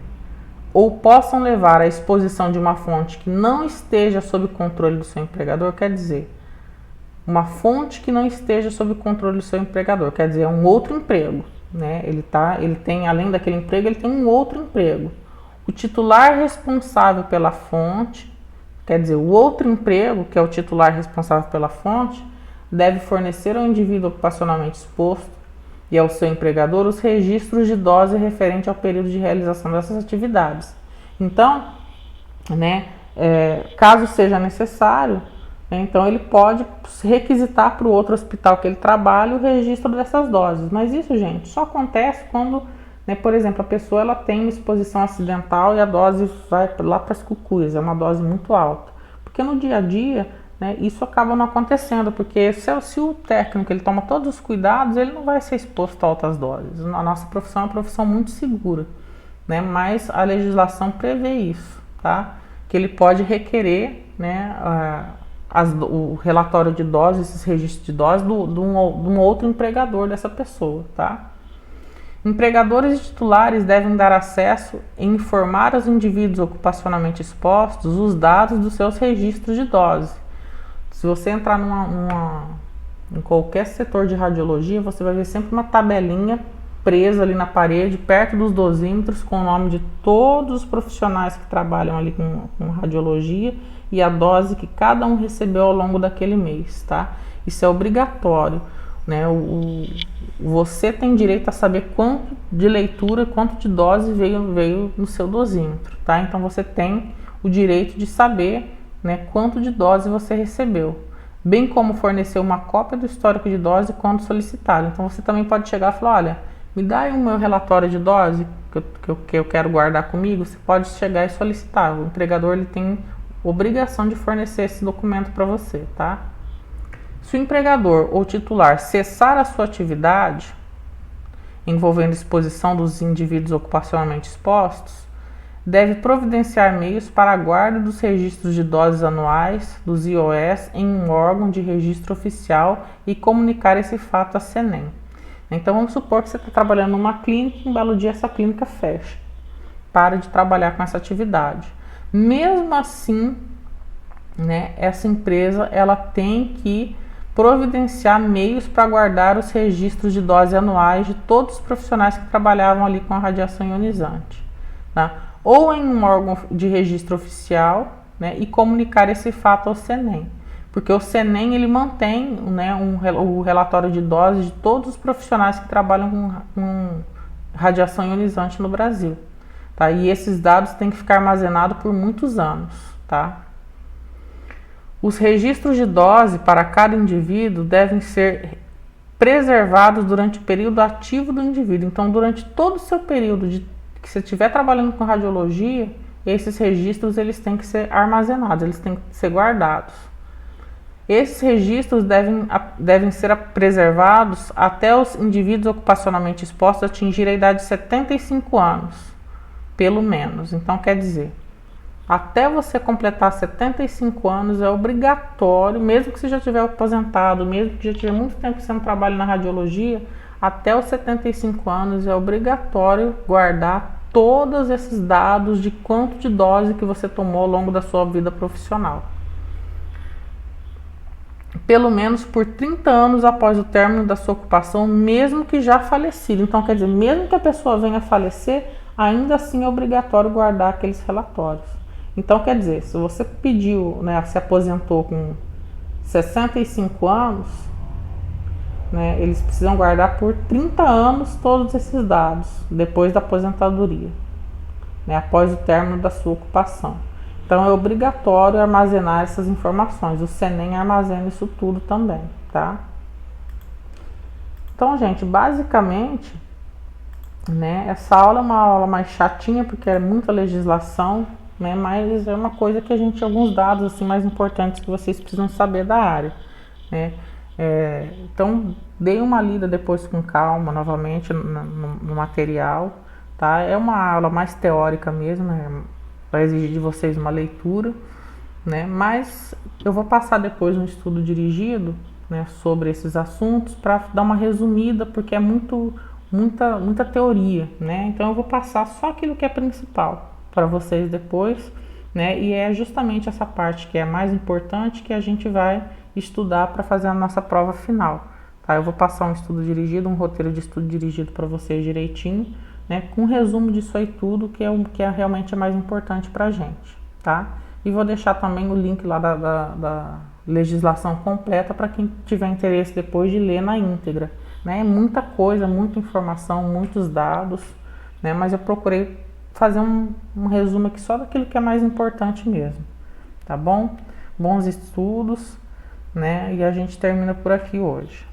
S1: ou possam levar à exposição de uma fonte que não esteja sob controle do seu empregador, quer dizer, uma fonte que não esteja sob controle do seu empregador, quer dizer, é um outro emprego, né? Ele tem, além daquele emprego, ele tem um outro emprego. O titular responsável pela fonte, quer dizer, o outro emprego, que é o titular responsável pela fonte, deve fornecer ao indivíduo ocupacionalmente exposto e ao seu empregador os registros de dose referente ao período de realização dessas atividades. Então, né, caso seja necessário, né, então ele pode requisitar para o outro hospital que ele trabalha o registro dessas doses. Mas isso, gente, só acontece quando, né, por exemplo, a pessoa ela tem uma exposição acidental e a dose vai lá para as cucuias, é uma dose muito alta. Porque no dia a dia, né, isso acaba não acontecendo, porque se o técnico ele toma todos os cuidados, ele não vai ser exposto a altas doses. A nossa profissão é uma profissão muito segura, né, mas a legislação prevê isso, tá? Que ele pode requerer, né, o relatório de doses, esses registros de doses de um outro empregador dessa pessoa, tá? Empregadores e titulares devem dar acesso e informar aos indivíduos ocupacionalmente expostos os dados dos seus registros de dose. Se você entrar em qualquer setor de radiologia, você vai ver sempre uma tabelinha presa ali na parede, perto dos dosímetros, com o nome de todos os profissionais que trabalham ali com radiologia e a dose que cada um recebeu ao longo daquele mês, tá? Isso é obrigatório, né? Você tem direito a saber quanto de leitura, quanto de dose veio no seu dosímetro, tá? Então você tem o direito de saber, né, quanto de dose você recebeu, bem como fornecer uma cópia do histórico de dose quando solicitado. Então você também pode chegar e falar, olha, me dá aí o meu relatório de dose que eu quero guardar comigo. Você pode chegar e solicitar. O empregador ele tem obrigação de fornecer esse documento para você, tá? Se o empregador ou titular cessar a sua atividade envolvendo exposição dos indivíduos ocupacionalmente expostos, deve providenciar meios para a guarda dos registros de doses anuais dos IOS em um órgão de registro oficial e comunicar esse fato à CENEM. Então vamos supor que você está trabalhando numa clínica e um belo dia essa clínica fecha. Para de trabalhar com essa atividade. Mesmo assim, né, essa empresa ela tem que providenciar meios para guardar os registros de dose anuais de todos os profissionais que trabalhavam ali com a radiação ionizante, tá? Ou em um órgão de registro oficial, né, e comunicar esse fato ao CENEM, porque o CENEM ele mantém, né, o relatório de dose de todos os profissionais que trabalham com radiação ionizante no Brasil, tá? E esses dados têm que ficar armazenados por muitos anos, tá? Os registros de dose para cada indivíduo devem ser preservados durante o período ativo do indivíduo. Então, durante todo o seu período que você estiver trabalhando com radiologia, esses registros eles têm que ser armazenados, eles têm que ser guardados. Esses registros devem ser preservados até os indivíduos ocupacionalmente expostos atingirem a idade de 75 anos, pelo menos. Então, quer dizer, até você completar 75 anos é obrigatório, mesmo que você já estiver aposentado, mesmo que já tiver muito tempo que você não trabalha na radiologia, até os 75 anos é obrigatório guardar todos esses dados de quanto de dose que você tomou ao longo da sua vida profissional. Pelo menos por 30 anos após o término da sua ocupação, mesmo que já falecido. Então, quer dizer, mesmo que a pessoa venha a falecer, ainda assim é obrigatório guardar aqueles relatórios. Então, quer dizer, se você pediu, né, se aposentou com 65 anos, né, eles precisam guardar por 30 anos todos esses dados, depois da aposentadoria, né, após o término da sua ocupação. Então, é obrigatório armazenar essas informações. O CENEM armazena isso tudo também. tá? Então, gente, basicamente, né, essa aula é uma aula mais chatinha porque é muita legislação, né, mas é uma coisa que a gente, alguns dados assim mais importantes que vocês precisam saber da área, né? Então, dei uma lida depois com calma novamente no material, tá? É uma aula mais teórica mesmo, né? Vai exigir de vocês uma leitura, né? Mas eu vou passar depois um estudo dirigido, né, sobre esses assuntos para dar uma resumida, porque é muita teoria, né? Então eu vou passar só aquilo que é principal para vocês depois, né? E é justamente essa parte que é mais importante que a gente vai estudar para fazer a nossa prova final, tá? Eu vou passar um estudo dirigido, um roteiro de estudo dirigido para vocês direitinho, né? Com um resumo disso aí tudo, que é o que é realmente mais importante para a gente, tá? E vou deixar também o link lá da legislação completa para quem tiver interesse depois de ler na íntegra, né? É muita coisa, muita informação, muitos dados, né? Mas eu procurei fazer um resumo aqui só daquilo que é mais importante mesmo, tá bom? Bons estudos, né? E a gente termina por aqui hoje.